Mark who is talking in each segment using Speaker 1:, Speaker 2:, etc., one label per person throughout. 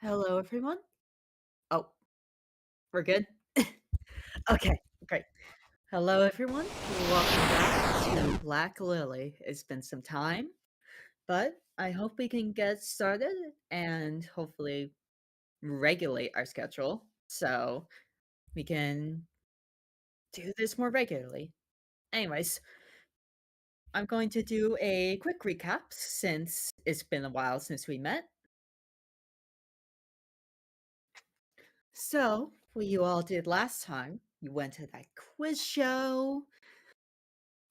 Speaker 1: Hello, everyone. Oh, we're good? Okay, great. Hello, everyone. Welcome back to Black Lily. It's been some time, but I hope we can get started and hopefully regulate our schedule so we can do this more regularly. Anyways, I'm going to do a quick recap since it's been a while since we met. So, what you all did last time, you went to that quiz show,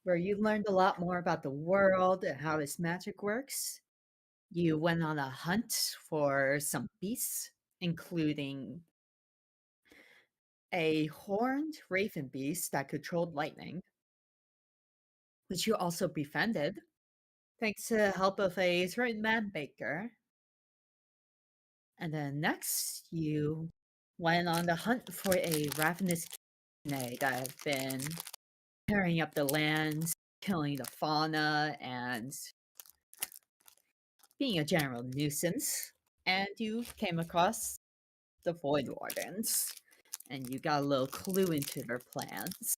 Speaker 1: where you learned a lot more about the world and how its magic works. You went on a hunt for some beasts, including a horned raven beast that controlled lightning, which you also befriended thanks to the help of a certain man baker. And then next, you went on the hunt for a ravenous kidney that have been tearing up the lands, killing the fauna, and being a general nuisance, and you came across the Void Wardens, and you got a little clue into their plans.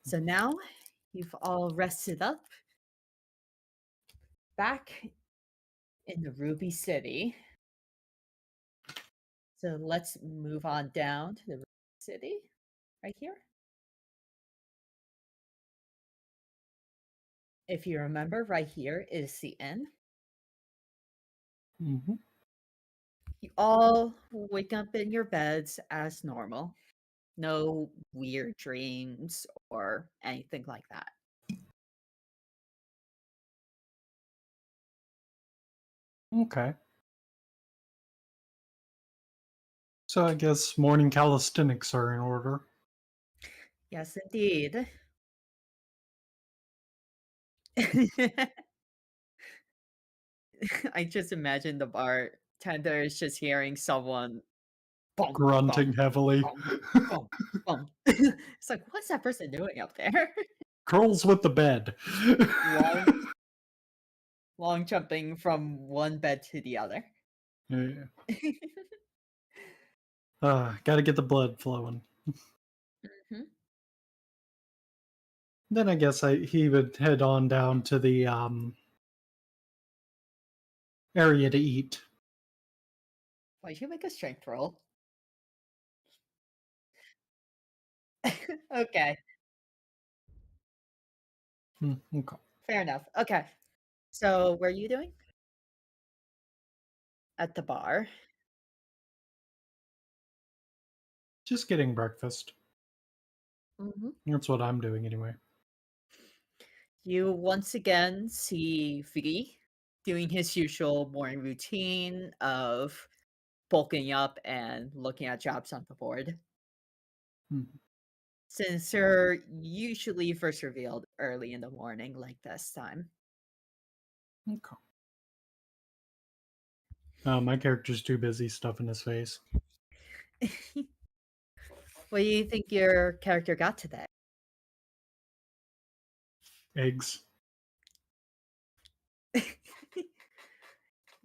Speaker 1: So now you've all rested up back in the Ruby City. So let's move on down to the Ruby City right here. If you remember, right here is the inn.
Speaker 2: Mhm.
Speaker 1: You all wake up in your beds as normal. No weird dreams or anything like that.
Speaker 2: Okay. So I guess morning calisthenics are in order.
Speaker 1: Yes, indeed. I just imagine the bartender is just hearing someone bum
Speaker 2: Grunting
Speaker 1: bum
Speaker 2: heavily.
Speaker 1: bum bum bum. It's like, what's that person doing up there?
Speaker 2: Curls with the bed.
Speaker 1: long, long jumping from one bed to the other.
Speaker 2: Yeah. Gotta get the blood flowing.
Speaker 1: Mhm.
Speaker 2: Then I guess he would head on down to the area to eat.
Speaker 1: Why should you make a strength roll? Okay,
Speaker 2: Okay.
Speaker 1: fair enough. Okay, so where are you doing? At the bar.
Speaker 2: Just getting breakfast.
Speaker 1: Hmm.
Speaker 2: That's what I'm doing anyway.
Speaker 1: You once again see V doing his usual morning routine of bulking up and looking at jobs on the board.
Speaker 2: Mhm.
Speaker 1: Since they're usually first revealed early in the morning, like this time.
Speaker 2: Okay. My character's too busy stuffing his face.
Speaker 1: What do you think your character got today?
Speaker 2: Eggs.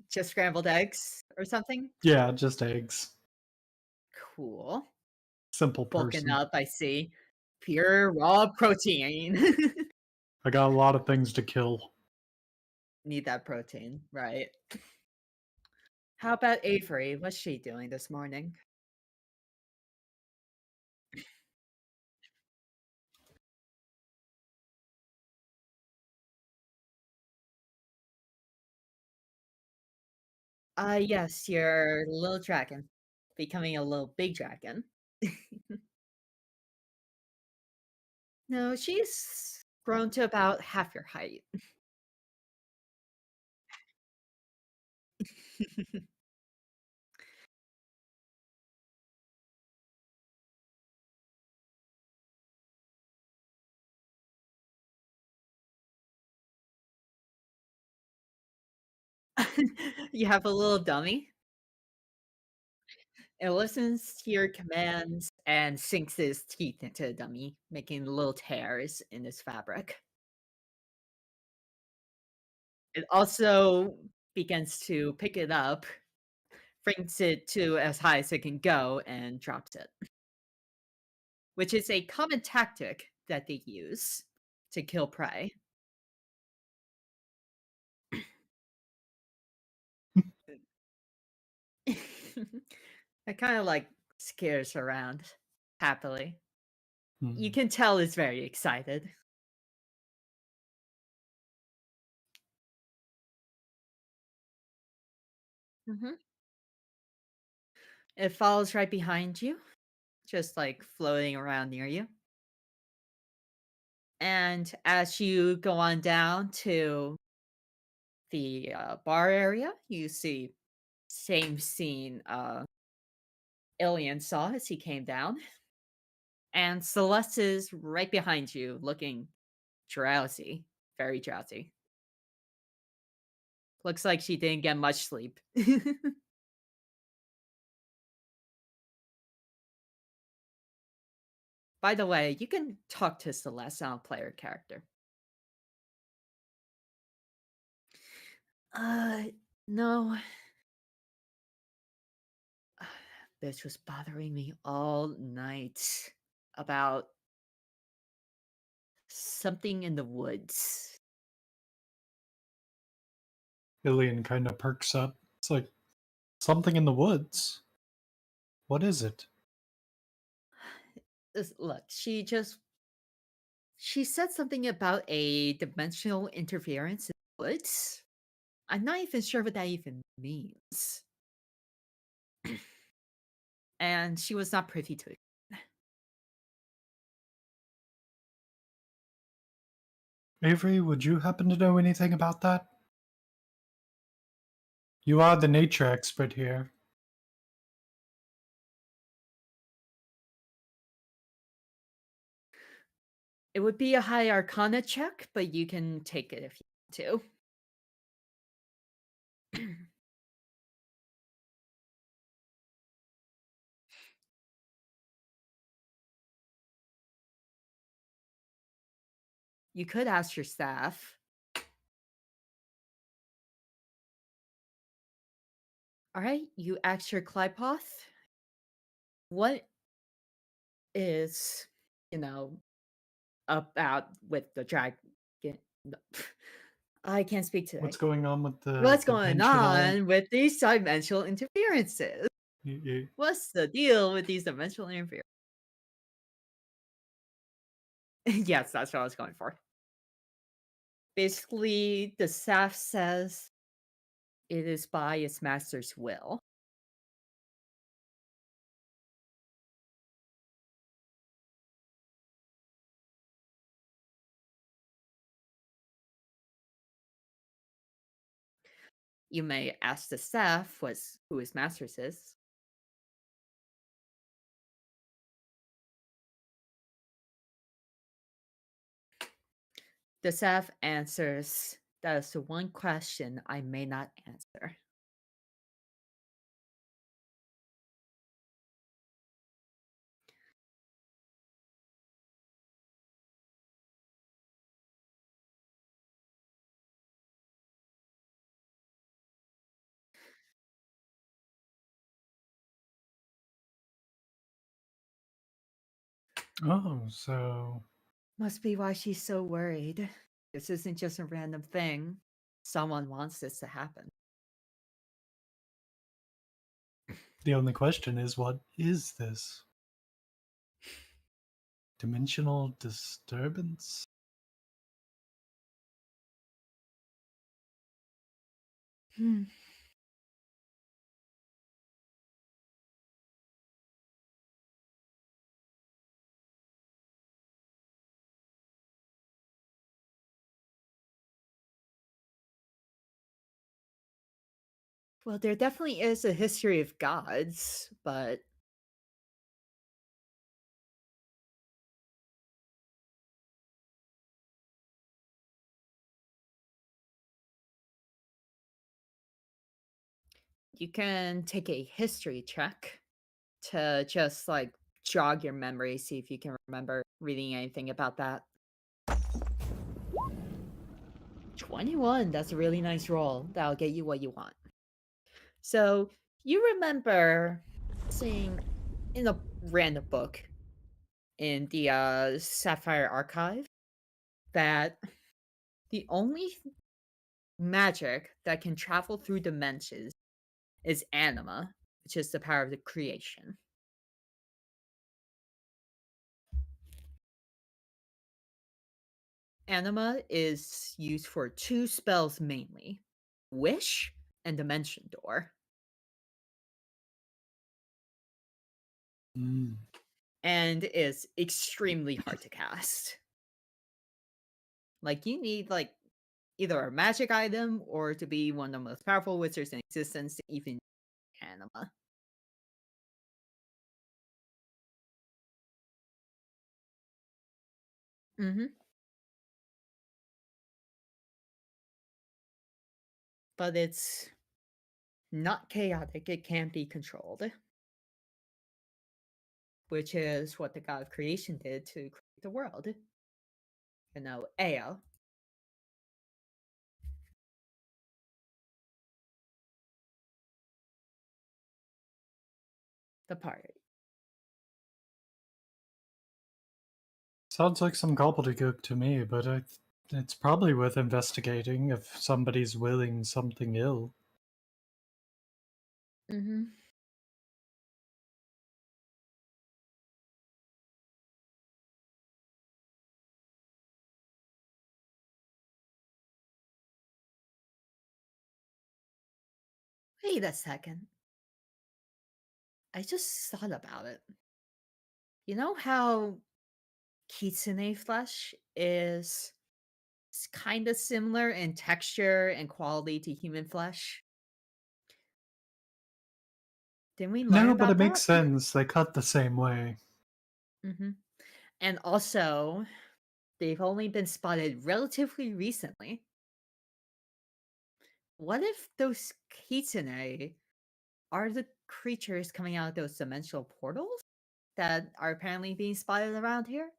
Speaker 1: Just scrambled eggs or something?
Speaker 2: Yeah, just eggs.
Speaker 1: Cool.
Speaker 2: Simple
Speaker 1: Bulking
Speaker 2: person.
Speaker 1: up, I see. Pure raw protein.
Speaker 2: I got a lot of things to kill.
Speaker 1: Need that protein, right? How about Avery? What's she doing this morning? Yes, your little dragon. Becoming a little big dragon. No, she's grown to about half your height. You have a little dummy. It listens to your commands and sinks its teeth into the dummy, making little tears in its fabric. It also begins to pick it up brings it to as high as it can go and drops it, which is a common tactic that they use to kill prey. It kinda, like, scares around happily. You
Speaker 2: Hmm.
Speaker 1: can tell it's very excited. Mhm. It follows right behind you, just, like, floating around near you, and as you go on down to the, bar area, you see same scene, Alien saw as he came down, and Celeste is right behind you looking drowsy, very drowsy. Looks like she didn't get much sleep. By the way, you can talk to Celeste on player character. Uh, no. This was bothering me all night about something in the woods.
Speaker 2: Ilian kind of perks up. It's like something in the woods. What is it?
Speaker 1: Look, she said something about a dimensional interference in the woods. I'm not even sure what that even means. And she was not privy to it.
Speaker 2: Avery, would you happen to know anything about that? You are the nature expert here.
Speaker 1: It would be a high arcana check, but you can take it if you want to. You could ask your staff. All right, you ask your Clypoth. What is, you know, about with the dragon? No, I can't speak
Speaker 2: What's
Speaker 1: today.
Speaker 2: going on with the
Speaker 1: What's going
Speaker 2: dimensional?
Speaker 1: on with these dimensional interferences?
Speaker 2: y- y-
Speaker 1: What's the deal with these dimensional interferences? Yes, that's what I was going for. Basically, the staff says it is by its master's will. You may ask the staff who his master's is. The staff answers, that is the one question I may not answer.
Speaker 2: Oh, so
Speaker 1: Must be why she's so worried. This isn't just a random thing. Someone wants this to happen.
Speaker 2: the only question is, what is this? Dimensional disturbance?
Speaker 1: Hmm. Well, there definitely is a history of gods, but you can take a history check to just like jog your memory, see if you can remember reading anything about that. 21, that's a really nice roll. That'll get you what you want. So You remember seeing in a random book in the Sapphire Archive that the only magic that can travel through dimensions is anima, which is the power of the creation. Anima is used for two spells mainly: Wish and Dimension Door,
Speaker 2: Mm.
Speaker 1: and is extremely hard to cast. Like, you need, like, either a magic item or to be one of the most powerful wizards in existence to even anima. Mhm. But it's not chaotic, it can be controlled, which is what the god of creation did to create the world. Ea, the party.
Speaker 2: Sounds like some gobbledygook to me, but it's probably worth investigating if somebody's willing something ill.
Speaker 1: Mhm. Wait a second. I just thought about it. You know how kitsune flesh is kind of similar in texture and quality to human flesh? Didn't we learn
Speaker 2: No, but it
Speaker 1: about
Speaker 2: makes
Speaker 1: that?
Speaker 2: sense. They cut the same way.
Speaker 1: Mhm. And also, they've only been spotted relatively recently. What if those kitsune are the creatures coming out of those dimensional portals that are apparently being spotted around here?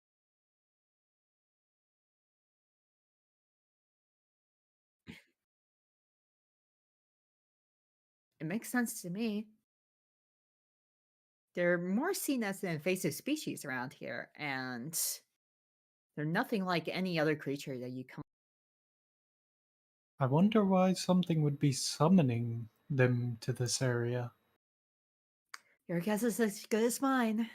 Speaker 1: It makes sense to me. They're more seen as an invasive species around here, and they're nothing like any other creature that you come.
Speaker 2: I wonder why something would be summoning them to this area.
Speaker 1: Your guess is as good as mine.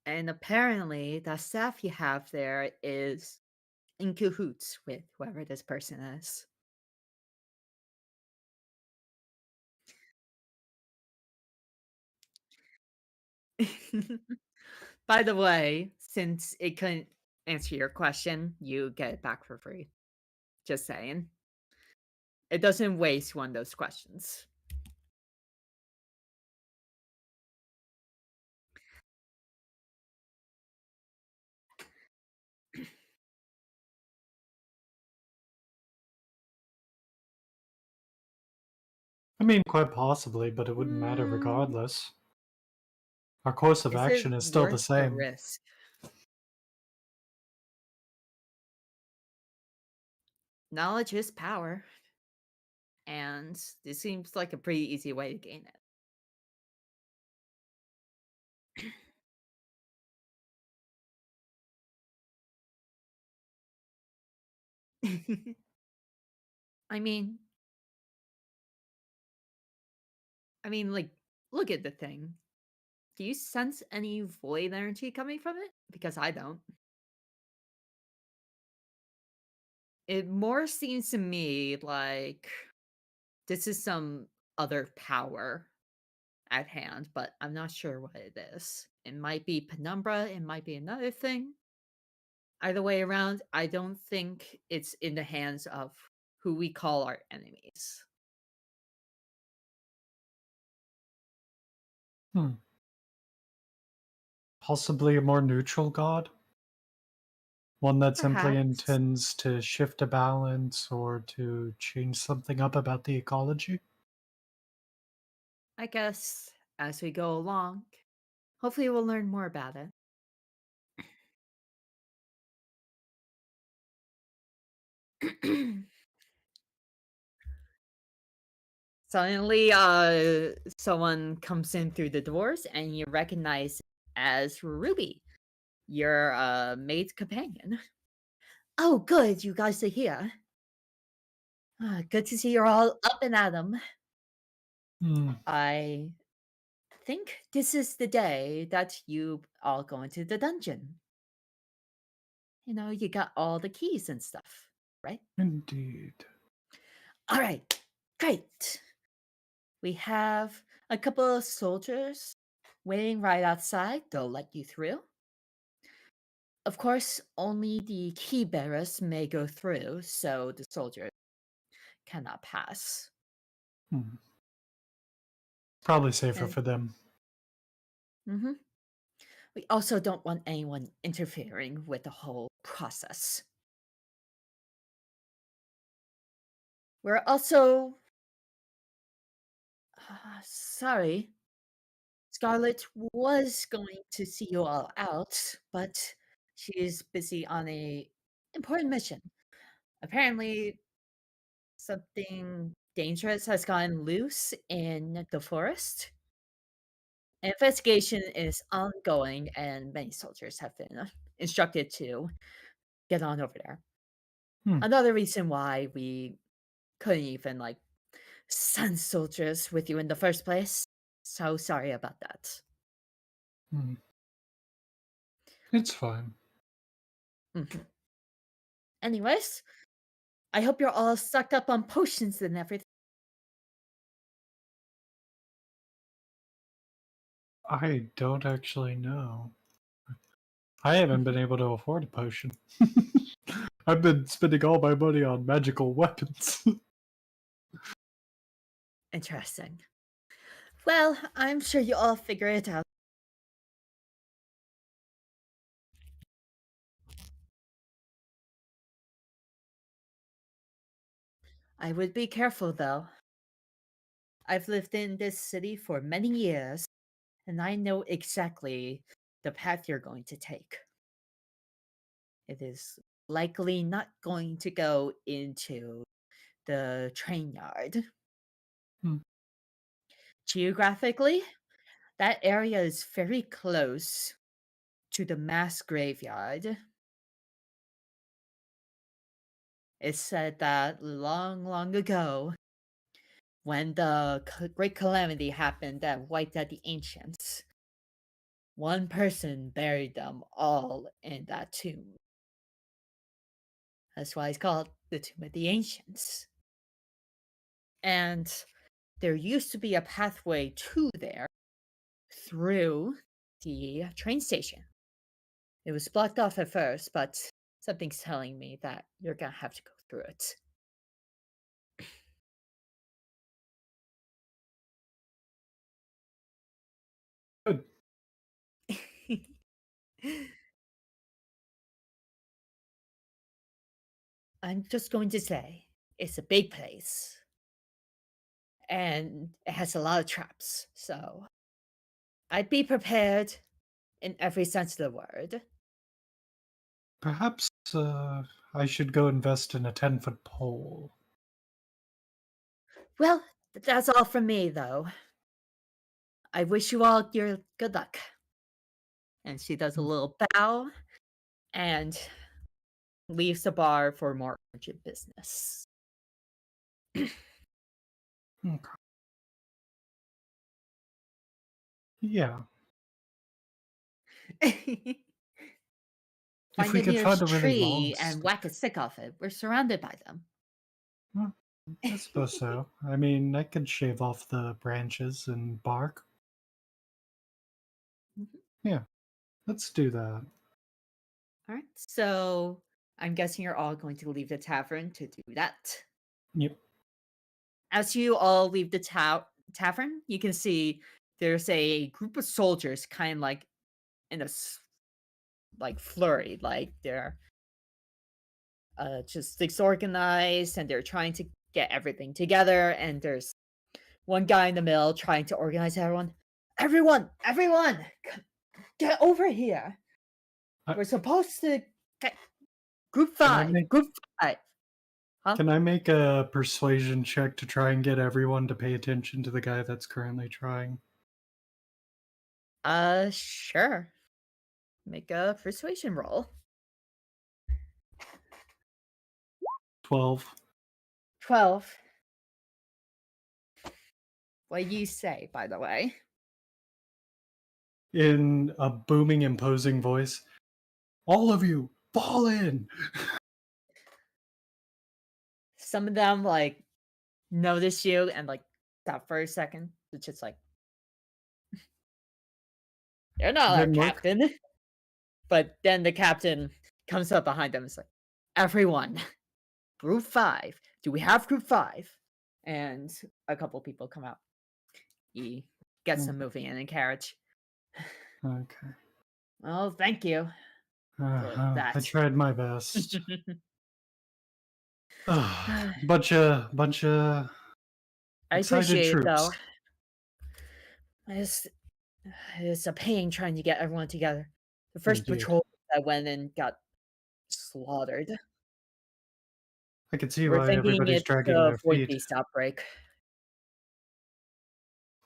Speaker 1: And apparently, the staff you have there is in cahoots with whoever this person is. By the way, since it couldn't answer your question, you get it back for free. Just saying. It doesn't waste one of those questions.
Speaker 2: I mean, quite possibly, but it wouldn't matter
Speaker 1: Mm,
Speaker 2: regardless. Our course of
Speaker 1: is it
Speaker 2: action is still the
Speaker 1: worth the
Speaker 2: same.
Speaker 1: risk? Knowledge is power, and this seems like a pretty easy way to gain it. I mean, like, look at the thing. Do you sense any void energy coming from it? Because I don't. It more seems to me like this is some other power at hand, but I'm not sure what it is. It might be penumbra, it might be another thing. Either way around, I don't think it's in the hands of who we call our enemies.
Speaker 2: Hmm. Possibly a more neutral god? One that simply
Speaker 1: Perhaps.
Speaker 2: intends to shift a balance or to change something up about the ecology?
Speaker 1: I guess as we go along, hopefully we'll learn more about it. Suddenly, someone comes in through the doors, and you recognize as Ruby, your maid's companion. Oh, good, you guys are here. Good to see you're all up and at 'em.
Speaker 2: Hmm.
Speaker 1: I think this is the day that you all go into the dungeon. You know, you got all the keys and stuff, right?
Speaker 2: Indeed.
Speaker 1: All right, great. We have a couple of soldiers waiting right outside. They'll let you through. Of course, only the key bearers may go through, so the soldier cannot pass.
Speaker 2: Hmm. Probably safer
Speaker 1: And
Speaker 2: for them.
Speaker 1: mhm, we also don't want anyone interfering with the whole process. We're also sorry. Scarlett was going to see you all out, but she is busy on a important mission. Apparently, something dangerous has gotten loose in the forest. Investigation is ongoing, and many soldiers have been instructed to get on over there.
Speaker 2: Hmm.
Speaker 1: Another reason why we couldn't even send soldiers with you in the first place. So sorry about that.
Speaker 2: Hmm. It's fine.
Speaker 1: Mhm. Anyways, I hope you're all stocked up on potions and everything.
Speaker 2: I don't actually know. I haven't been
Speaker 1: Mhm.
Speaker 2: able to afford a potion. I've been spending all my money on magical weapons.
Speaker 1: Interesting. Well, I'm sure you all figure it out. I would be careful though. I've lived in this city for many years, and I know exactly the path you're going to take. It is likely not going to go into the train yard.
Speaker 2: Hmm.
Speaker 1: Geographically, that area is very close to the mass graveyard. It's said that long, long ago, when the great calamity happened that wiped out the ancients, one person buried them all in that tomb. That's why it's called the Tomb of the Ancients. And there used to be a pathway to there through the train station. It was blocked off at first, but something's telling me that you're gonna have to go through
Speaker 2: Good.
Speaker 1: it. I'm just going to say it's a big place and it has a lot of traps. So I'd be prepared in every sense of the word.
Speaker 2: Perhaps I should go invest in a 10-foot pole.
Speaker 1: Well, that's all from me, though. I wish you all your good luck. And she does a
Speaker 2: Hmm.
Speaker 1: little bow and leaves the bar for more urgent business.
Speaker 2: Okay. Yeah. If
Speaker 1: Find
Speaker 2: we
Speaker 1: a
Speaker 2: could find
Speaker 1: nearest
Speaker 2: a really long
Speaker 1: tree and whack
Speaker 2: stick.
Speaker 1: a stick off it. We're surrounded by them.
Speaker 2: Well, I suppose so. I mean, I could shave off the branches and bark.
Speaker 1: Mhm.
Speaker 2: Yeah, let's do that.
Speaker 1: All right. So I'm guessing you're all going to leave the tavern to do that.
Speaker 2: Yep.
Speaker 1: As you all leave the tavern, you can see there's a group of soldiers kind of like in a flurry, like they're just disorganized and they're trying to get everything together. And there's One guy in the middle trying to organize everyone. Everyone, get over here.
Speaker 2: I,
Speaker 1: We're supposed to get group
Speaker 2: can I
Speaker 1: five.
Speaker 2: make
Speaker 1: Group five. Huh?
Speaker 2: can I make a persuasion check to try and get everyone to pay attention to the guy that's currently trying?
Speaker 1: Sure. Make a persuasion roll.
Speaker 2: 12.
Speaker 1: 12. What do you say, by the way?
Speaker 2: In a booming, imposing voice, all of you, fall in!
Speaker 1: Some of them like notice you and like stop for a second. It's just like you're not our
Speaker 2: Didn't work?
Speaker 1: captain. But then the captain comes up behind them and is like, everyone, group five. Do we have group five? And a couple people come out. He gets them
Speaker 2: Mm,
Speaker 1: moving in a carriage.
Speaker 2: okay.
Speaker 1: Well, thank you for
Speaker 2: I
Speaker 1: that.
Speaker 2: tried my best. Bunch of
Speaker 1: I
Speaker 2: excited
Speaker 1: appreciate it though.
Speaker 2: troops.
Speaker 1: It's, it's a pain trying to get everyone together. The first
Speaker 2: Indeed.
Speaker 1: patrol I went and got slaughtered.
Speaker 2: I can see
Speaker 1: We're
Speaker 2: why
Speaker 1: thinking
Speaker 2: everybody's
Speaker 1: it's
Speaker 2: dragging
Speaker 1: to
Speaker 2: their
Speaker 1: avoid
Speaker 2: feet.
Speaker 1: beast outbreak.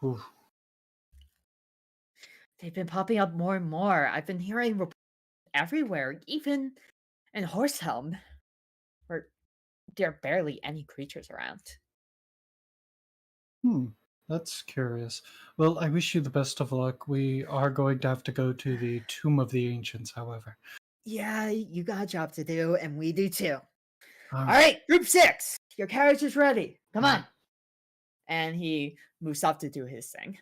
Speaker 2: Ooh.
Speaker 1: They've been popping up more and more. I've been hearing reports everywhere, even in Horsehelm, where there are barely any creatures around.
Speaker 2: Hmm. That's curious. Well, I wish you the best of luck. We are going to have to go to the Tomb of the Ancients, however.
Speaker 1: Yeah, you got a job to do, and we do too.
Speaker 2: All
Speaker 1: All
Speaker 2: right.
Speaker 1: right, group six, your carriage is ready. Come
Speaker 2: All right.
Speaker 1: on. And he moves off to do his thing.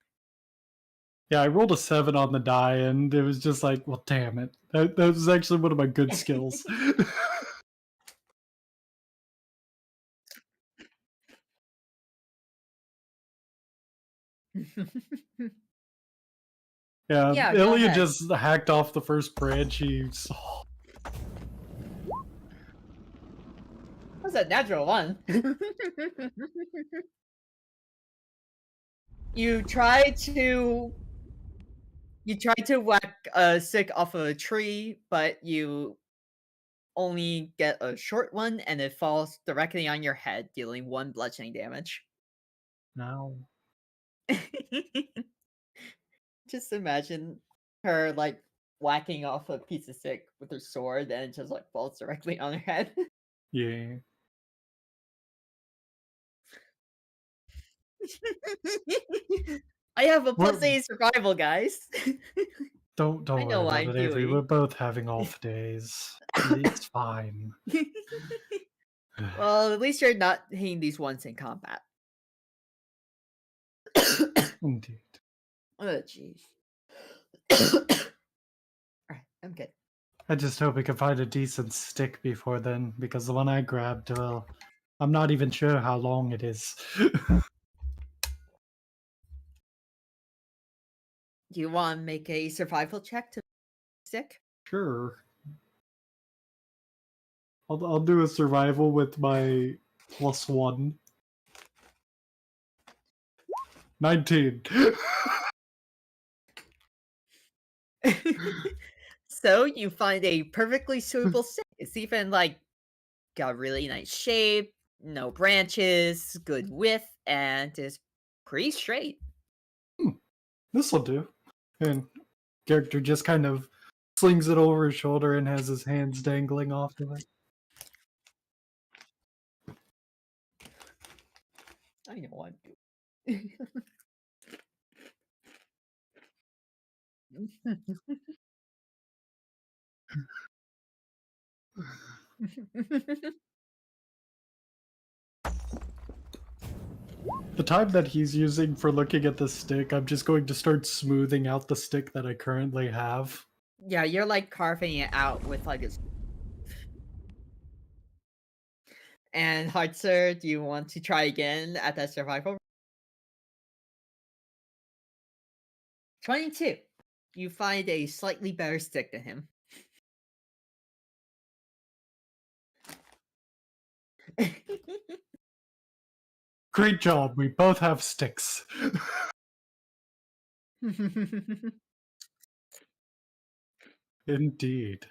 Speaker 2: Yeah, I rolled a 7 on the die, and it was just like, well, damn it. That was actually one of my good skills. Yeah,
Speaker 1: Yeah, go
Speaker 2: Ilya
Speaker 1: ahead.
Speaker 2: just hacked off the first branch he saw.
Speaker 1: That's a natural one. you try to you try to whack a stick off of a tree, but you only get a short one and it falls directly on your head, dealing one bludgeoning damage.
Speaker 2: Now,
Speaker 1: Just imagine her like whacking off a piece of stick with her sword and it just like falls directly on her head.
Speaker 2: yeah.
Speaker 1: I have a
Speaker 2: We're,
Speaker 1: +8 survival, guys.
Speaker 2: don't
Speaker 1: I
Speaker 2: worry
Speaker 1: know what
Speaker 2: about
Speaker 1: I'm
Speaker 2: it, Avery. We're
Speaker 1: doing.
Speaker 2: both having off days. It's fine.
Speaker 1: Well, at least you're not hitting these ones in combat. Oh,
Speaker 2: Indeed.
Speaker 1: jeez. Alright, I'm good.
Speaker 2: I just hope we can find a decent stick before then, because the one I grabbed, well, I'm not even sure how long it is.
Speaker 1: Do you want to make a survival check to stick?
Speaker 2: Sure. I'll do a survival with my +1. 19.
Speaker 1: So you find a perfectly suitable stick. It's even like got really nice shape, no branches, good width, and is pretty straight.
Speaker 2: This'll do. And character just kind of slings it over his shoulder and has his hands dangling off of it.
Speaker 1: I know what I'm doing.
Speaker 2: The time that he's using for looking at the stick, I'm just going to start smoothing out the stick that I currently have.
Speaker 1: Yeah, you're like carving it out with like a. And Hartzer, do you want to try again at that survival? 22. You find a slightly better stick than him.
Speaker 2: Great job. We both have sticks. Indeed.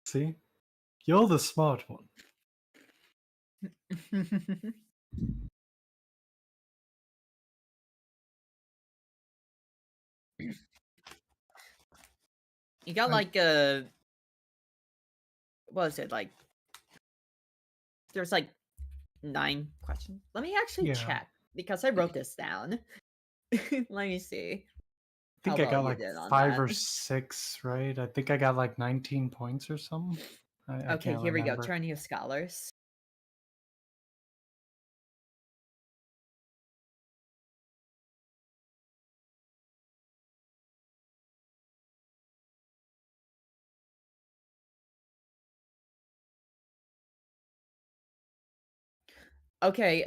Speaker 2: See? You're the smart one.
Speaker 1: You got
Speaker 2: I,
Speaker 1: like what was it like? There's like 9 questions. Let me actually
Speaker 2: yeah.
Speaker 1: check because I wrote this down. Let me see
Speaker 2: I
Speaker 1: how
Speaker 2: think I
Speaker 1: well
Speaker 2: got
Speaker 1: you
Speaker 2: like
Speaker 1: did on
Speaker 2: 5
Speaker 1: that.
Speaker 2: or 6, right? I think I got like 19 points or something. I
Speaker 1: Okay,
Speaker 2: can't
Speaker 1: here we go.
Speaker 2: remember.
Speaker 1: Journey of Scholars. Okay,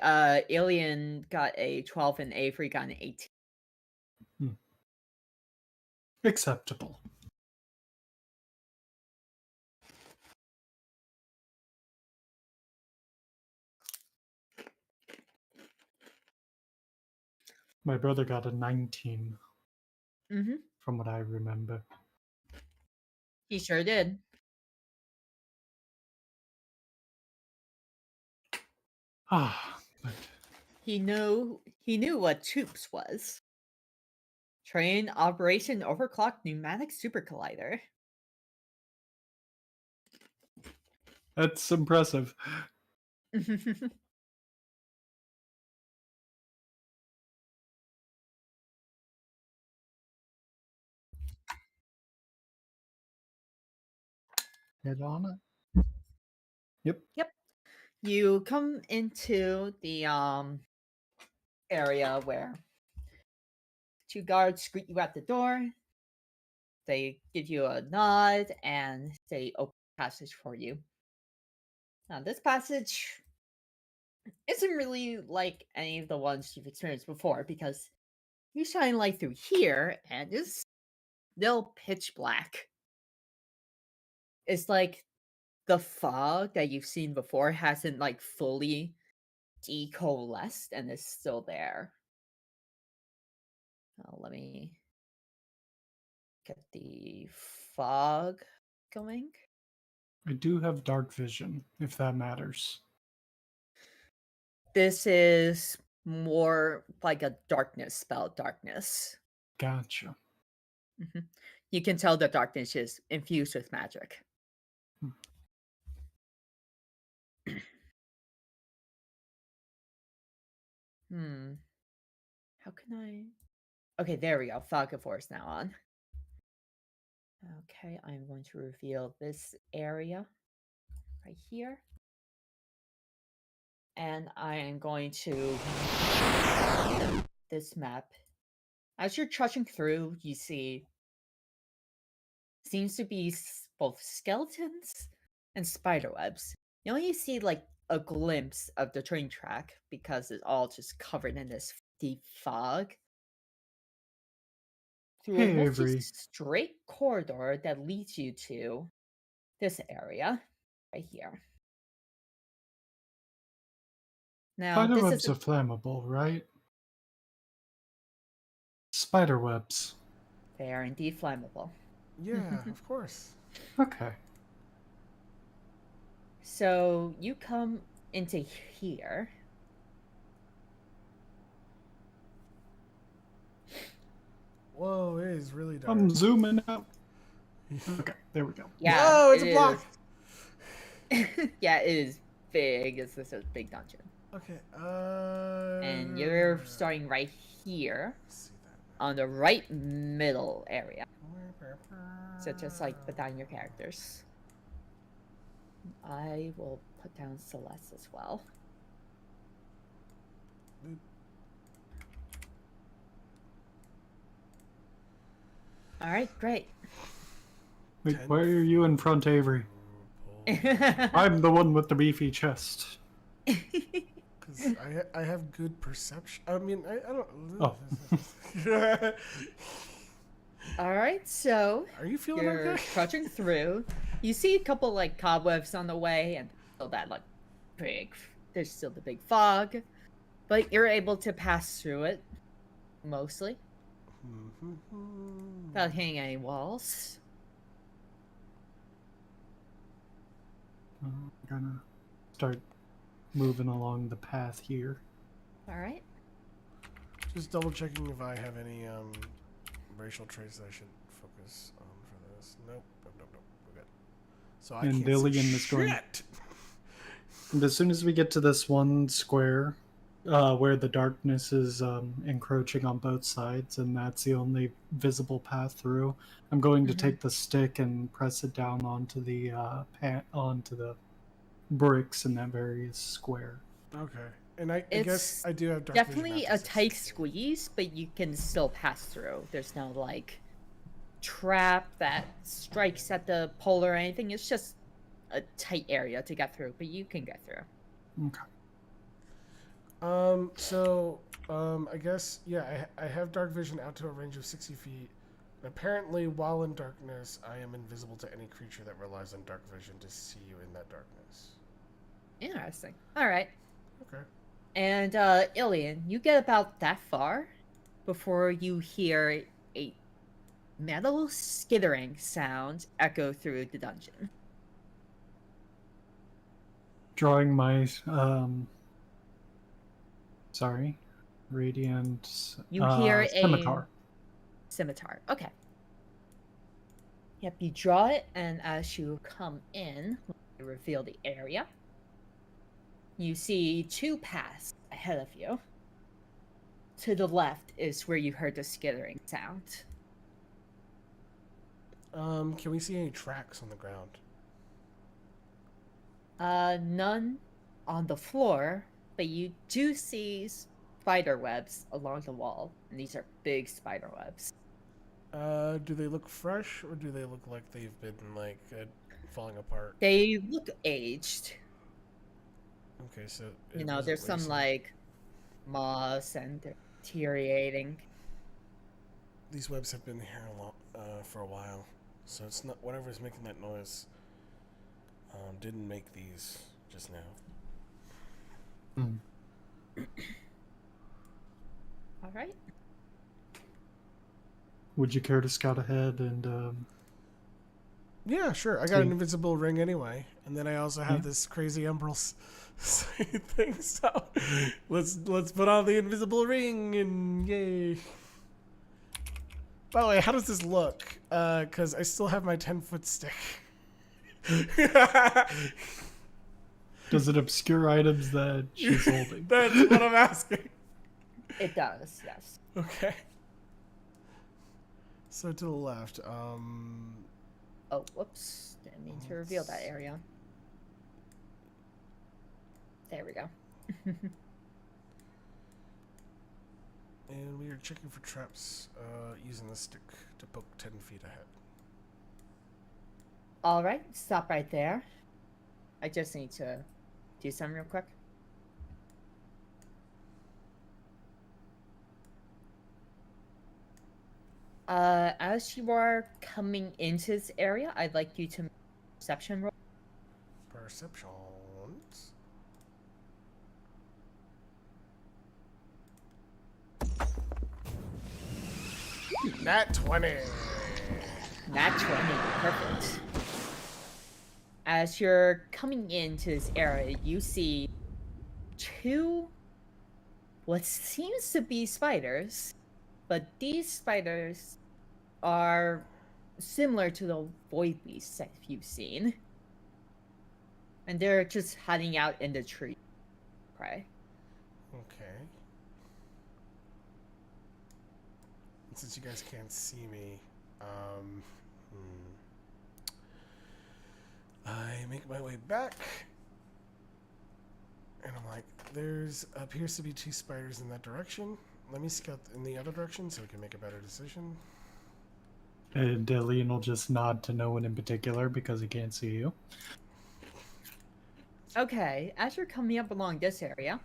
Speaker 1: Alien got a 12 and Avery got an 18.
Speaker 2: Hmm. Acceptable. My brother got a 19,
Speaker 1: Mm-hmm.
Speaker 2: from what I remember.
Speaker 1: He sure did.
Speaker 2: But
Speaker 1: He knew what TOOPS was. Train Operation Overclock Pneumatic Super Collider.
Speaker 2: that's impressive. Head on it. Yep.
Speaker 1: Yep. You come into the area where 2 guards greet you at the door. They give you a nod and they open a passage for you. Now, this passage isn't really like any of the ones you've experienced before because you shine light through here and it's still pitch black. It's like the fog that you've seen before hasn't like fully decoalesced and is still there. Let me get the fog going.
Speaker 2: I do have dark vision, if that matters.
Speaker 1: This is more like a darkness spell, darkness.
Speaker 2: Gotcha.
Speaker 1: Mhm. You can tell the darkness is infused with magic.
Speaker 2: Hmm.
Speaker 1: Hmm. How can I? Okay, there we go. Fog of War is now on. Okay, I'm going to reveal this area right here. And I am going to this map. As you're trudging through, you see seems to be both skeletons and spider webs. You only see like a glimpse of the train track because it's all just covered in this deep fog. Through a
Speaker 2: Hey,
Speaker 1: mostly
Speaker 2: Avery.
Speaker 1: straight corridor that leads you to this area right here. Now, this is
Speaker 2: Spiderwebs are flammable, right? Spiderwebs.
Speaker 1: they are indeed flammable.
Speaker 3: Yeah, of course.
Speaker 2: Okay.
Speaker 1: So you come into here.
Speaker 3: Whoa, it is really dark.
Speaker 2: I'm zooming out. Okay, there we go.
Speaker 1: Yeah,
Speaker 3: Whoa, it's
Speaker 1: it
Speaker 3: a block.
Speaker 1: is. Yeah, it is big. It's this a big dungeon.
Speaker 3: Okay.
Speaker 1: And you're starting right here
Speaker 3: See
Speaker 1: on the right middle area.
Speaker 3: that.
Speaker 1: So just like behind your characters. I will put down Celeste as well.
Speaker 3: Boop.
Speaker 1: Alright, great.
Speaker 2: Wait,
Speaker 3: 10.
Speaker 2: why are you in front, Avery? I'm the one with the beefy chest.
Speaker 3: Because I have good perception. I mean, I don't.
Speaker 2: Oh.
Speaker 1: Alright, so
Speaker 3: Are you feeling
Speaker 1: you're
Speaker 3: okay?
Speaker 1: trudging through. You see a couple like cobwebs on the way and still that like big there's still the big fog. but you're able to pass through it mostly without hitting any walls.
Speaker 2: I'm gonna start moving along the path here.
Speaker 1: All right.
Speaker 3: Just double checking if I have any racial traits that I should focus on for this. Nope. We're good. So I
Speaker 2: And
Speaker 3: can't see
Speaker 2: Dillian is going.
Speaker 3: shit.
Speaker 2: And as soon as we get to this one square, where the darkness is encroaching on both sides, and that's the only visible path through, I'm going to take the stick and press it down onto the onto the bricks in that various square.
Speaker 3: Okay. And I guess
Speaker 1: It's
Speaker 3: I do have dark
Speaker 1: definitely
Speaker 3: vision
Speaker 1: a
Speaker 3: after
Speaker 1: tight
Speaker 3: 6:16.
Speaker 1: squeeze, but you can still pass through. There's no like trap that strikes at the pole or anything. It's just a tight area to get through, but you can get through.
Speaker 2: Okay.
Speaker 3: I guess, yeah, I have dark vision out to a range of 60 feet. And apparently, while in darkness, I am invisible to any creature that relies on dark vision to see you in that darkness.
Speaker 1: Interesting. All right.
Speaker 3: Okay.
Speaker 1: And Ilian, you get about that far before you hear a metal skittering sound echo through the dungeon.
Speaker 2: Drawing my radiant
Speaker 1: You hear
Speaker 2: scimitar.
Speaker 1: a scimitar. Okay. Yep, you draw it, and as you come in, you reveal the area. You see two paths ahead of you. To the left is where you heard the skittering sound.
Speaker 3: Can we see any tracks on the ground?
Speaker 1: None on the floor, but you do see spider webs along the wall, and these are big spider webs.
Speaker 3: Do they look fresh, or do they look like they've been, like, falling apart?
Speaker 1: They look aged.
Speaker 3: Okay, so...
Speaker 1: You know, there's some, like, moss and they're deteriorating.
Speaker 3: These webs have been here for a while, so it's not... Whatever's making that noise didn't make these just now.
Speaker 1: All right.
Speaker 2: Would you care to scout ahead and
Speaker 3: Yeah, sure. I got an invisible ring anyway, and then I also have this crazy emerald thing. So let's put on the invisible ring and yay! By the way, how does this look? Because I still have my 10-foot stick.
Speaker 2: does it obscure items that she's holding?
Speaker 3: That's what I'm asking.
Speaker 1: It does, yes.
Speaker 3: Okay. So to the left,
Speaker 1: Oh, whoops. Didn't mean to reveal that area. There we go.
Speaker 3: and we are checking for traps using the stick to poke 10 feet ahead.
Speaker 1: All right, stop right there. I just need to do something real quick. As you are coming into this area, I'd like you to make a perception roll.
Speaker 3: Perceptions. Nat 20.
Speaker 1: Nat 20, perfect. As you're coming into this area, you see two what seems to be spiders, but these spiders are similar to the void beasts that you've seen. And they're just hiding out in the tree. Prey.
Speaker 3: Okay. And since you guys can't see me, I make my way back, and I'm like, there's appears to be two spiders in that direction. Let me scout in the other direction so we can make a better decision.
Speaker 2: And Dillian will just nod to no one in particular because he can't see you.
Speaker 1: Okay, as you're coming up along this area,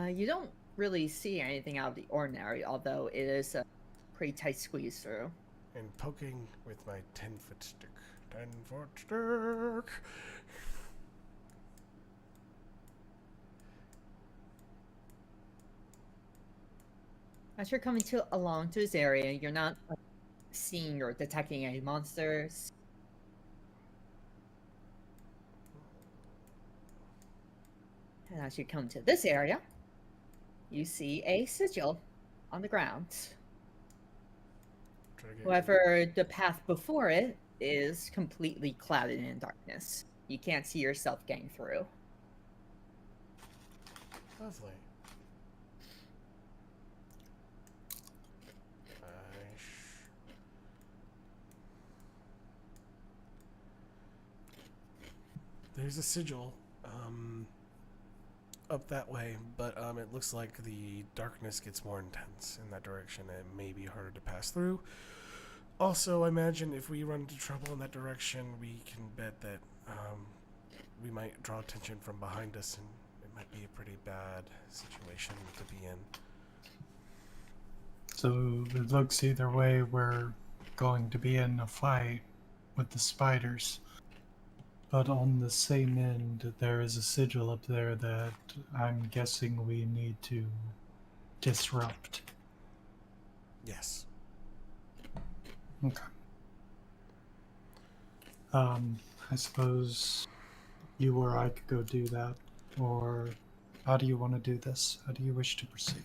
Speaker 1: you don't really see anything out of the ordinary, although it is a pretty tight squeeze through.
Speaker 3: And poking with my 10-foot stick. 10-foot stick.
Speaker 1: As you're coming along to this area, you're not seeing or detecting any monsters. And as you come to this area, you see a sigil on the ground. However, the path before it is completely clouded in darkness. You can't see yourself getting through.
Speaker 3: Lovely. There's a sigil up that way, but it looks like the darkness gets more intense in that direction and it may be harder to pass through. Also, I imagine if we run into trouble in that direction, we can bet that we might draw attention from behind us, and it might be a pretty bad situation to be in.
Speaker 2: So it looks either way we're going to be in a fight with the spiders. But on the same end, there is a sigil up there that I'm guessing we need to disrupt.
Speaker 3: Yes.
Speaker 2: Okay. I suppose you or I could go do that, or how do you want to do this? How do you wish to proceed?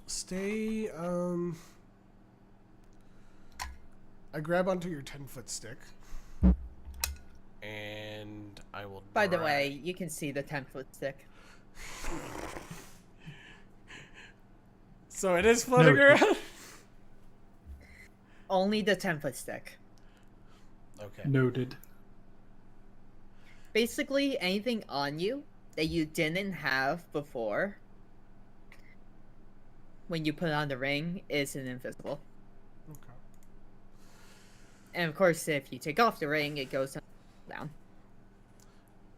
Speaker 3: Stay, I grab onto your 10-foot stick. And I will
Speaker 1: By the way, you can see the 10-foot stick.
Speaker 3: So it is floating around?
Speaker 1: Only the 10-foot stick.
Speaker 3: Okay.
Speaker 2: Noted.
Speaker 1: Basically, anything on you that you didn't have before when you put on the ring is an invisible.
Speaker 3: Okay.
Speaker 1: And of course, if you take off the ring, it goes down.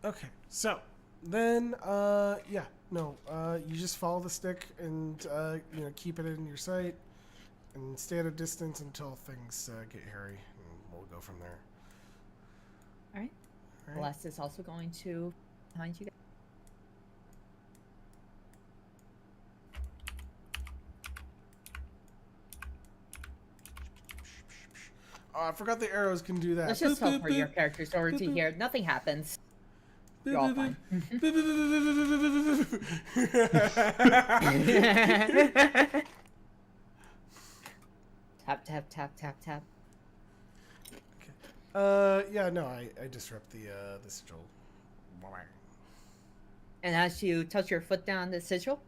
Speaker 3: Okay, so then, you just follow the stick and, keep it in your sight and stay at a distance until things get hairy, and we'll go from there.
Speaker 1: Alright. Bless is also going to behind you guys.
Speaker 3: Oh, I forgot the arrows can do that.
Speaker 1: Let's just teleport your characters over to here. Nothing happens. You're all fine. Tap, tap, tap, tap, tap.
Speaker 3: Okay. I disrupt the sigil.
Speaker 1: And as you touch your foot down the sigil,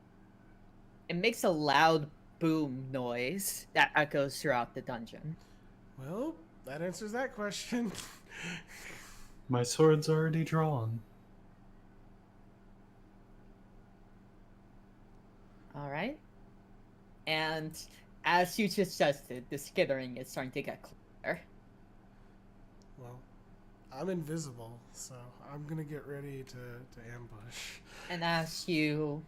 Speaker 1: it makes a loud boom noise that echoes throughout the dungeon.
Speaker 3: Well, that answers that question.
Speaker 2: My sword's already drawn.
Speaker 1: Alright. And as you just suggested, the skittering is starting to get closer.
Speaker 3: Well, I'm invisible, so I'm gonna get ready to ambush.
Speaker 1: And as you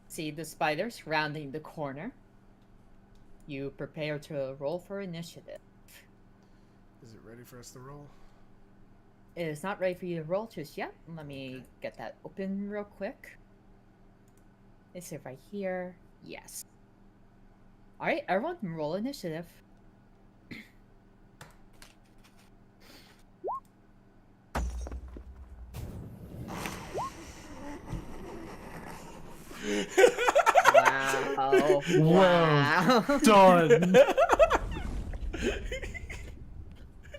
Speaker 1: see the spiders rounding the corner, you prepare to roll for initiative.
Speaker 3: Is it ready for us to roll?
Speaker 1: It is not ready for you to roll just yet. Let me get that open real quick. Is it right here? Yes. Alright, everyone, roll initiative. Wow.
Speaker 2: Well done.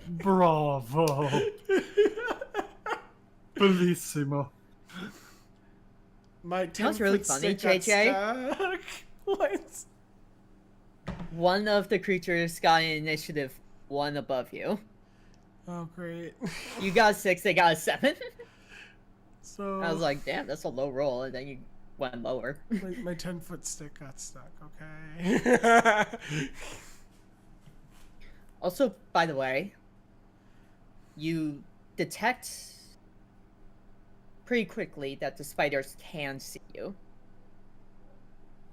Speaker 2: Bravo. Bellissimo.
Speaker 3: My
Speaker 1: That's really funny, JJ.
Speaker 3: What?
Speaker 1: One of the creatures got an initiative 1 above you.
Speaker 3: Oh, great.
Speaker 1: You got 6, they got a 7.
Speaker 3: So
Speaker 1: I was like, damn, that's a low roll, and then you went lower.
Speaker 3: my 10-foot stick got stuck. Okay.
Speaker 1: Also, by the way, you detect pretty quickly that the spiders can see you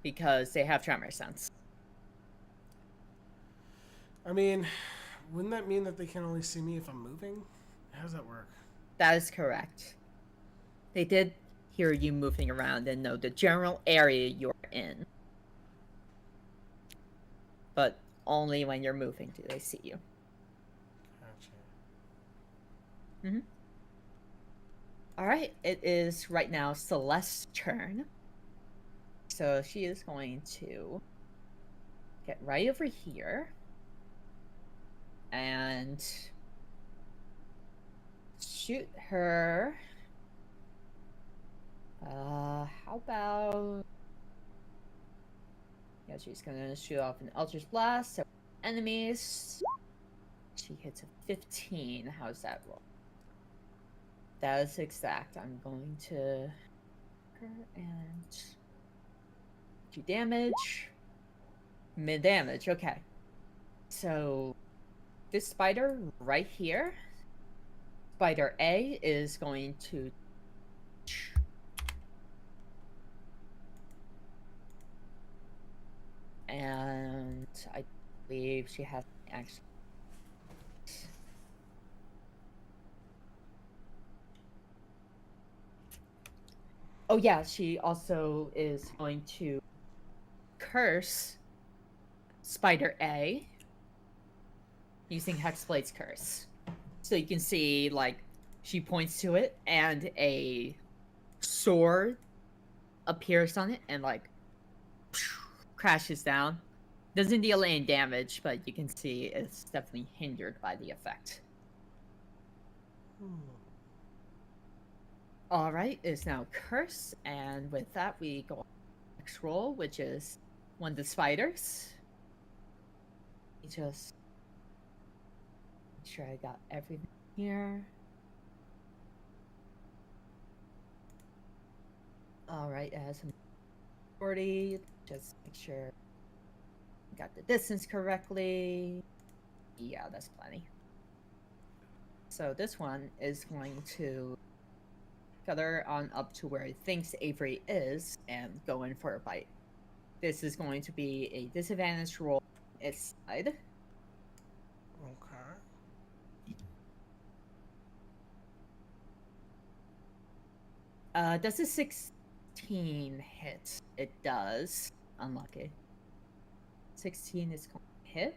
Speaker 1: because they have tremor sense.
Speaker 3: I mean, Wouldn't that mean that they can only see me if I'm moving? How does that work?
Speaker 1: That is correct. They did hear you moving around and know the general area you're in. But only when you're moving do they see you.
Speaker 3: Gotcha.
Speaker 1: Mm-hmm. All right, it is right now Celeste's turn. So she is going to get right over here and shoot her. How about... Yeah, she's gonna shoot off an Eldritch Blast. So enemies. She hits a 15. How's that roll? That is exact. I'm going to her and do damage. Mid damage. Okay. So this spider right here, spider A, is going to and I believe she has actually. Oh yeah, she also is going to curse Spider A using Hexblade's curse. So you can see, like, she points to it and a sword appears on it and, like, crashes down. Doesn't deal any damage, but you can see it's definitely hindered by the effect. Alright, it's now curse, and with that we go on to the next roll, which is one of the spiders. Just make sure I got everything here. Alright, it has some 40. Just make sure I got the distance correctly. Yeah, that's plenty. So this one is going to feather on up to where it thinks Avery is and go in for a bite. This is going to be a disadvantage roll on its side.
Speaker 3: Okay.
Speaker 1: Does a 16 hit? It does. Unlucky. 16 is going to hit.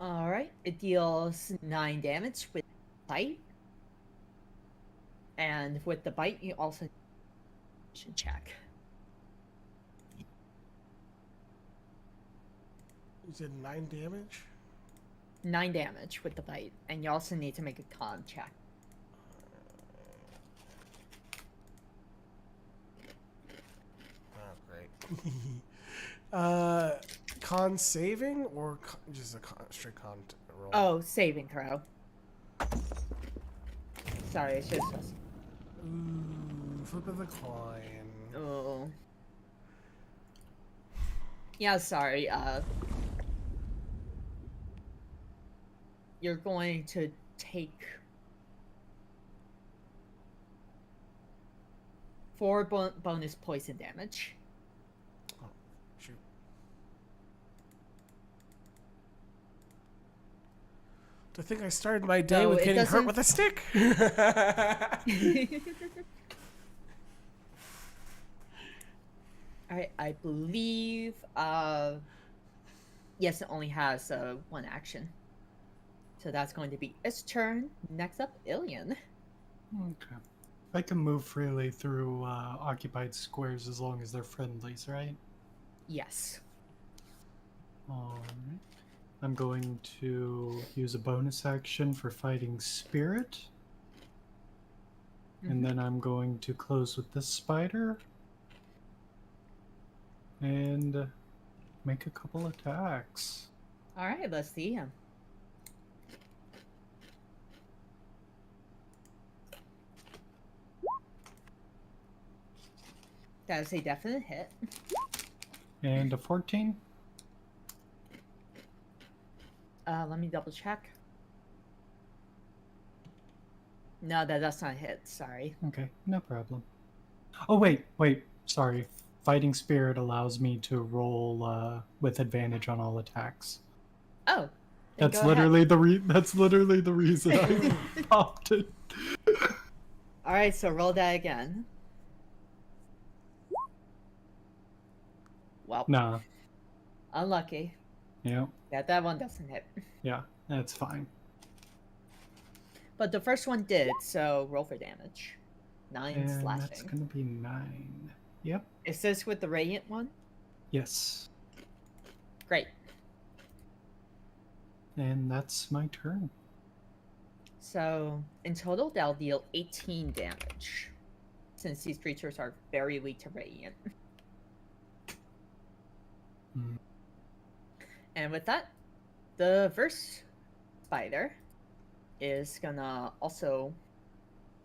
Speaker 1: Alright, it deals 9 damage with bite. And with the bite, you also should check.
Speaker 3: You said 9 damage?
Speaker 1: 9 damage with the bite, and you also need to make a con check.
Speaker 3: Oh, great. Con saving or just a straight con roll?
Speaker 1: Oh, saving throw. Sorry, it's just...
Speaker 3: Ooh, flip of the coin.
Speaker 1: Oh. Yeah, sorry, you're going to take 4 bonus poison damage.
Speaker 3: Oh, shoot. To think I started my day with getting hurt with a stick.
Speaker 1: I believe, yes, it only has one action. So that's going to be its turn. Next up, Ilian.
Speaker 2: Okay. I can move freely through occupied squares as long as they're friendlies, right?
Speaker 1: Yes.
Speaker 2: Alright. I'm going to use a bonus action for fighting spirit. And then I'm going to close with this spider. And make a couple attacks.
Speaker 1: Alright, let's see him. That is a definite hit.
Speaker 2: And a 14.
Speaker 1: Let me double check. No, that's not a hit. Sorry.
Speaker 2: Okay, no problem. Oh, wait. Sorry. Fighting Spirit allows me to roll with advantage on all attacks.
Speaker 1: Oh, then
Speaker 2: That's
Speaker 1: go ahead.
Speaker 2: literally that's literally the reason I opted.
Speaker 1: All right, so roll that again. Well,
Speaker 2: Nah.
Speaker 1: unlucky.
Speaker 2: Yeah.
Speaker 1: Yeah, that one doesn't hit.
Speaker 2: Yeah. That's fine.
Speaker 1: But the first one did, so roll for damage. 9
Speaker 2: And that's
Speaker 1: slashing.
Speaker 2: gonna be 9. Yep.
Speaker 1: Is this with the radiant one?
Speaker 2: Yes.
Speaker 1: Great.
Speaker 2: And that's my turn.
Speaker 1: So in total, that'll deal 18 damage, since these creatures are very weak to radiant.
Speaker 2: Hmm.
Speaker 1: And with that, the first spider is gonna also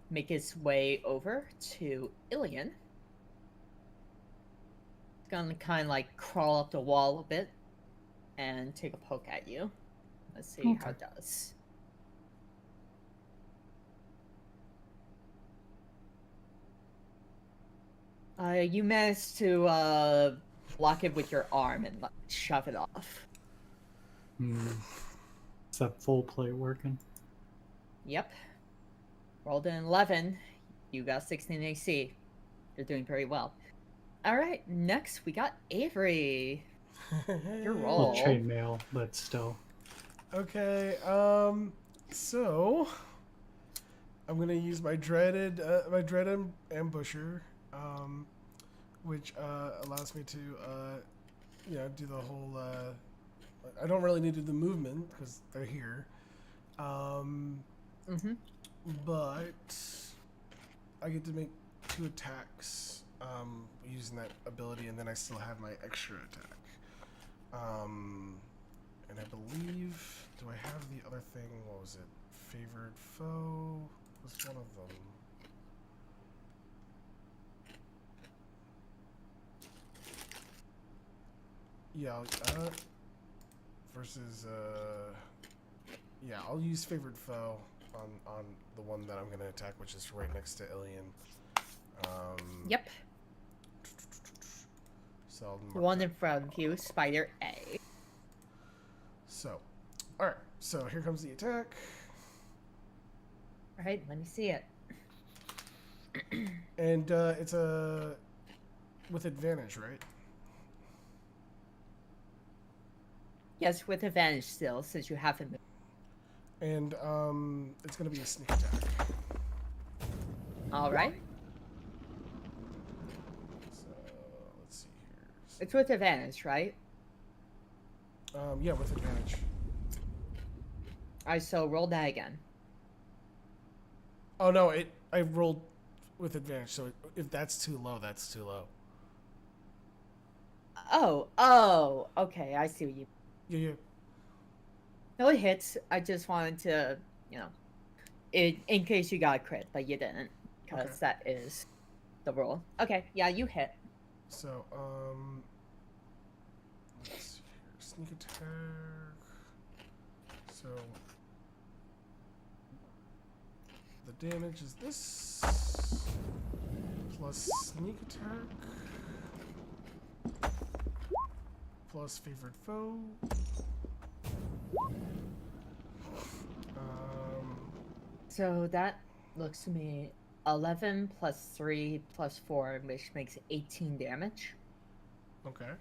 Speaker 1: make its way over to Ilian. It's gonna kind of like crawl up the wall a bit and take a poke at you. Let's see how it does. You managed to block it with your arm and like, shove it off.
Speaker 2: Is that full play working?
Speaker 1: Yep. Rolled an 11. You got 16 AC. You're doing very well. All right, next we got Avery. Your
Speaker 2: Well,
Speaker 1: roll.
Speaker 2: chainmail, but still.
Speaker 3: Okay, so I'm gonna use my dreaded ambusher, which allows me to do the whole. I don't really need to do the movement because they're here, but I get to make 2 attacks using that ability, and then I still have my extra attack. And I believe, do I have the other thing? What was it? Favored foe was one of them. Yeah, versus, yeah, I'll use favored foe on the one that I'm going to attack, which is right next to Ilian.
Speaker 1: Yep.
Speaker 3: So I'll
Speaker 1: The one in front of you, Spider A.
Speaker 3: So, alright, so here comes the attack.
Speaker 1: Alright, let me see it.
Speaker 3: And it's with advantage, right?
Speaker 1: Yes, with advantage still, since you haven't moved.
Speaker 3: And it's going to be a sneak attack.
Speaker 1: Alright.
Speaker 3: So, let's see here.
Speaker 1: It's with advantage, right?
Speaker 3: Yeah, with advantage.
Speaker 1: Alright, so roll that again.
Speaker 3: Oh no, I rolled with advantage, so if that's too low, that's too low.
Speaker 1: Oh, okay, I see what you...
Speaker 3: Yeah.
Speaker 1: No, it hits. I just wanted to, in case you got a crit, but you didn't, because that is the rule. Okay, yeah, you hit.
Speaker 3: So, let's see here. Sneak attack. So, the damage is this, plus sneak attack, plus favored foe.
Speaker 1: So that looks to me 11 plus 3 plus 4, which makes 18 damage.
Speaker 3: Okay.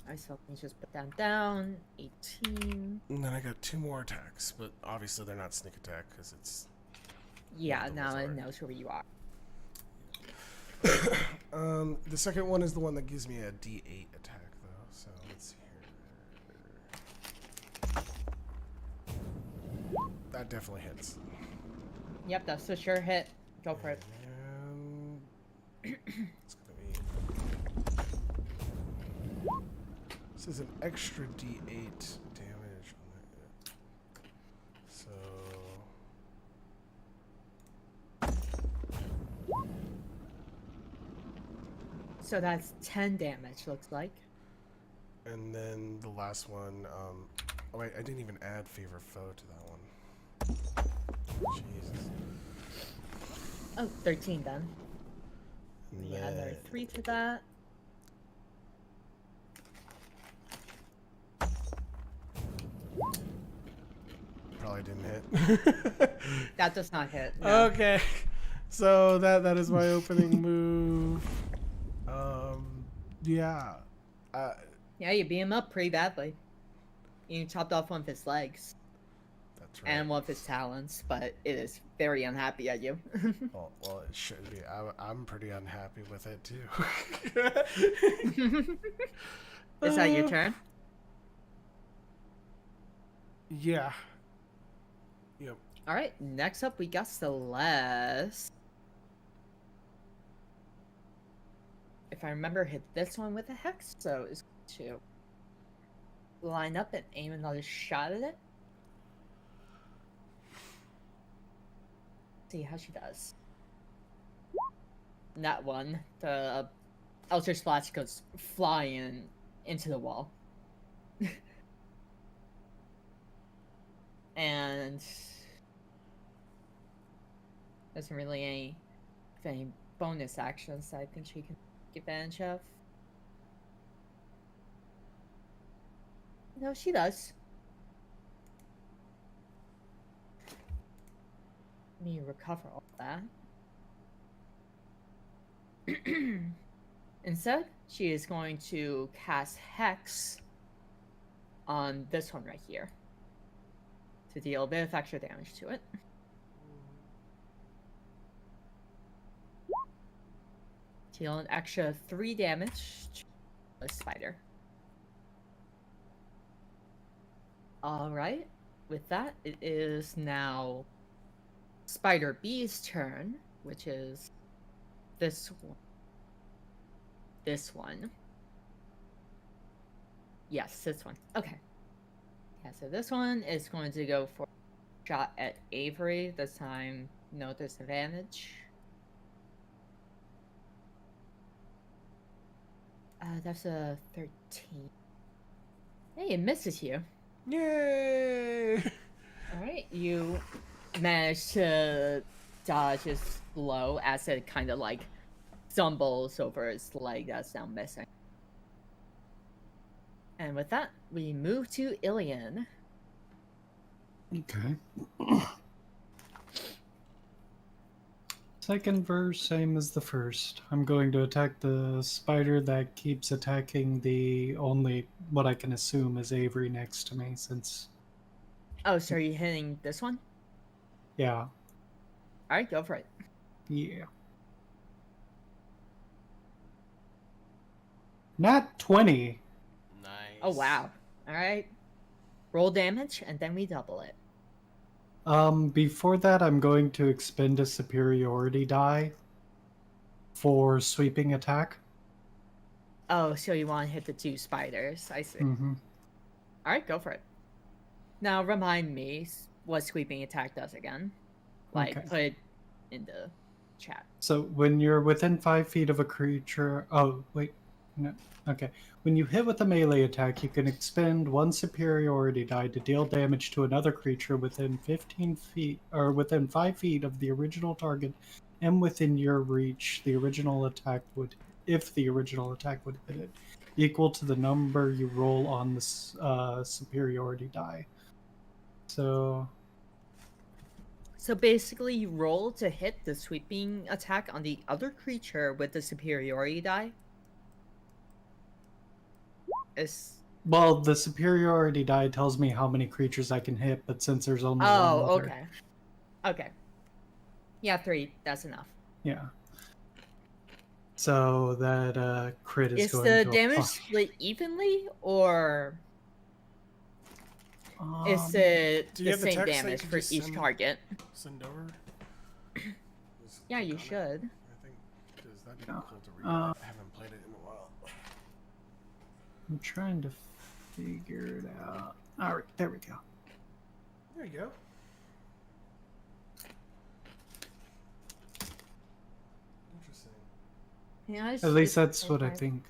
Speaker 1: Alright, so let me just put that down. 18.
Speaker 3: And then I got 2 more attacks, but obviously they're not sneak attack because it's...
Speaker 1: Yeah, now it knows where you are.
Speaker 3: The second one is the one that gives me a D8 attack, though. So let's see here. That definitely hits.
Speaker 1: Yep, that's a sure hit. Go for it.
Speaker 3: And it's gonna be. This is an extra D8 damage on that. So.
Speaker 1: So that's 10 damage, looks like.
Speaker 3: And then the last one, oh wait, I didn't even add favor foe to that one. Jesus.
Speaker 1: Oh, 13 then. We add another 3 to that.
Speaker 3: Probably didn't hit.
Speaker 1: That does not hit. No.
Speaker 3: Okay. So that is my opening move. Yeah.
Speaker 1: Yeah, you beat him up pretty badly. You chopped off one of his legs
Speaker 3: That's right.
Speaker 1: and one of his talons, but it is very unhappy at you.
Speaker 3: Well, it should be. I'm pretty unhappy with it too.
Speaker 1: Is that your turn?
Speaker 3: Yeah. Yep.
Speaker 1: All right. Next up, we got Celeste. If I remember, hit this one with a hex, so it's to line up and aim another shot at it. See how she does. That one, the Eldritch Blast goes flying into the wall. And doesn't really any bonus actions that I think she can take advantage of. No, she does. Let me recover all that. Instead, she is going to cast Hex on this one right here to deal a bit of extra damage to it. Deal an extra 3 damage to the spider. Alright, with that, it is now Spider B's turn, which is this one. This one. Yes, this one. Okay. Yeah, so this one is going to go for a shot at Avery. This time, no disadvantage. That's a 13. Hey, it misses you.
Speaker 3: Yay!
Speaker 1: Alright, you manage to dodge his blow as it kind of like stumbles over his leg that's now missing. And with that, we move to Ilian.
Speaker 2: Okay. Second verse, same as the first. I'm going to attack the spider that keeps attacking the only, what I can assume is Avery next to me, since...
Speaker 1: Oh, so are you hitting this one?
Speaker 2: Yeah.
Speaker 1: Alright, go for it.
Speaker 2: Yeah. Nat 20.
Speaker 3: Nice.
Speaker 1: Oh, wow. Alright. Roll damage, and then we double it.
Speaker 2: Before that, I'm going to expend a superiority die for sweeping attack.
Speaker 1: Oh, so you want to hit the 2 spiders. I see.
Speaker 2: Mm-hmm.
Speaker 1: Alright, go for it. Now, remind me what sweeping attack does again. Like,
Speaker 2: Okay.
Speaker 1: put it in the chat.
Speaker 2: So when you're within 5 feet of a creature... Oh, wait. No. Okay. When you hit with a melee attack, you can expend 1 superiority die to deal damage to another creature within 15 feet, or within 5 feet of the original target, and within your reach. The original attack would, if the original attack would hit it, equal to the number you roll on the superiority die. So
Speaker 1: basically, you roll to hit the sweeping attack on the other creature with the superiority die.
Speaker 2: Well, the superiority die tells me how many creatures I can hit, but since there's only one other...
Speaker 1: okay. Okay. Yeah, 3. That's enough.
Speaker 2: Yeah. So that crit is going to...
Speaker 1: Is the damage split evenly, or is it
Speaker 3: Do you
Speaker 1: the
Speaker 3: have the
Speaker 1: same
Speaker 3: text that you
Speaker 1: damage
Speaker 3: could
Speaker 1: for
Speaker 3: just
Speaker 1: each
Speaker 3: send-
Speaker 1: target?
Speaker 3: Send over. Just
Speaker 1: Yeah,
Speaker 3: click
Speaker 1: you
Speaker 3: on it,
Speaker 1: should.
Speaker 3: I think because that'd be
Speaker 2: Yeah.
Speaker 3: cool to read. I haven't played it in a while.
Speaker 2: I'm trying to figure it out. All right, there we go.
Speaker 3: There you go. Interesting.
Speaker 1: Yeah,
Speaker 2: At least that's what I think.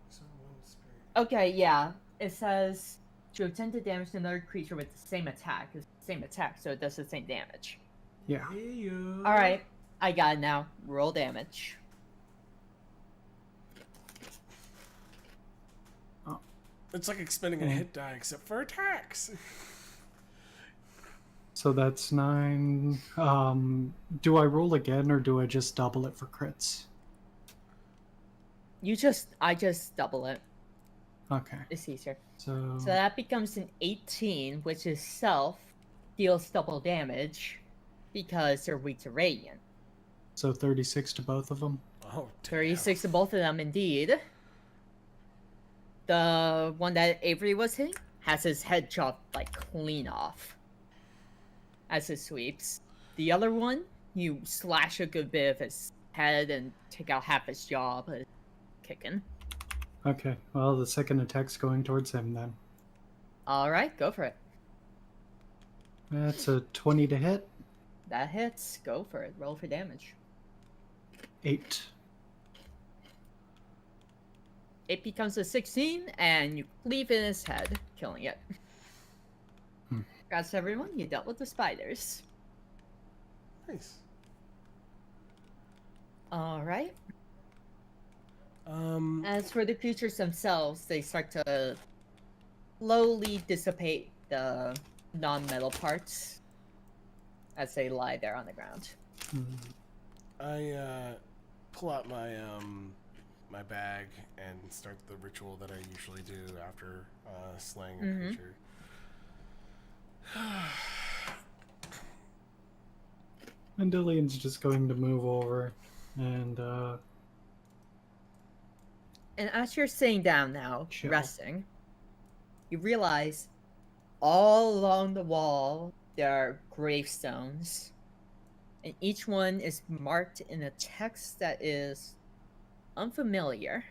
Speaker 3: So one spirit.
Speaker 1: Okay, yeah. It says to attempt to damage another creature with the same attack. It's the same attack, so it does the same damage.
Speaker 2: Yeah.
Speaker 3: Hey, yo.
Speaker 1: Alright, I got it now. Roll damage.
Speaker 3: It's like expending a hit die except for attacks.
Speaker 2: So that's 9. Do I roll again or do I just double it for crits?
Speaker 1: I just double it.
Speaker 2: Okay.
Speaker 1: It's easier.
Speaker 2: So
Speaker 1: So that becomes an 18, which is self, deals double damage because they're weak to radiant.
Speaker 2: so 36 to both of them.
Speaker 3: Oh, damn.
Speaker 1: 36 to both of them, indeed. The one that Avery was hitting has his head chopped like clean off as it sweeps. The other one, you slash a good bit of his head and take out half his jaw, but it's kicking.
Speaker 2: Okay, well, the second attack's going towards him then.
Speaker 1: Alright, go for it.
Speaker 2: That's a 20 to hit.
Speaker 1: That hits. Go for it. Roll for damage.
Speaker 2: 8.
Speaker 1: It becomes a 16, and you cleave in his head, killing it. Congrats, everyone. You dealt with the spiders.
Speaker 3: Nice.
Speaker 1: Alright.
Speaker 3: Um,
Speaker 1: As for the creatures themselves, they start to slowly dissipate the non-metal parts as they lie there on the ground.
Speaker 3: I pull out my my bag and start the ritual that I usually do after slaying a creature.
Speaker 2: And Dillian's just going to move over and
Speaker 1: And as you're sitting down now,
Speaker 2: Chill.
Speaker 1: resting, you realize all along the wall there are gravestones. And each one is marked in a text that is unfamiliar.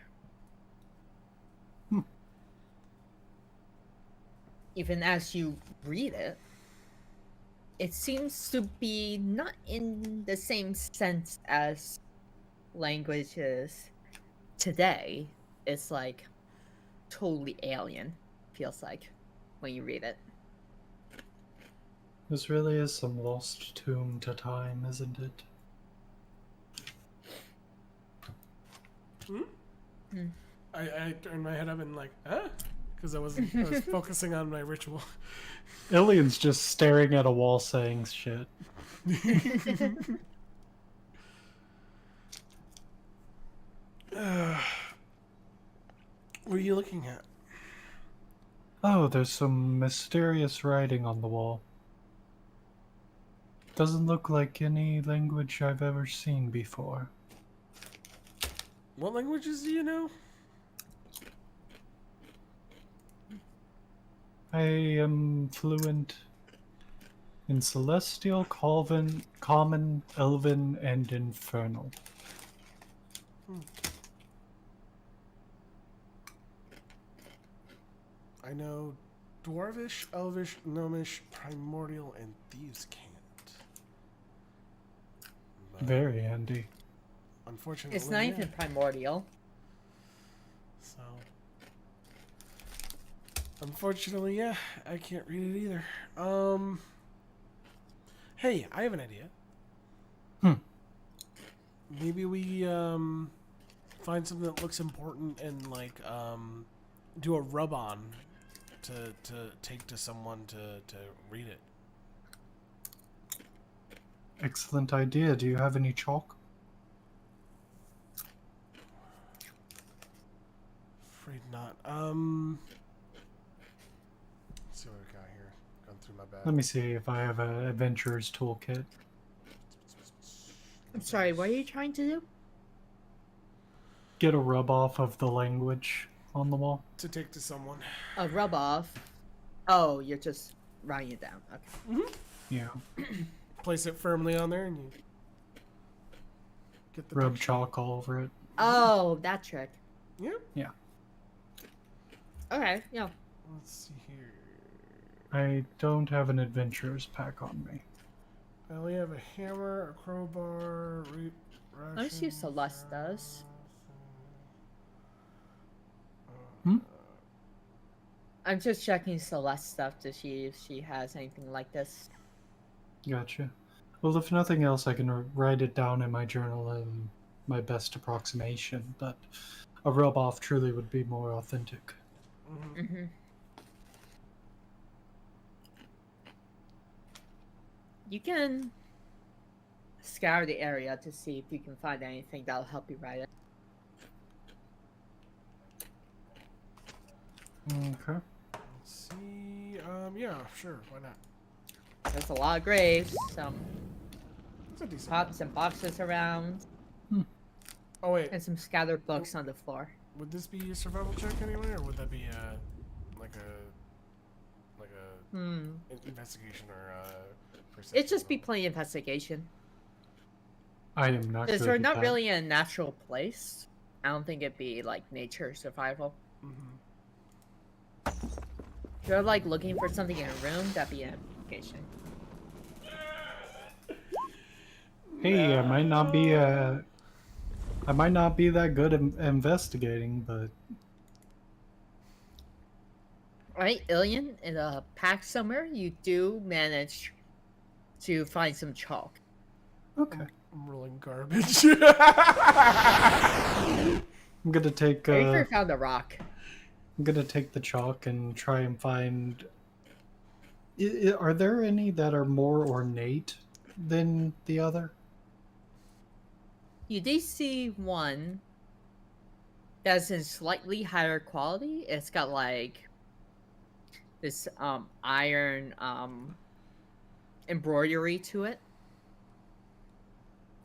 Speaker 1: Even as you read it, it seems to be not in the same sense as languages today. It's like totally alien, feels like, when you read it.
Speaker 2: this really is some lost tomb to time, isn't it?
Speaker 3: I turned my head up and like, huh? Because I was focusing on my ritual.
Speaker 2: Ilian's just staring at a wall saying shit.
Speaker 3: What are you looking at?
Speaker 2: Oh, there's some mysterious writing on the wall. Doesn't look like any language I've ever seen before.
Speaker 3: What languages do you know?
Speaker 2: I am fluent in Celestial, Common, Elven, and Infernal.
Speaker 3: I know Dwarvish, Elvish, Gnomish, Primordial, and Thieves' Cant. But
Speaker 2: Very handy.
Speaker 3: unfortunately,
Speaker 1: It's not even primordial.
Speaker 3: So, unfortunately, yeah, I can't read it either. Hey, I have an idea. Maybe we find something that looks important and like do a rub on to take to someone to read it.
Speaker 2: Excellent idea. Do you have any chalk?
Speaker 3: Afraid not. Let's see what we got here. Going through my bag.
Speaker 2: Let me see if I have an adventurer's toolkit.
Speaker 1: I'm sorry, what are you trying to do?
Speaker 2: Get a rub off of the language on the wall.
Speaker 3: To take to someone.
Speaker 1: A rub off. Oh, you're just writing it down. Okay.
Speaker 2: Yeah.
Speaker 3: Place it firmly on there and you get the
Speaker 2: Rub
Speaker 3: picture.
Speaker 2: chalk all over it.
Speaker 1: Oh, that trick.
Speaker 3: Yeah.
Speaker 2: Yeah.
Speaker 1: Okay, yeah.
Speaker 3: Let's see here.
Speaker 2: I don't have an adventurer's pack on me.
Speaker 3: I only have a hammer, a crowbar,
Speaker 1: Let me see if Celeste does. I'm just checking Celeste stuff to see if she has anything like this.
Speaker 2: Gotcha. Well, if nothing else, I can write it down in my journal in my best approximation, but a rub-off truly would be more authentic.
Speaker 1: Mm-hmm. You can scour the area to see if you can find anything that'll help you write it.
Speaker 2: Okay.
Speaker 3: Let's see. Yeah, sure. Why not?
Speaker 1: There's a lot of graves, some
Speaker 3: That's a decent
Speaker 1: pots and boxes around,
Speaker 3: one. Oh wait,
Speaker 1: and some scattered books on the floor.
Speaker 3: would this be a survival check anyway, or would that be like a
Speaker 1: Hmm.
Speaker 3: investigation or perception?
Speaker 1: It'd just be plain investigation.
Speaker 2: I am not
Speaker 1: Because
Speaker 2: good
Speaker 1: they're
Speaker 2: at
Speaker 1: not
Speaker 2: that.
Speaker 1: really in a natural place. I don't think it'd be like nature survival.
Speaker 3: Mm-hmm.
Speaker 1: If you're like looking for something in a room, that'd be an investigation.
Speaker 2: Hey, I might not be that good at investigating, but
Speaker 1: Alright, Ilian, in a pack somewhere, you do manage to find some chalk.
Speaker 2: okay.
Speaker 3: I'm rolling garbage.
Speaker 2: I'm gonna take
Speaker 1: Rafer found a rock.
Speaker 2: I'm gonna take the chalk and try and find. Are there any that are more ornate than the other?
Speaker 1: You do see one that's in slightly higher quality. It's got like this iron embroidery to it.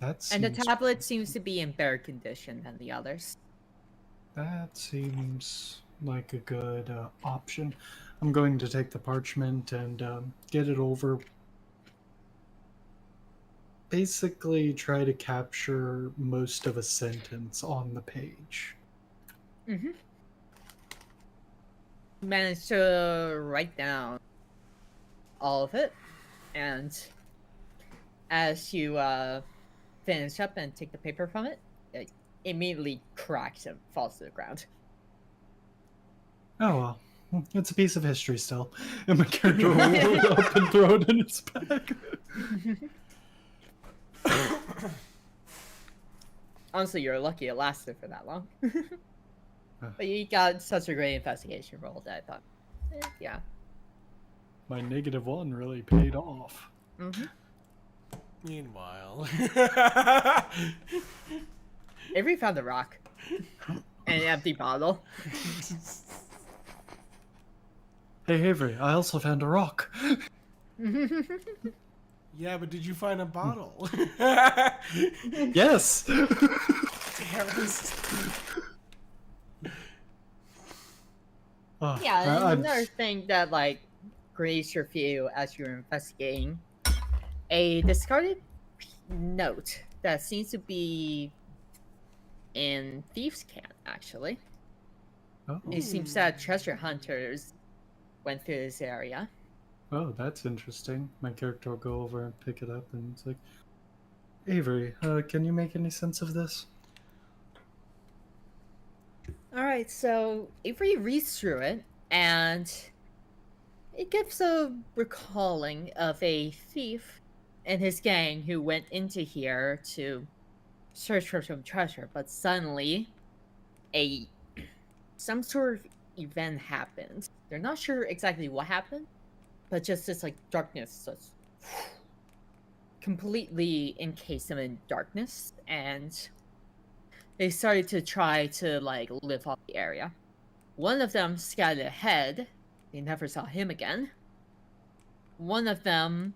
Speaker 2: That
Speaker 1: And the
Speaker 2: seems
Speaker 1: tablet seems to be in better condition than the others.
Speaker 2: that seems like a good option. I'm going to take the parchment and get it over. Basically, try to capture most of a sentence on the page.
Speaker 1: Mm-hmm. Managed to write down all of it, and as you finish up and take the paper from it, it immediately cracks and falls to the ground.
Speaker 2: Oh well, it's a piece of history still. And my character will roll it up and throw it in its bag.
Speaker 1: Honestly, you're lucky it lasted for that long. But you got such a great investigation roll that I thought, yeah.
Speaker 2: My -1 really paid off.
Speaker 1: Mm-hmm.
Speaker 3: Meanwhile,
Speaker 1: Avery found the rock and an empty bottle.
Speaker 2: Hey Avery, I also found a rock.
Speaker 3: yeah, but did you find a bottle?
Speaker 2: Yes.
Speaker 3: Damn it.
Speaker 1: Yeah, and
Speaker 2: I've-
Speaker 1: another thing that like grazed your view as you were investigating, a discarded note that seems to be in Thieves' Camp, actually.
Speaker 2: Oh.
Speaker 1: It seems that treasure hunters went through this area.
Speaker 2: Oh, that's interesting. My character will go over and pick it up, and it's like, Avery, can you make any sense of this?
Speaker 1: Alright, so Avery reads through it, and it gives a recalling of a thief and his gang who went into here to search for some treasure, but suddenly some sort of event happened. They're not sure exactly what happened, but just this like darkness just completely encased them in darkness, and they started to try to like live off the area. One of them scattered ahead. They never saw him again. One of them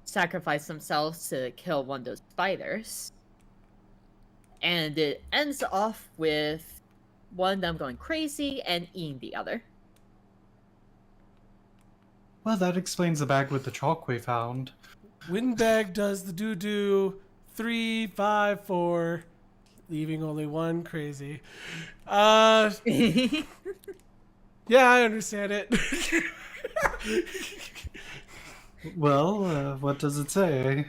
Speaker 1: sacrificed themselves to kill one of those spiders. And it ends off with one of them going crazy and eating the other.
Speaker 2: Well, that explains the bag with the chalk we found.
Speaker 3: Windbag does the doo-doo. 3, 5, 4. Leaving only one crazy. Yeah, I understand it.
Speaker 2: Well, what does it say?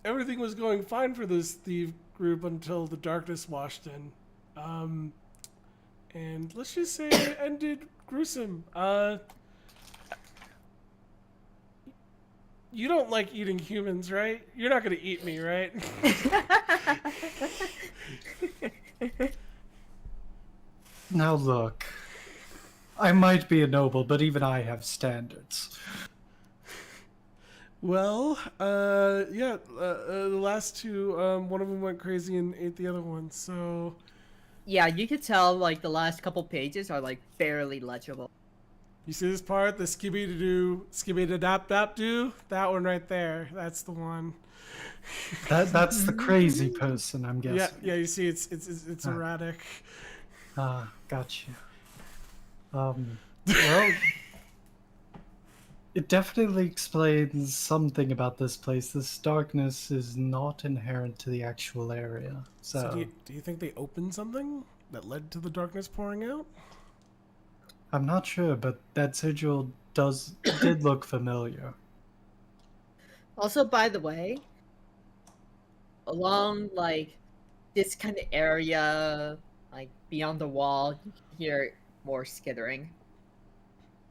Speaker 3: Everything was going fine for this thief group until the darkness washed in. And let's just say it ended gruesome. You don't like eating humans, right? You're not gonna eat me, right?
Speaker 2: Now look, I might be a noble, but even I have standards.
Speaker 3: Well, yeah, the last two, one of them went crazy and ate the other one, so...
Speaker 1: Yeah, you could tell, like, the last couple pages are, like, barely legible.
Speaker 3: You see this part? The skibby-doo, skibby-da-dap-dap-doo? That one right there. That's the one.
Speaker 2: That's the crazy person, I'm
Speaker 3: Yeah,
Speaker 2: guessing.
Speaker 3: yeah, you see it's erratic.
Speaker 2: Gotcha. Well, it definitely explains something about this place. This darkness is not inherent to the actual area.
Speaker 3: So
Speaker 2: So,
Speaker 3: do you think they opened something that led to the darkness pouring out?
Speaker 2: I'm not sure, but that sigil did look familiar.
Speaker 1: Also, by the way, along, like, this kind of area, like, beyond the wall, you can hear more skittering.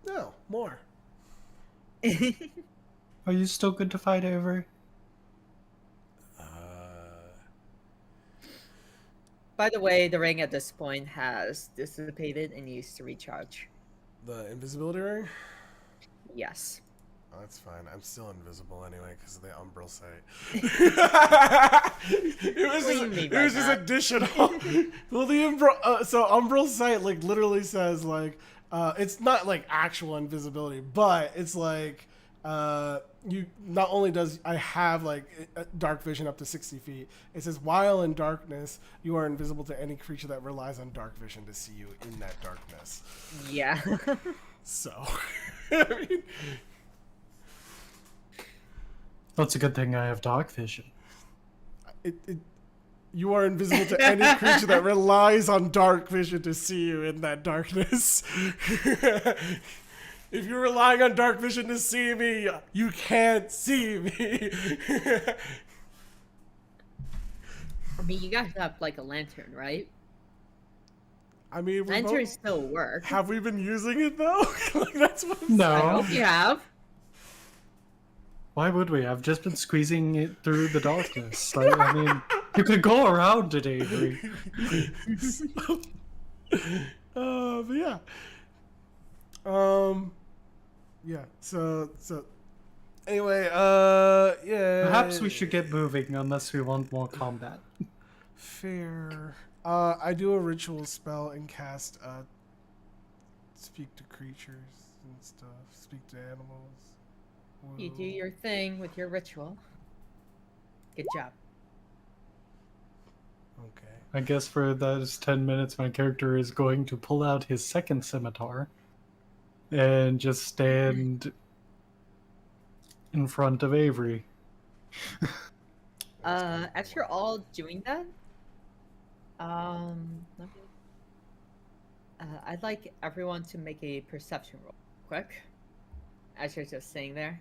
Speaker 3: No, more.
Speaker 2: Are you still good to fight, Avery?
Speaker 1: By the way, the ring at this point has dissipated and needs to recharge.
Speaker 3: The invisibility ring?
Speaker 1: Yes.
Speaker 3: Oh, that's fine. I'm still invisible anyway because of the umbral sight. It was just additional. Well, the umbral, so umbral sight like literally says like it's not like actual invisibility, but it's like you not only does I have like dark vision up to 60 feet. It says while in darkness, you are invisible to any creature that relies on dark vision to see you in that darkness.
Speaker 1: Yeah.
Speaker 3: So, I mean,
Speaker 2: Well, it's a good thing I have dark vision.
Speaker 3: you are invisible to any creature that relies on dark vision to see you in that darkness. If you're relying on dark vision to see me, you can't see me.
Speaker 1: I mean, you guys have, like, a lantern, right?
Speaker 3: I mean,
Speaker 1: Lanterns still work.
Speaker 3: have we been using it though? Like, that's what I'm
Speaker 1: I
Speaker 2: No.
Speaker 1: hope you have.
Speaker 2: Why would we? I've just been squeezing it through the darkness. Like, I mean, you could go around it, Avery.
Speaker 3: But yeah. Yeah. So. Anyway. Yeah.
Speaker 2: Perhaps we should get moving, unless we want more combat.
Speaker 3: Fair. I do a ritual spell and cast speak to creatures and stuff. Speak to animals.
Speaker 1: You do your thing with your ritual. Good job.
Speaker 3: Okay.
Speaker 2: I guess for those 10 minutes, my character is going to pull out his second scimitar and just stand in front of Avery.
Speaker 1: As you're all doing that, let me, I'd like everyone to make a perception roll, quick. As you're just sitting there.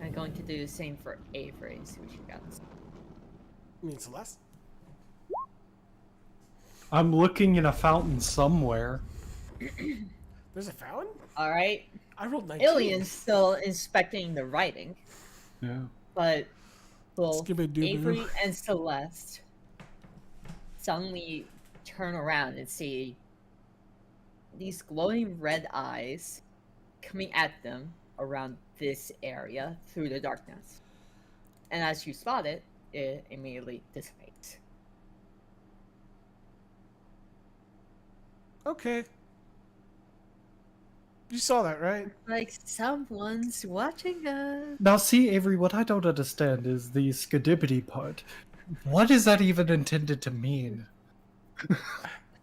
Speaker 1: I'm going to do the same for Avery, see what you got.
Speaker 3: You mean Celeste?
Speaker 2: I'm looking in a fountain somewhere.
Speaker 3: There's a fountain?
Speaker 1: Alright.
Speaker 3: I rolled 19.
Speaker 1: Ilian's still inspecting the writing,
Speaker 2: Yeah.
Speaker 1: but both
Speaker 3: Skibidi-doo-doo.
Speaker 1: Avery and Celeste suddenly turn around and see these glowing red eyes coming at them around this area through the darkness. And as you spot it, it immediately dissipates.
Speaker 3: Okay. You saw that, right?
Speaker 1: Like someone's watching us.
Speaker 2: Now, see, Avery, what I don't understand is the skidibity part. What is that even intended to mean?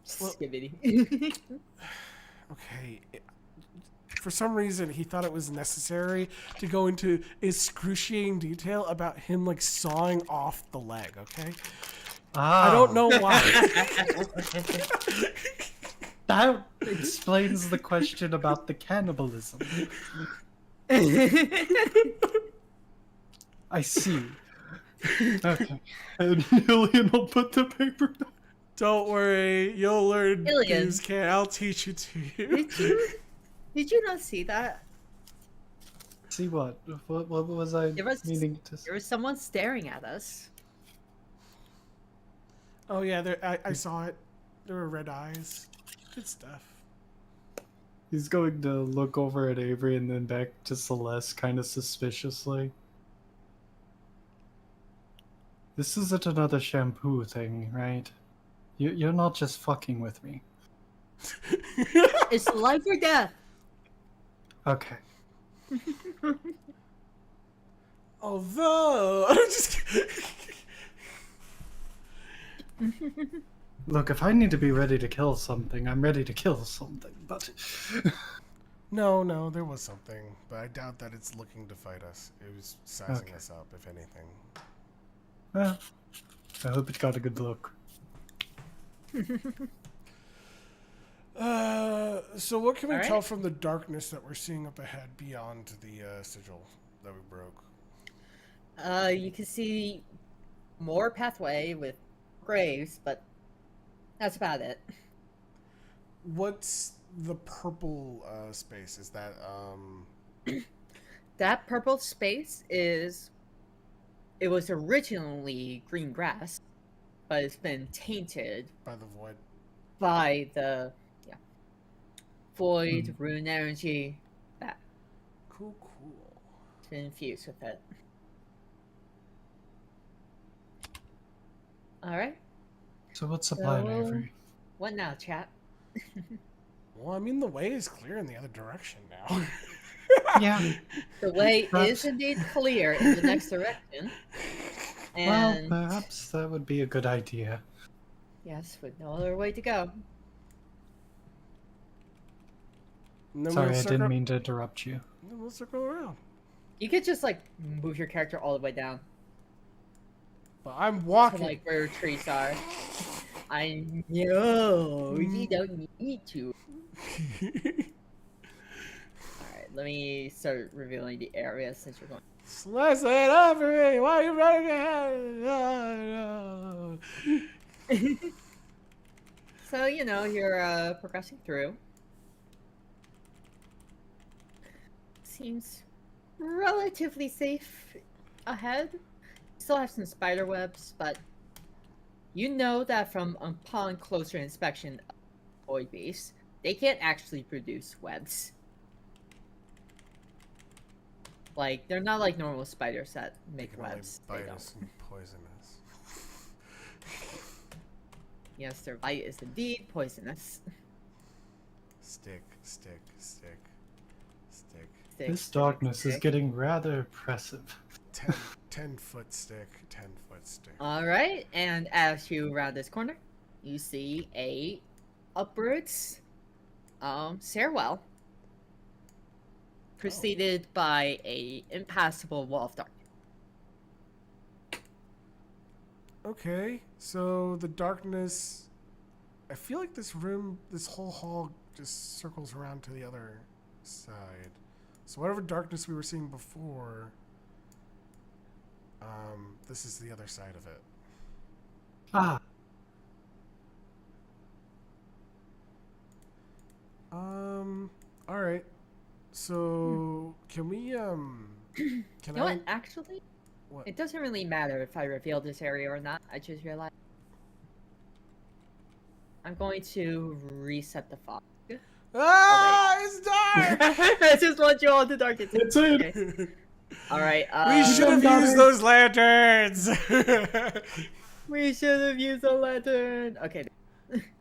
Speaker 1: Skibidi.
Speaker 3: Okay. For some reason, he thought it was necessary to go into excruciating detail about him, like, sawing off the leg, okay? I don't know why.
Speaker 2: That explains the question about the cannibalism. I see. Okay. And Ilian will put the paper back.
Speaker 3: Don't worry. You'll learn
Speaker 1: Ilian.
Speaker 3: things, Ken. I'll teach it to you.
Speaker 1: Did you not see that?
Speaker 2: See what? What was I
Speaker 1: There was
Speaker 2: meaning to say?
Speaker 1: There was someone staring at us.
Speaker 3: Oh yeah, I saw it. There were red eyes. Good stuff.
Speaker 2: He's going to look over at Avery and then back to Celeste kind of suspiciously. This isn't another shampoo thing, right? You're not just fucking with me.
Speaker 1: It's life or death.
Speaker 2: Okay.
Speaker 3: Although, I'm just
Speaker 2: Look, if I need to be ready to kill something, I'm ready to kill something, but...
Speaker 3: no, there was something, but I doubt that it's looking to fight us. It was sizing
Speaker 2: Okay.
Speaker 3: us up, if anything.
Speaker 2: Well, I hope it got a good look.
Speaker 3: So what can we
Speaker 1: All
Speaker 3: tell
Speaker 1: right.
Speaker 3: from the darkness that we're seeing up ahead beyond the sigil that we broke?
Speaker 1: You can see more pathway with graves, but that's about it.
Speaker 3: What's the purple space? Is that
Speaker 1: That purple space is. It was originally green grass, but it's been tainted
Speaker 3: by the void?
Speaker 1: by the void, rune energy that
Speaker 3: Cool.
Speaker 1: to infuse with it. All right.
Speaker 2: So what's the plan,
Speaker 1: So-
Speaker 2: Avery?
Speaker 1: What now, chat?
Speaker 3: Well, I mean, the way is clear in the other direction now.
Speaker 2: Yeah.
Speaker 1: The way
Speaker 2: Perhaps-
Speaker 1: is indeed clear in the next direction.
Speaker 2: Well,
Speaker 1: And
Speaker 2: perhaps that would be a good idea.
Speaker 1: yes, with no other way to go.
Speaker 3: And then
Speaker 2: Sorry,
Speaker 3: we'll
Speaker 2: I
Speaker 3: circle,
Speaker 2: didn't mean to interrupt you.
Speaker 3: Then we'll circle around.
Speaker 1: You could just like move your character all the way down
Speaker 3: But I'm
Speaker 1: to
Speaker 3: walking.
Speaker 1: like where trees are. I know you don't need to. Alright, let me start revealing the area since you're going.
Speaker 3: Slice it up for me. Why are you running ahead? No.
Speaker 1: So, you're progressing through. Seems relatively safe ahead. Still have some spider webs, but you know that from upon closer inspection of the void beast, they can't actually produce webs. Like, they're not like normal spiders that
Speaker 3: They
Speaker 1: make
Speaker 3: can only
Speaker 1: webs. They
Speaker 3: bite
Speaker 1: don't.
Speaker 3: us and poison us.
Speaker 1: Yes, their bite is indeed poisonous.
Speaker 3: Stick.
Speaker 1: Stick,
Speaker 2: This
Speaker 1: stick,
Speaker 2: darkness is
Speaker 1: stick.
Speaker 2: getting rather oppressive.
Speaker 3: 10-foot stick. 10-foot stick.
Speaker 1: Alright, and as you round this corner, you see a upwards stairwell. Preceded by a impassable wall of darkness.
Speaker 3: Okay, so the darkness. I feel like this whole hall just circles around to the other side. So whatever darkness we were seeing before, this is the other side of it.
Speaker 2: Ah,
Speaker 3: All right. So can we can
Speaker 1: You know what? Actually,
Speaker 3: What?
Speaker 1: it doesn't really matter if I reveal this area or not. I just realized I'm going to reset the fog.
Speaker 3: Ah, it's dark.
Speaker 1: I just want you all to darken.
Speaker 2: it's in.
Speaker 1: Okay. All right.
Speaker 3: We should have
Speaker 2: Dark.
Speaker 3: used those lanterns.
Speaker 1: We should have used a lantern. Okay.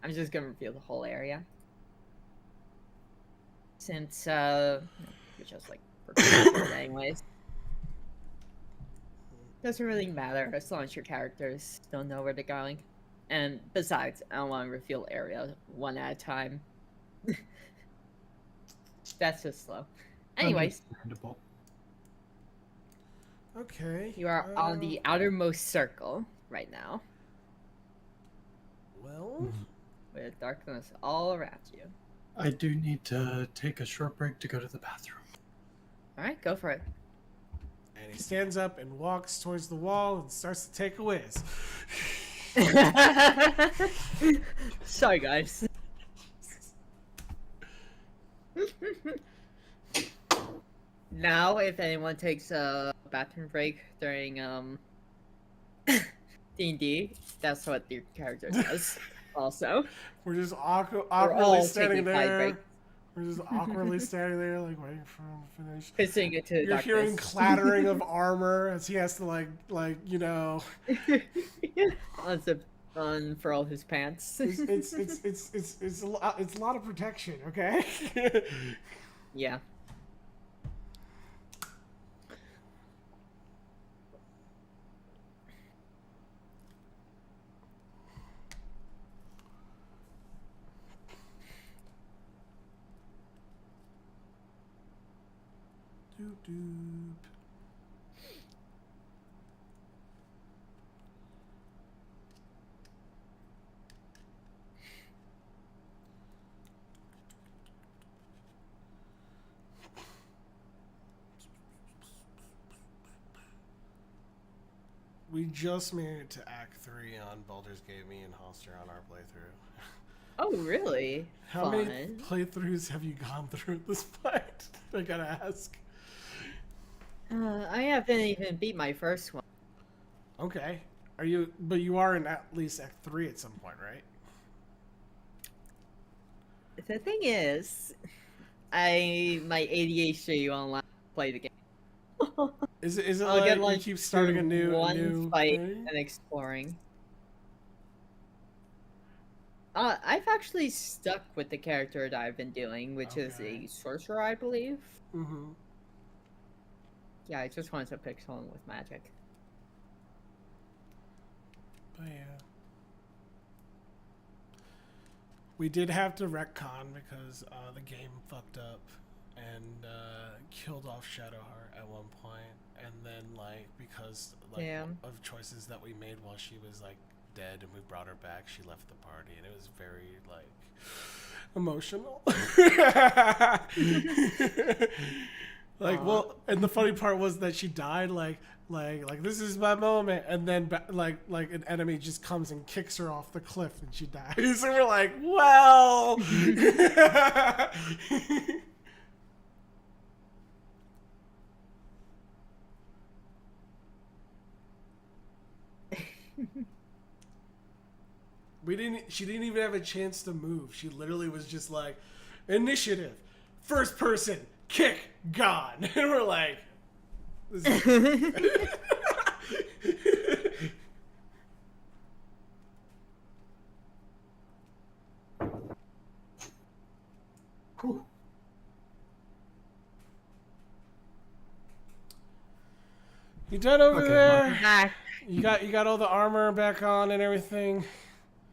Speaker 1: I'm just gonna reveal the whole area. Since we're just like recording it anyways. Doesn't really matter as long as your characters don't know where they're going. And besides, I don't want to reveal area one at a time. That's just slow. Anyways,
Speaker 2: Understandable.
Speaker 3: Okay.
Speaker 1: you are on the outermost circle right now,
Speaker 3: Well,
Speaker 1: with darkness all around you.
Speaker 2: I do need to take a short break to go to the bathroom.
Speaker 1: Alright, go for it.
Speaker 3: and he stands up and walks towards the wall and starts to take a whiz.
Speaker 1: Sorry, guys. Now, if anyone takes a bathroom break during D&D, that's what your character does. Also,
Speaker 3: We're just
Speaker 1: we're
Speaker 3: awkwardly
Speaker 1: all
Speaker 3: standing
Speaker 1: taking 5
Speaker 3: there.
Speaker 1: breaks,
Speaker 3: We're just awkwardly standing there, like waiting for him to finish.
Speaker 1: pissing into the
Speaker 3: You're hearing
Speaker 1: darkness.
Speaker 3: clattering of armor as he has to you know.
Speaker 1: Unfurl his pants.
Speaker 3: It's a lot of protection. Okay.
Speaker 1: Yeah.
Speaker 3: Doop doop. We just made it to Act 3 on Baldur's Gate, me and Holster on our playthrough.
Speaker 1: Oh, really?
Speaker 3: How
Speaker 1: Fun.
Speaker 3: many playthroughs have you gone through at this point? I gotta ask.
Speaker 1: I haven't even beat my first one.
Speaker 3: Okay. But you are in at least Act 3 at some point, right?
Speaker 1: The thing is, my ADHD won't allow me to play the game.
Speaker 3: Is it
Speaker 1: I'll get
Speaker 3: like you
Speaker 1: like
Speaker 3: keep starting a
Speaker 1: through
Speaker 3: new
Speaker 1: one fight
Speaker 3: thing?
Speaker 1: and exploring. I've actually stuck with the character that I've been doing, which is
Speaker 3: Okay.
Speaker 1: a sorcerer, I believe.
Speaker 3: Mm-hmm.
Speaker 1: Yeah, I just wanted to pick someone with magic.
Speaker 3: But yeah. We did have to retcon because the game fucked up and killed off Shadowheart at one point, and then because
Speaker 1: Damn.
Speaker 3: of choices that we made while she was dead, and we brought her back, she left the party, and it was very emotional. Well, and the funny part was that she died like this is my moment, and then an enemy just comes and kicks her off the cliff and she dies. And we're like, well. She didn't even have a chance to move. She literally was just like, initiative, first person, kick, gone. And we're like, this is You done over
Speaker 2: Okay,
Speaker 3: there?
Speaker 1: Back.
Speaker 3: You got all the armor back on and everything.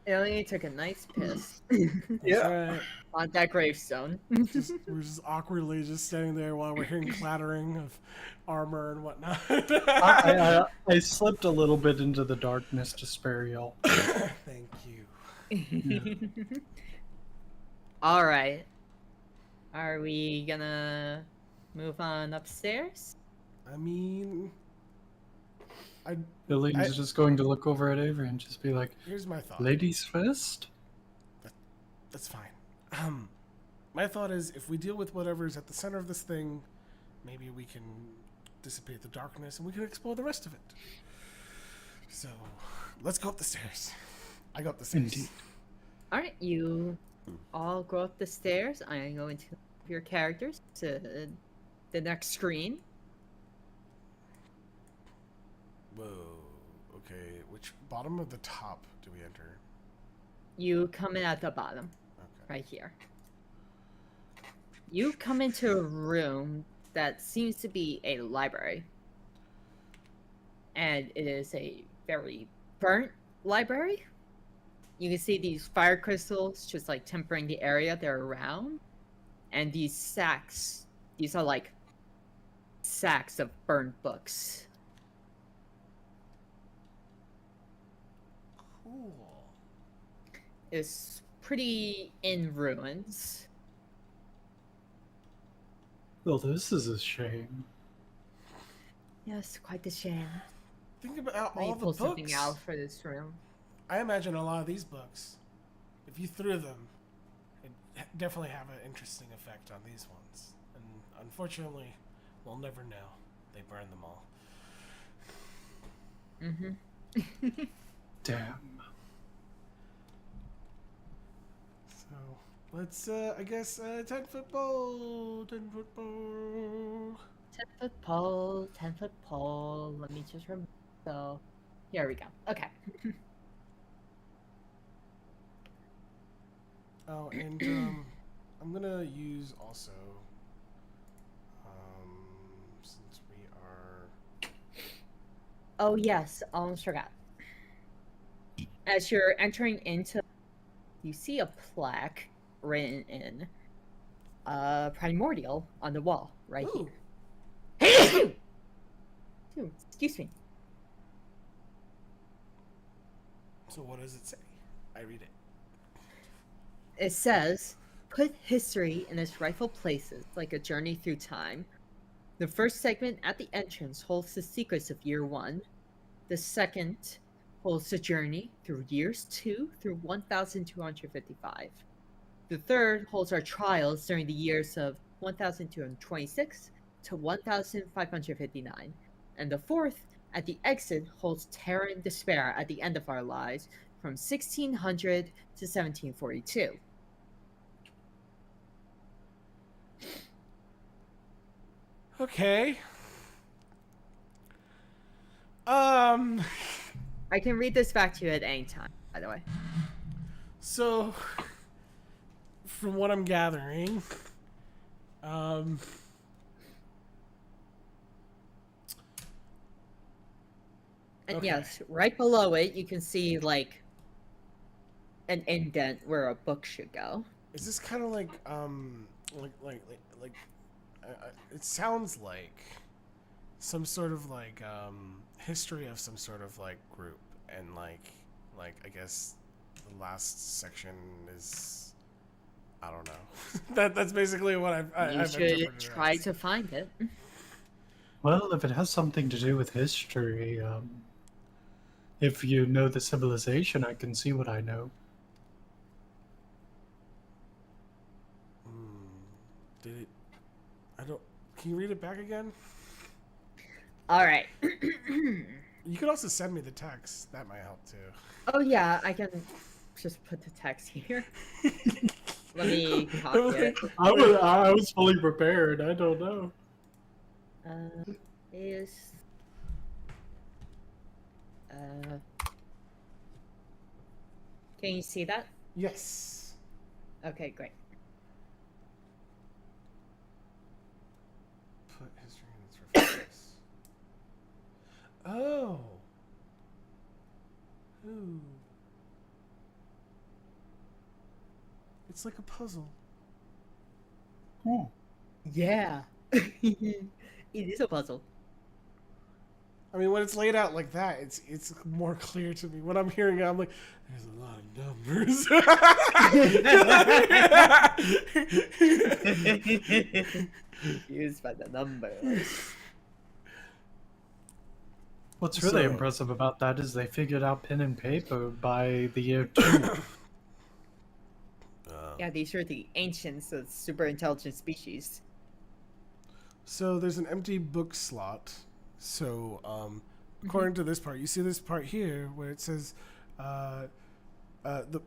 Speaker 1: It only took a nice piss
Speaker 3: That's right.
Speaker 1: on that gravestone.
Speaker 3: We're just awkwardly just standing there while we're hearing clattering of armor and whatnot.
Speaker 2: I slipped a little bit into the darkness to spare y'all.
Speaker 3: Thank you.
Speaker 1: All right. Are we gonna move on upstairs?
Speaker 3: I mean,
Speaker 2: Billing's just going to look over at Avery and just be like,
Speaker 3: here's my thought.
Speaker 2: ladies first?
Speaker 3: That's fine. My thought is, if we deal with whatever's at the center of this thing, maybe we can dissipate the darkness and we can explore the rest of it. So, let's go up the stairs. I go up the stairs.
Speaker 2: Indeed.
Speaker 1: All right, you all go up the stairs. I am going to move your characters to the next screen.
Speaker 3: Whoa. Okay. Which bottom or the top do we enter?
Speaker 1: You come in at the bottom,
Speaker 3: Okay.
Speaker 1: right here. You come into a room that seems to be a library. And it is a very burnt library. You can see these fire crystals just tempering the area they're around. And these sacks, these are sacks of burned books.
Speaker 3: Cool.
Speaker 1: It's pretty in ruins.
Speaker 2: Well, this is a shame.
Speaker 1: Yes, quite a shame.
Speaker 3: Think about
Speaker 1: Let me
Speaker 3: all the
Speaker 1: pull something
Speaker 3: books.
Speaker 1: out for this room.
Speaker 3: I imagine a lot of these books, if you threw them, it'd definitely have an interesting effect on these ones. And unfortunately, we'll never know. They burned them all.
Speaker 1: Mm-hmm.
Speaker 2: Damn.
Speaker 3: So let's, I guess, 10-foot pole. 10-foot pole.
Speaker 1: 10-foot pole, 10-foot pole. Let me just remember. So, here we go. Okay.
Speaker 3: Oh, and I'm gonna use also, since we are.
Speaker 1: Oh, yes. Almost forgot. As you're entering into, you see a plaque written in primordial on the wall right
Speaker 3: Ooh.
Speaker 1: here. Ooh, excuse me.
Speaker 3: So what does it say? I read it.
Speaker 1: It says, put history in its rightful places like a journey through time. The first segment at the entrance holds the secrets of year 1. The second holds the journey through years 2 through 1255. The third holds our trials during the years of 1226 to 1559. And the fourth, at the exit, holds terror and despair at the end of our lives from 1600 to 1742.
Speaker 3: Okay.
Speaker 1: I can read this back to you at any time, by the way.
Speaker 3: So, from what I'm gathering,
Speaker 1: And
Speaker 3: Okay.
Speaker 1: yes, right below it, you can see like an indent where a book should go.
Speaker 3: is this kind of like it sounds like some sort of like history of some sort of like group, and like I guess the last section is, I don't know. That's basically what I've
Speaker 1: You should
Speaker 3: interpreted it
Speaker 1: try
Speaker 3: as.
Speaker 1: to find it.
Speaker 2: Well, if it has something to do with history, if you know the civilization, I can see what I know.
Speaker 3: Did it? I don't. Can you read it back again?
Speaker 1: All right.
Speaker 3: You could also send me the text. That might help too.
Speaker 1: Oh yeah, I can just put the text here. Let me copy it.
Speaker 2: I was fully prepared. I don't know.
Speaker 1: Is can you see that?
Speaker 3: Yes.
Speaker 1: Okay, great.
Speaker 3: Put history in its rightful place. Oh. Ooh. It's like a puzzle.
Speaker 2: Hmm.
Speaker 1: Yeah. It is a puzzle.
Speaker 3: I mean, when it's laid out like that, it's more clear to me. When I'm hearing it, I'm like, there's a lot of numbers.
Speaker 1: Used by the numbers.
Speaker 2: What's really
Speaker 3: So-
Speaker 2: impressive about that is they figured out pen and paper by the year 2.
Speaker 1: Yeah, these are the ancients, the super intelligent species.
Speaker 3: So there's an empty book slot. So according to this part, you see this part here where it says the that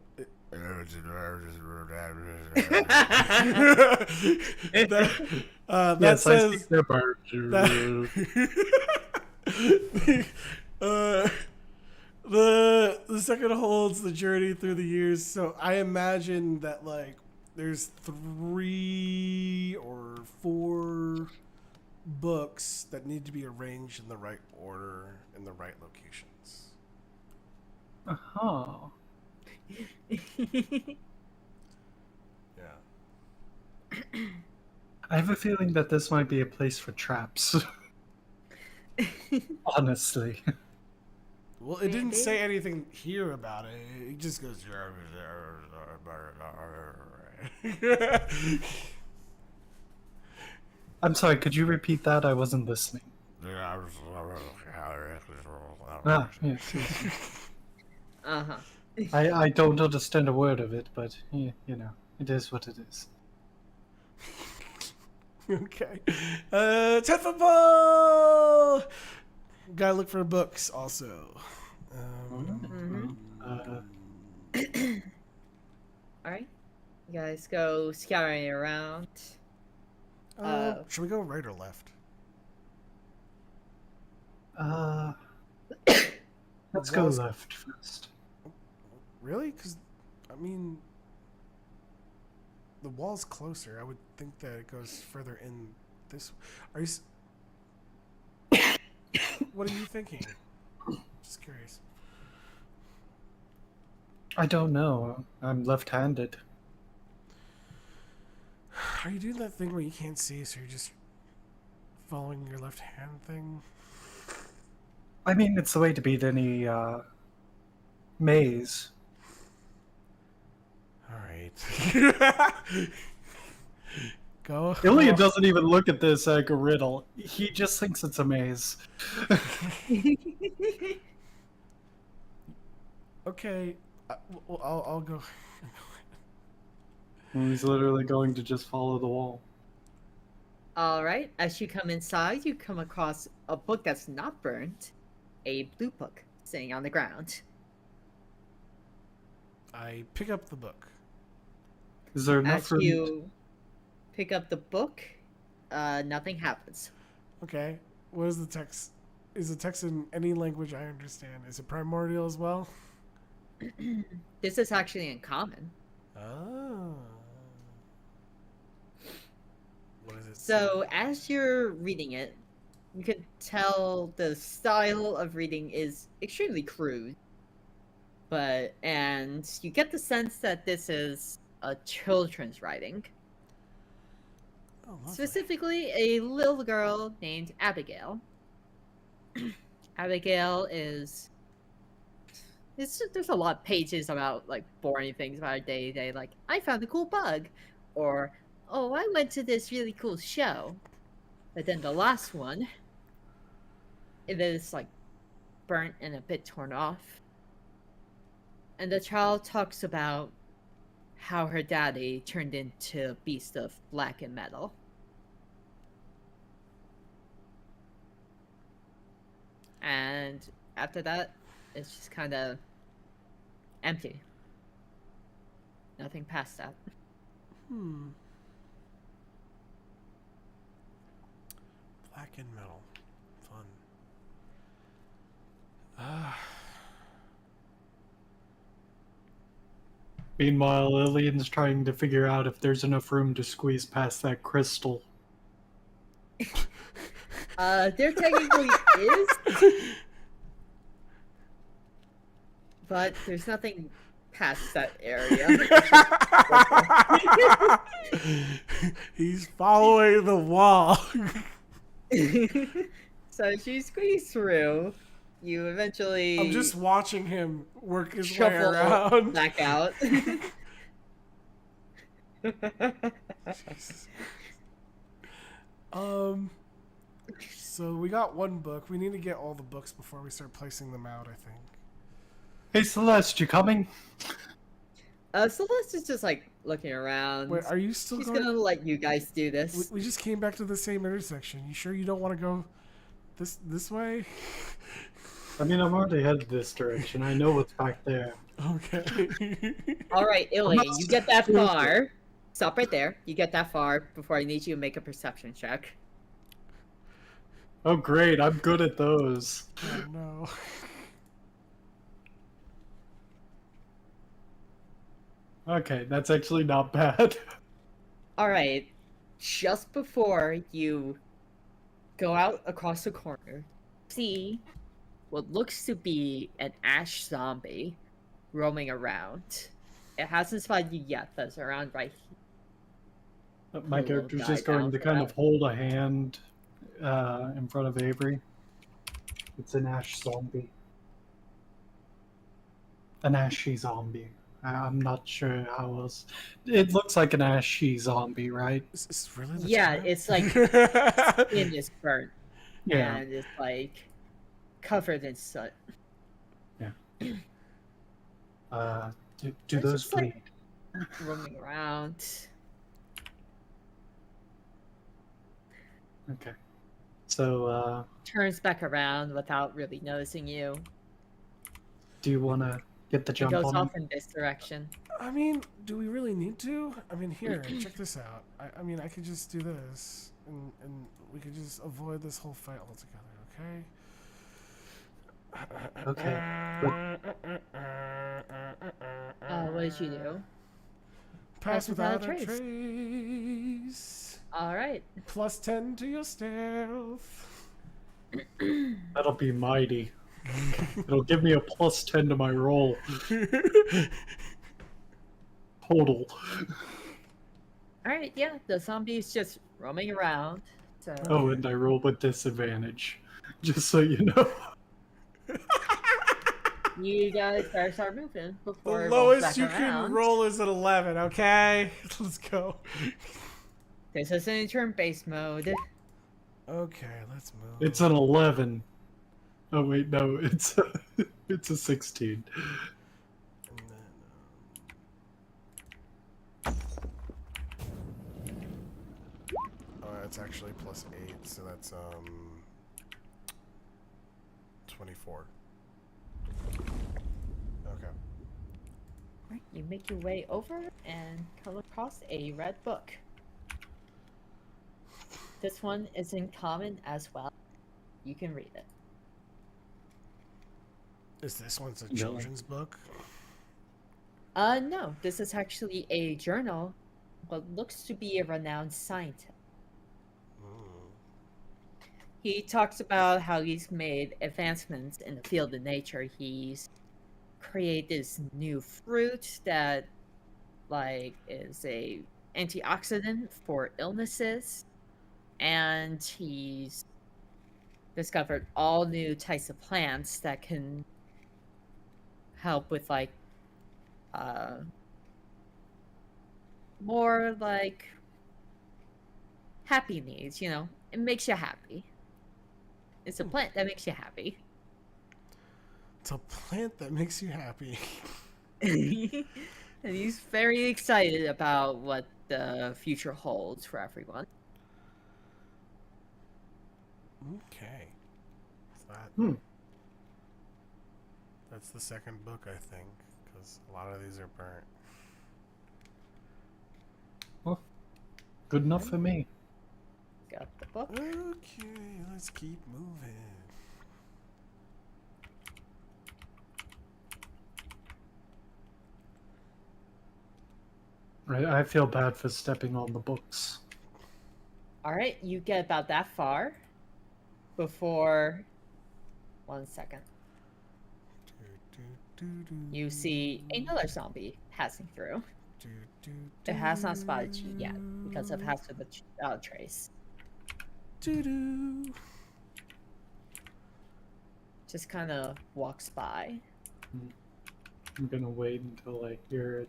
Speaker 2: Yes, I
Speaker 3: says
Speaker 2: speak the bird.
Speaker 3: the second holds the journey through the years. So I imagine that like there's 3 or 4 books that need to be arranged in the right order in the right locations.
Speaker 2: Uh-huh.
Speaker 3: Yeah.
Speaker 2: I have a feeling that this might be a place for traps. Honestly.
Speaker 3: Well, it didn't
Speaker 1: Maybe.
Speaker 3: say anything here about it. It just goes.
Speaker 2: I'm sorry, could you repeat that? I wasn't listening. Ah, yes, yes.
Speaker 1: Uh-huh.
Speaker 2: I don't understand a word of it, but yeah, you know, it is what it is.
Speaker 3: Okay. 10 football! Gotta look for books also.
Speaker 1: Mm-hmm. All right, you guys go scouring around.
Speaker 3: Should we go right or left?
Speaker 2: Uh,
Speaker 3: The
Speaker 2: let's go
Speaker 3: walls.
Speaker 2: left first.
Speaker 3: Really? Because, I mean, the wall's closer. I would think that it goes further in this. Are you? What are you thinking? Just curious.
Speaker 2: I don't know. I'm left-handed.
Speaker 3: Are you doing that thing where you can't see, so you're just following your left hand thing?
Speaker 2: I mean, it's the way to beat any maze.
Speaker 3: All right. Go.
Speaker 2: Iliad doesn't even look at this like a riddle. He just thinks it's a maze.
Speaker 3: Okay. Well, I'll go.
Speaker 2: And he's literally going to just follow the wall.
Speaker 1: All right, as you come inside, you come across a book that's not burnt, a blue book sitting on the ground.
Speaker 3: I pick up the book.
Speaker 2: Is there enough
Speaker 1: As
Speaker 2: room?
Speaker 1: you pick up the book, nothing happens.
Speaker 3: Okay. What is the text? Is the text in any language I understand? Is it primordial as well?
Speaker 1: This is actually in common.
Speaker 3: Oh. What does it
Speaker 1: So
Speaker 3: say?
Speaker 1: as you're reading it, you can tell the style of reading is extremely crude. And you get the sense that this is a children's writing.
Speaker 3: Oh, lovely.
Speaker 1: Specifically, a little girl named Abigail. Abigail is. There's a lot of pages about like boring things about our day to day, like I found a cool bug, or oh I went to this really cool show. But then the last one, it is like burnt and a bit torn off, and the child talks about how her daddy turned into a beast of black and metal. And after that, it's just kind of empty. Nothing past that.
Speaker 3: Black and metal. Fun. Ah.
Speaker 2: Meanwhile, Lillian's trying to figure out if there's enough room to squeeze past that crystal.
Speaker 1: There technically is, but there's nothing past that area.
Speaker 3: He's following the wall.
Speaker 1: So as you squeeze through, you eventually
Speaker 3: I'm just watching him work his way
Speaker 1: shuffle
Speaker 3: around.
Speaker 1: back out.
Speaker 3: Jesus. So we got one book. We need to get all the books before we start placing them out, I think.
Speaker 2: Hey Celeste, you coming?
Speaker 1: Celeste is just like looking around.
Speaker 3: Wait, are you still
Speaker 1: She's
Speaker 3: going?
Speaker 1: gonna let you guys do this.
Speaker 3: We just came back to the same intersection. You sure you don't want to go this way?
Speaker 2: I mean, I'm already headed this direction. I know what's back there.
Speaker 3: Okay.
Speaker 1: All right, Illy, you get that far. Stop right there. You get that far before I need you to make a perception check.
Speaker 2: Oh great, I'm good at those.
Speaker 3: Oh no.
Speaker 2: Okay, that's actually not bad.
Speaker 1: All right, just before you go out across the corner, see what looks to be an ash zombie roaming around. It hasn't spotted you yet, but it's around right here.
Speaker 2: My
Speaker 1: We'll
Speaker 2: character's
Speaker 1: die
Speaker 2: just going
Speaker 1: down
Speaker 2: to
Speaker 1: for
Speaker 2: kind
Speaker 1: that.
Speaker 2: of hold a hand in front of Avery. It's an ash zombie. An ashy zombie. I'm not sure how else. It looks like an ashy zombie, right?
Speaker 3: Is this really the
Speaker 1: Yeah,
Speaker 3: time?
Speaker 1: it's like skin is burnt
Speaker 2: Yeah.
Speaker 1: and it's like covered in soot.
Speaker 2: Do
Speaker 1: It's
Speaker 2: those
Speaker 1: just like-
Speaker 2: bleed?
Speaker 1: Roaming around.
Speaker 2: Okay. So,
Speaker 1: Turns back around without really noticing you.
Speaker 2: do you want to Get the
Speaker 1: It
Speaker 2: jump
Speaker 1: goes
Speaker 2: on
Speaker 1: off
Speaker 2: him.
Speaker 1: in this direction.
Speaker 3: I mean, do we really need to? I mean, here, check this out. I mean, I could just do this, and we could just avoid this whole fight altogether, okay?
Speaker 2: Okay. But
Speaker 1: What did you do?
Speaker 3: Pass without a trace.
Speaker 1: All right.
Speaker 3: Plus 10 to your stealth.
Speaker 2: that'll be mighty. It'll give me a +10 to my roll. Total.
Speaker 1: All right. Yeah, the zombie's just roaming around. So
Speaker 2: Oh, and I roll with disadvantage. Just so you know.
Speaker 1: you guys better start moving
Speaker 3: The
Speaker 1: before it rolls
Speaker 3: lowest
Speaker 1: back
Speaker 3: you
Speaker 1: around.
Speaker 3: can roll is an 11, okay? Let's go.
Speaker 1: This is in turn-based mode.
Speaker 3: Okay, let's move.
Speaker 2: It's an 11. Oh wait, no, it's it's a 16.
Speaker 3: And then, it's actually plus 8, so that's 24. Okay.
Speaker 1: Right, you make your way over and come across a red book. This one is in common as well. You can read it.
Speaker 3: Is this one's a
Speaker 2: No.
Speaker 3: children's book?
Speaker 1: No, this is actually a journal, but looks to be a renowned scientist. He talks about how he's made advancements in the field of nature. He's created this new fruit that, like, is a antioxidant for illnesses, and he's discovered all new types of plants that can help with more like happy needs. It makes you happy. It's a plant that makes you happy.
Speaker 3: It's a plant that makes you happy.
Speaker 1: And he's very excited about what the future holds for everyone.
Speaker 3: Okay. That's the second book, I think, because a lot of these are burnt.
Speaker 2: Well, good enough for me.
Speaker 1: Got the book.
Speaker 3: Okay, let's keep moving.
Speaker 2: I feel bad for stepping on the books.
Speaker 1: All right, you get about that far before. 1 second. You see another zombie passing through. It has not spotted you yet because it has the trace. Just kind of walks by.
Speaker 2: I'm gonna wait until I hear it.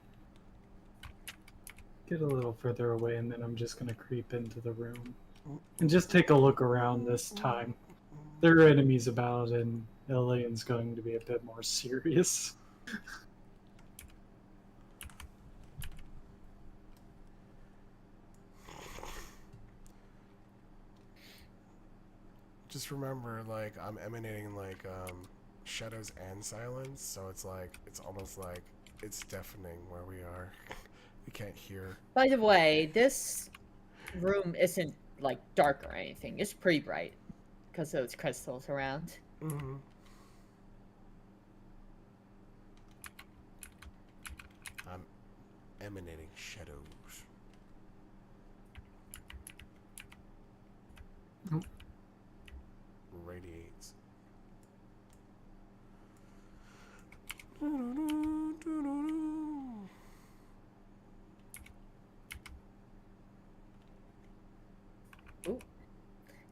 Speaker 2: Get a little further away, and then I'm just gonna creep into the room. And just take a look around this time. There are enemies about, and Elane's going to be a bit more serious.
Speaker 3: Just remember, like, I'm emanating, like, shadows and silence, so it's almost like it's deafening where we are. We can't hear.
Speaker 1: By the way, this room isn't, like, dark or anything. It's pretty bright because of those crystals around.
Speaker 3: Mm-hmm. I'm emanating shadows. Radiates.
Speaker 1: Ooh.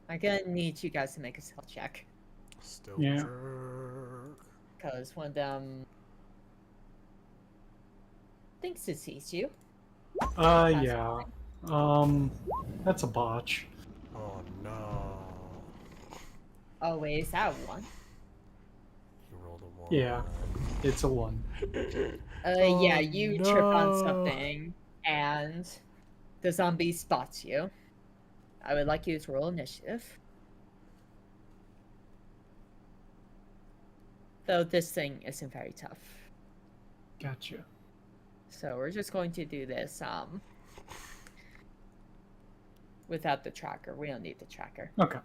Speaker 1: I'm gonna need you guys to make a stealth check.
Speaker 3: Still
Speaker 2: Yeah.
Speaker 3: jerk.
Speaker 1: Because one of them thinks it sees you.
Speaker 2: Yeah. That's a botch.
Speaker 3: Oh no.
Speaker 1: Oh, wait, is that one?
Speaker 3: You rolled a 1.
Speaker 2: Yeah. It's a 1.
Speaker 1: Yeah, you trip on
Speaker 3: no.
Speaker 1: something, and the zombie spots you. I would like you to roll initiative. Though this thing isn't very tough.
Speaker 2: Gotcha.
Speaker 1: So we're just going to do this without the tracker. We don't need the tracker.
Speaker 2: Okay.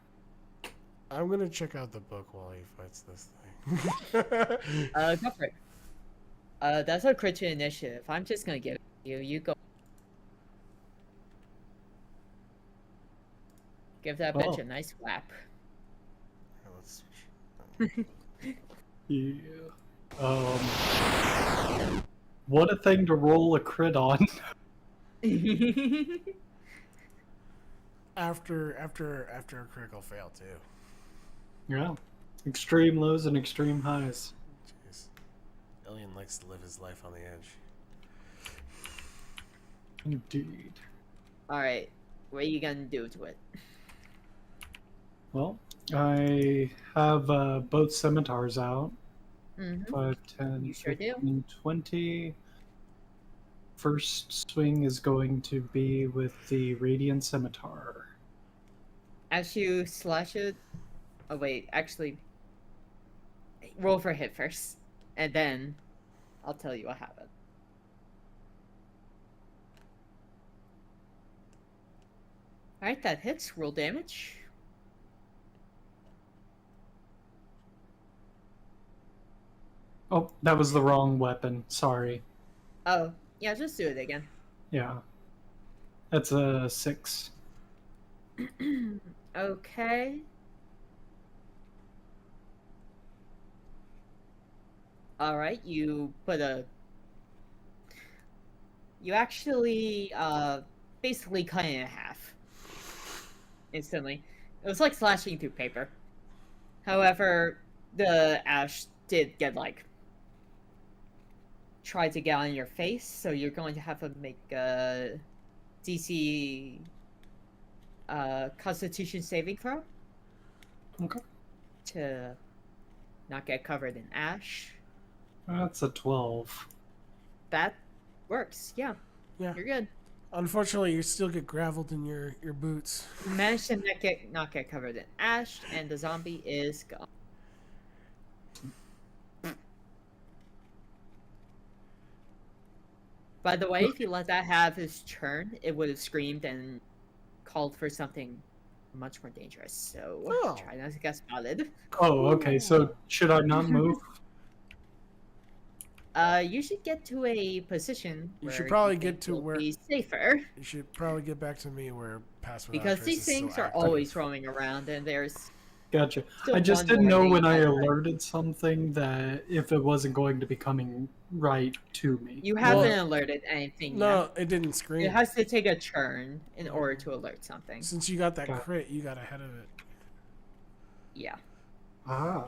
Speaker 3: I'm gonna check out the book while he fights this thing.
Speaker 1: Go for it. That's a crit to initiative. I'm just gonna give it to you. You go. Give that bitch
Speaker 2: Oh.
Speaker 1: a nice whap.
Speaker 3: Let's
Speaker 2: Yeah. What a thing to roll a crit on.
Speaker 3: after a critical fail too.
Speaker 2: Yeah. Extreme lows and extreme highs.
Speaker 3: Jeez. Alien likes to live his life on the edge.
Speaker 2: Indeed.
Speaker 1: Alright. What are you gonna do to it?
Speaker 2: Well, I have both scimitars out.
Speaker 1: Mm-hmm.
Speaker 2: 5, 10,
Speaker 1: You sure do.
Speaker 2: 15, 20. First swing is going to be with the Radiant Scimitar.
Speaker 1: As you slash it... Oh, wait. Actually... Roll for hit first. And then... I'll tell you what happened. Alright, that hits. Roll damage.
Speaker 2: Oh, that was the wrong weapon. Sorry.
Speaker 1: Oh, yeah, just do it again.
Speaker 2: Yeah. That's a 6.
Speaker 1: Okay. Alright, you put a... You actually, basically cut it in half. Instantly. It was like slashing through paper. However, the ash did get, like... Try to get on your face, so you're going to have to make a... DC... Constitution saving throw.
Speaker 2: Okay.
Speaker 1: To not get covered in ash.
Speaker 2: That's a 12.
Speaker 1: That works, yeah.
Speaker 3: Yeah.
Speaker 1: You're good.
Speaker 3: Unfortunately, you still get graveled in your boots.
Speaker 1: You managed to not get covered in ash, and the zombie is gone. By the way, if you let that have his turn, it would have screamed and called for something much more dangerous. So try not to get spotted.
Speaker 2: Oh, okay. So should I not move?
Speaker 1: You should get to a position.
Speaker 3: You
Speaker 1: where
Speaker 3: should probably
Speaker 1: think
Speaker 3: get to
Speaker 1: you'll
Speaker 3: where
Speaker 1: be safer.
Speaker 3: You should probably get back to me where pass without
Speaker 1: Because
Speaker 3: trace
Speaker 1: these
Speaker 3: is still
Speaker 1: things are
Speaker 3: active.
Speaker 1: always roaming around, and there's
Speaker 2: Gotcha.
Speaker 1: still
Speaker 2: I just
Speaker 1: one
Speaker 2: didn't
Speaker 1: more
Speaker 2: know
Speaker 1: thing
Speaker 2: when I
Speaker 1: that-
Speaker 2: alerted something that if it wasn't going to be coming right to me.
Speaker 1: You haven't alerted anything
Speaker 3: No,
Speaker 1: yet.
Speaker 3: it didn't scream.
Speaker 1: It has to take a turn in order to alert something.
Speaker 3: Since you got that
Speaker 2: Got it.
Speaker 3: crit, you got ahead of it.
Speaker 1: Yeah.
Speaker 2: Ah.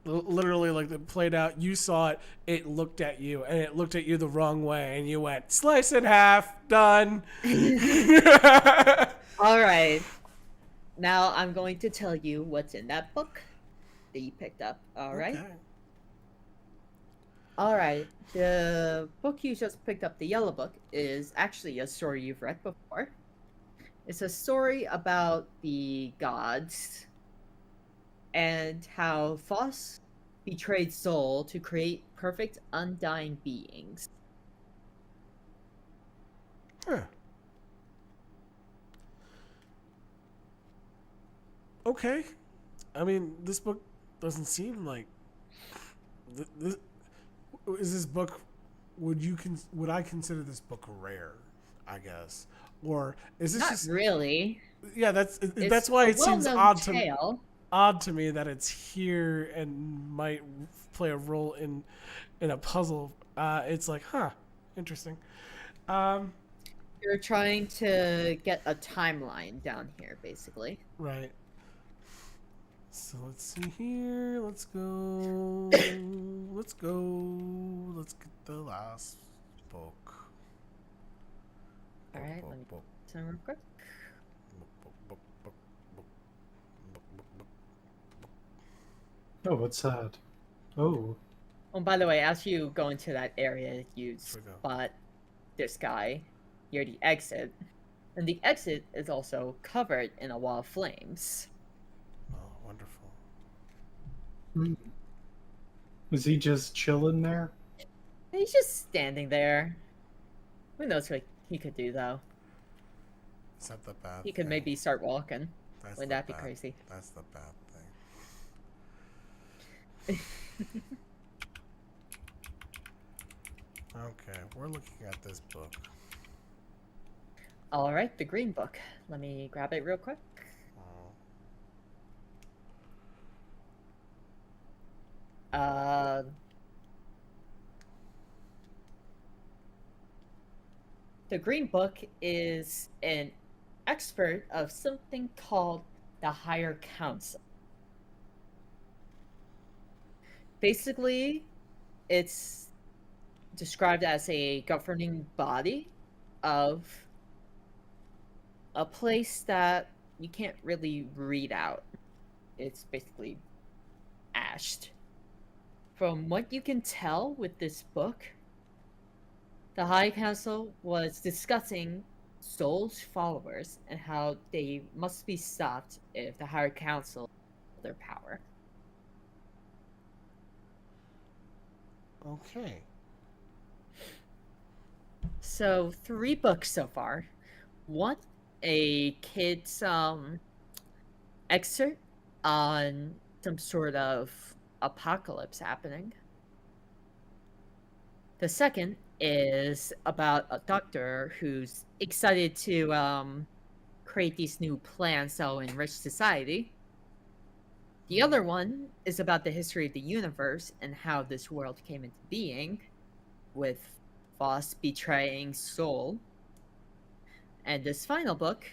Speaker 3: Literally, like it played out. You saw it. It looked at you, and it looked at you the wrong way, and you went slice in half. Done.
Speaker 1: All right. Now I'm going to tell you what's in that book that you picked up. All right.
Speaker 3: Okay.
Speaker 1: All right. The book you just picked up, the yellow book, is actually a story you've read before. It's a story about the gods and how Foss betrayed Soul to create perfect undying beings.
Speaker 3: Huh. Okay. I mean, this book doesn't seem like. Is this book? Would I consider this book rare? I guess, or is this
Speaker 1: Not
Speaker 3: just?
Speaker 1: really.
Speaker 3: Yeah, that's
Speaker 1: It's
Speaker 3: why
Speaker 1: a
Speaker 3: it seems
Speaker 1: well-known tale.
Speaker 3: odd to me that it's here and might play a role in a puzzle. It's like, huh, interesting.
Speaker 1: You're trying to get a timeline down here, basically.
Speaker 3: Right. So let's see here. Let's go. Let's get the last book.
Speaker 1: All right, let me turn real quick.
Speaker 2: Oh, what's that? Oh.
Speaker 1: Oh, by the way, as you go into that area, you
Speaker 3: we go.
Speaker 1: spot this guy near the exit. And the exit is also covered in a wall of flames.
Speaker 3: Oh, wonderful.
Speaker 2: Was he just chilling there?
Speaker 1: He He's just standing there. Who knows what he could do, though?
Speaker 3: Is that the bad
Speaker 1: He could
Speaker 3: thing?
Speaker 1: maybe start walking.
Speaker 3: That's
Speaker 1: Wouldn't
Speaker 3: the
Speaker 1: that be
Speaker 3: bad.
Speaker 1: crazy?
Speaker 3: That's the bad thing. Okay, we're looking at this book.
Speaker 1: All right, the green book. Let me grab it real quick. Uh, the green book is an expert of something called the Higher Council. Basically, it's described as a governing body of a place that you can't really read out. It's basically ashed. From what you can tell with this book, the High Council was discussing Soul's followers and how they must be stopped if the Higher Council their power.
Speaker 3: Okay.
Speaker 1: So 3 books so far. One, a kid's excerpt on some sort of apocalypse happening. The second is about a doctor who's excited to create these new plans that will enrich society. The other one is about the history of the universe and how this world came into being, with Voss betraying Soul. And this final book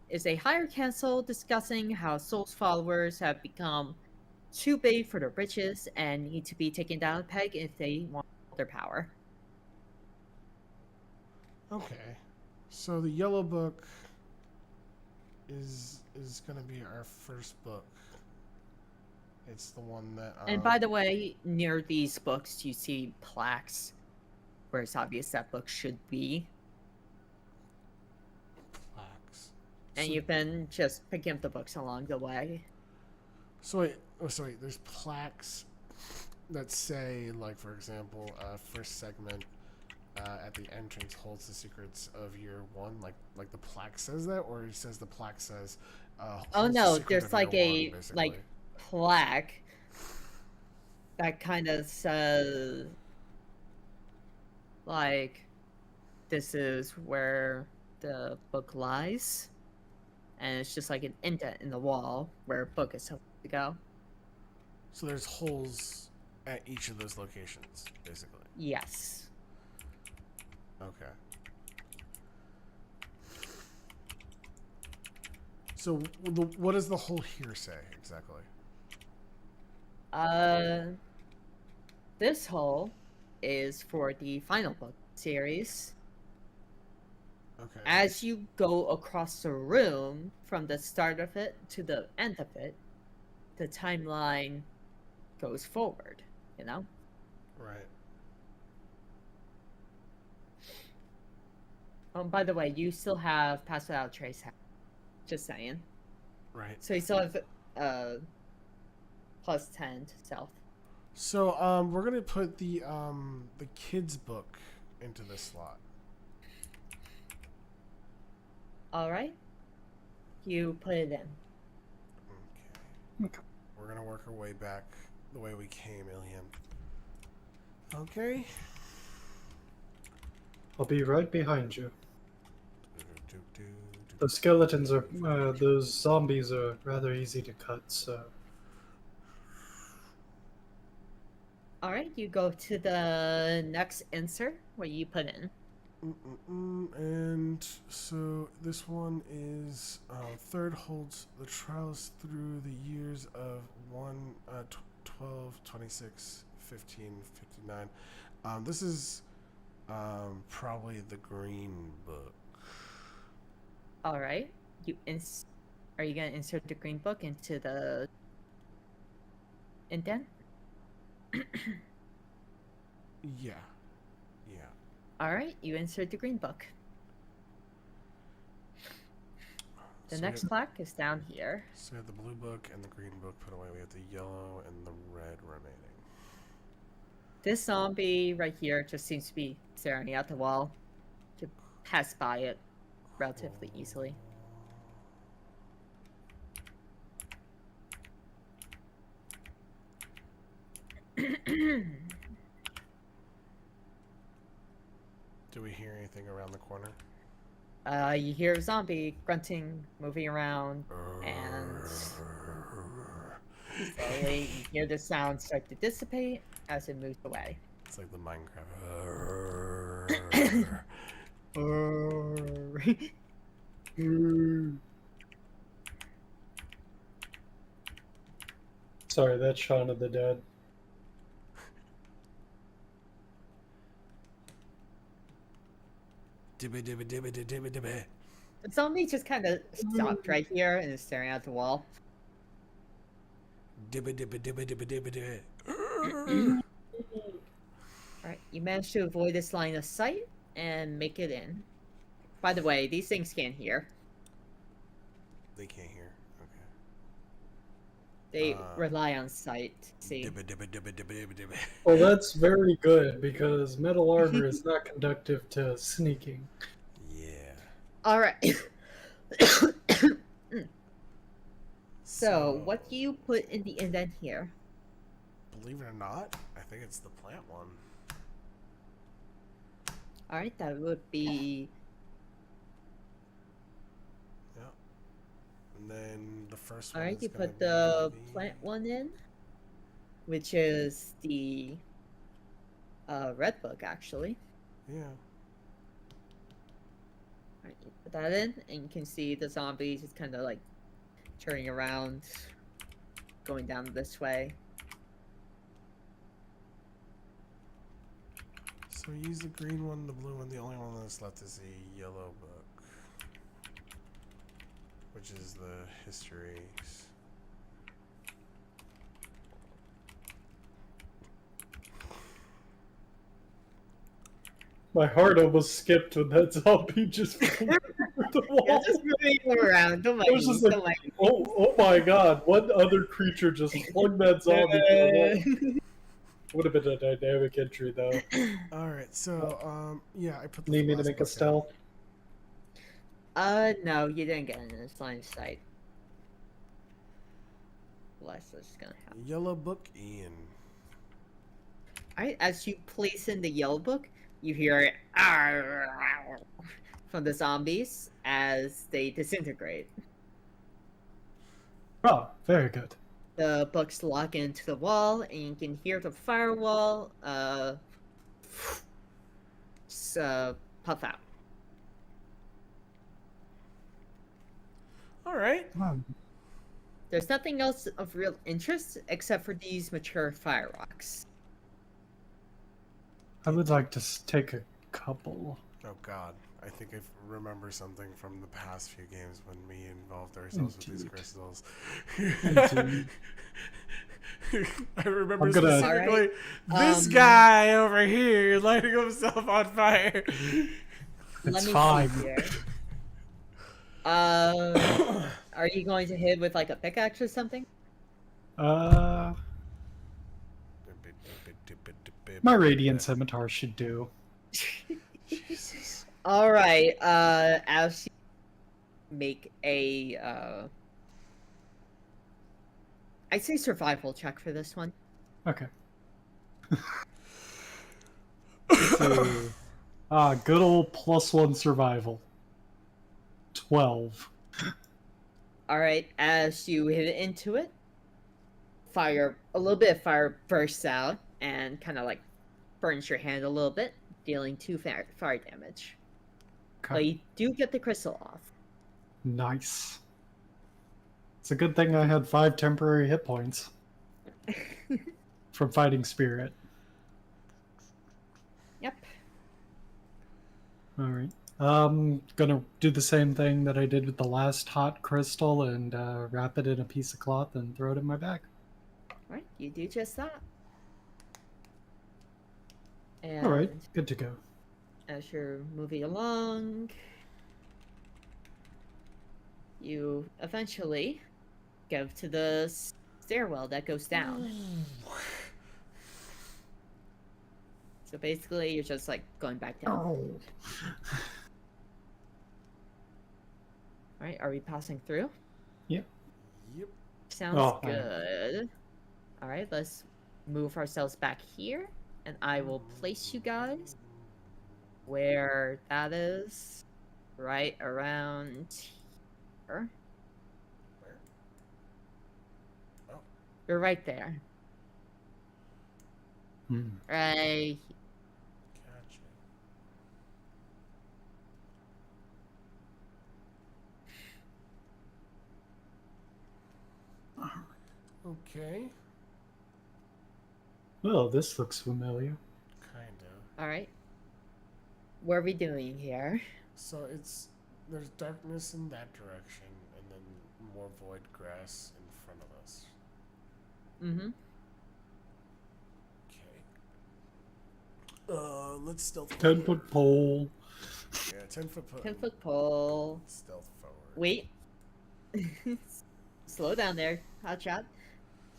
Speaker 1: is a higher council discussing how Soul's followers have become too big for their britches and need to be taken down a peg if they want their power.
Speaker 3: Okay. So the yellow book is going to be our first book. It's the one that.
Speaker 1: And by the way, near these books, you see plaques where it's obvious that book should be.
Speaker 3: Plaques.
Speaker 1: And you've been just picking up the books along the way.
Speaker 3: So wait. Oh, sorry. There's plaques that say, like, for example, first segment at the entrance holds the secrets of year 1. Like the plaque says that, or it says the plaque says.
Speaker 1: Oh no,
Speaker 3: the
Speaker 1: there's like a
Speaker 3: 1, basically.
Speaker 1: plaque that kind of says like this is where the book lies, and it's just like an indent in the wall where a book is supposed to go.
Speaker 3: So there's holes at each of those locations, basically.
Speaker 1: Yes.
Speaker 3: Okay. So what does the hole here say exactly?
Speaker 1: This hole is for the final book series.
Speaker 3: Okay.
Speaker 1: As you go across the room from the start of it to the end of it, the timeline goes forward, you know?
Speaker 3: Right.
Speaker 1: By the way, you still have Pass Without Trace. Just saying.
Speaker 3: Right.
Speaker 1: So you still have plus 10 to stealth.
Speaker 3: So we're gonna put the kids book into this slot.
Speaker 1: All right. You put it in.
Speaker 3: Okay. We're gonna work our way back the way we came, Ilian. Okay.
Speaker 2: I'll be right behind you. The skeletons are, those zombies are rather easy to cut, so.
Speaker 1: All right, you go to the next insert where you put in.
Speaker 3: And so this one is third holds the trials through the years of 1, 12, 26, 15, 59. This is probably the green book.
Speaker 1: All right. Are you going to insert the green book into the indent?
Speaker 3: Yeah.
Speaker 1: All right, you insert the green book. The next plaque is down here.
Speaker 3: So we have the blue book and the green book put away. We have the yellow and the red remaining.
Speaker 1: This zombie right here just seems to be staring at the wall. To pass by it relatively easily.
Speaker 3: Do we hear anything around the corner?
Speaker 1: You hear a zombie grunting, moving around, and slowly you hear the sound start to dissipate as it moves away.
Speaker 3: It's like the Minecraft.
Speaker 2: Sorry, that's Shaun of the Dead.
Speaker 1: The zombie just kind of stopped right here and is staring at the wall. Alright, you managed to avoid this line of sight and make it in. By the way, these things can't hear.
Speaker 3: They can't hear.
Speaker 1: They rely on sight to see.
Speaker 2: Well, that's very good because metal armor is not conductive to sneaking.
Speaker 3: Yeah.
Speaker 1: Alright. So, what do you put in the indent here?
Speaker 3: Believe it or not, I think it's the plant one.
Speaker 1: Alright, that would be...
Speaker 3: Yeah. And then the first one.
Speaker 1: Alright,
Speaker 3: is
Speaker 1: you
Speaker 3: gonna
Speaker 1: put
Speaker 3: be
Speaker 1: the plant one in, which is the red book, actually.
Speaker 3: Yeah.
Speaker 1: Alright, you put that in, and you can see the zombies just kind of like turning around, going down this way.
Speaker 3: So use the green one, the blue one. The only one that's left is the yellow book, which is the histories.
Speaker 2: My heart almost skipped when that zombie just flew over the wall.
Speaker 1: Yeah, just moving around. Don't mind
Speaker 2: I was
Speaker 1: me,
Speaker 2: just
Speaker 1: don't
Speaker 2: like,
Speaker 1: mind me.
Speaker 2: oh my god, what other creature just flung that zombie to the wall? Would have been a dynamic entry though.
Speaker 3: All right. So yeah, I put the
Speaker 2: Need me to
Speaker 3: last
Speaker 2: make a
Speaker 3: book in.
Speaker 2: stealth?
Speaker 1: No, you didn't get in this line of sight. Less that's gonna happen.
Speaker 3: Yellow book in.
Speaker 1: Alright, as you place in the yellow book, you hear "Arr" from the zombies as they disintegrate.
Speaker 2: Oh, very good.
Speaker 1: The books lock into the wall, and you can hear the firewall puff out.
Speaker 3: All right.
Speaker 1: There's nothing else of real interest except for these mature fire rocks.
Speaker 2: I would like to take a couple.
Speaker 3: Oh God, I think I remember something from the past few games when we involved ourselves with these
Speaker 2: Indeed.
Speaker 3: crystals.
Speaker 2: Indeed.
Speaker 3: I remember
Speaker 2: I'm gonna-
Speaker 3: specifically
Speaker 1: Alright,
Speaker 3: this guy over here lighting himself on fire.
Speaker 2: It's
Speaker 1: see
Speaker 2: fine.
Speaker 1: here. Are you going to hit with like a pickaxe or something?
Speaker 2: My radiant scimitar should do.
Speaker 3: Jesus.
Speaker 1: All right. As you make a, I'd say survival check for this one.
Speaker 2: Okay. So, good old +1 survival. 12.
Speaker 1: All right. As you hit into it, a little bit of fire bursts out and kind of like burns your hand a little bit, dealing 2 fire damage. But
Speaker 2: Okay.
Speaker 1: you do get the crystal off.
Speaker 2: Nice. It's a good thing I had 5 temporary hit points from fighting spirit.
Speaker 1: Yep.
Speaker 2: Alright. Gonna do the same thing that I did with the last hot crystal and wrap it in a piece of cloth and throw it in my bag.
Speaker 1: All right. You do just that. And
Speaker 2: Alright, good to go.
Speaker 1: as you're moving along, you eventually go to the stairwell that goes down. So basically, you're just like going back down.
Speaker 2: Oh.
Speaker 1: All right, are we passing through?
Speaker 2: Yep.
Speaker 3: Yep.
Speaker 1: Sounds
Speaker 2: Oh,
Speaker 1: good. All right, let's move ourselves back here, and I will place you guys where that is, right around here.
Speaker 3: Where? Oh,
Speaker 1: You're right there. Right.
Speaker 3: gotcha. Okay.
Speaker 2: Well, this looks familiar.
Speaker 3: Kind of.
Speaker 1: All right. What are we doing here?
Speaker 3: So there's darkness in that direction, and then more void grass in front of us.
Speaker 1: Mm-hmm.
Speaker 3: Okay. Let's stealth
Speaker 2: 10-foot pole.
Speaker 3: Yeah, 10-foot pole.
Speaker 1: 10-foot pole.
Speaker 3: Stealth forward.
Speaker 1: Wait. Slow down there, Hotshot.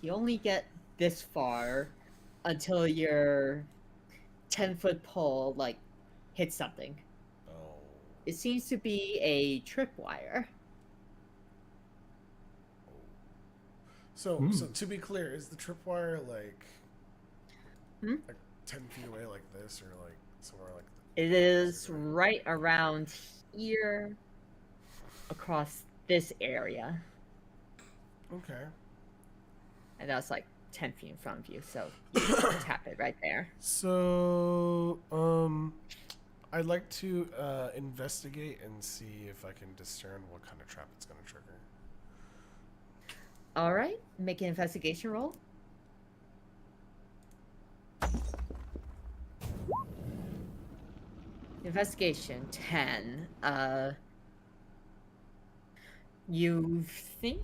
Speaker 1: You only get this far until your 10-foot pole, like, hits something.
Speaker 3: Oh.
Speaker 1: It seems to be a tripwire.
Speaker 3: So to be clear, is the tripwire like 10 feet away like this, or like somewhere like
Speaker 1: It is right around here, across this area.
Speaker 3: Okay.
Speaker 1: And that's like 10 feet in front of you, so you can tap it right there.
Speaker 3: So, I'd like to investigate and see if I can discern what kind of trap it's going to trigger.
Speaker 1: Alright, make an investigation roll. Investigation 10. You think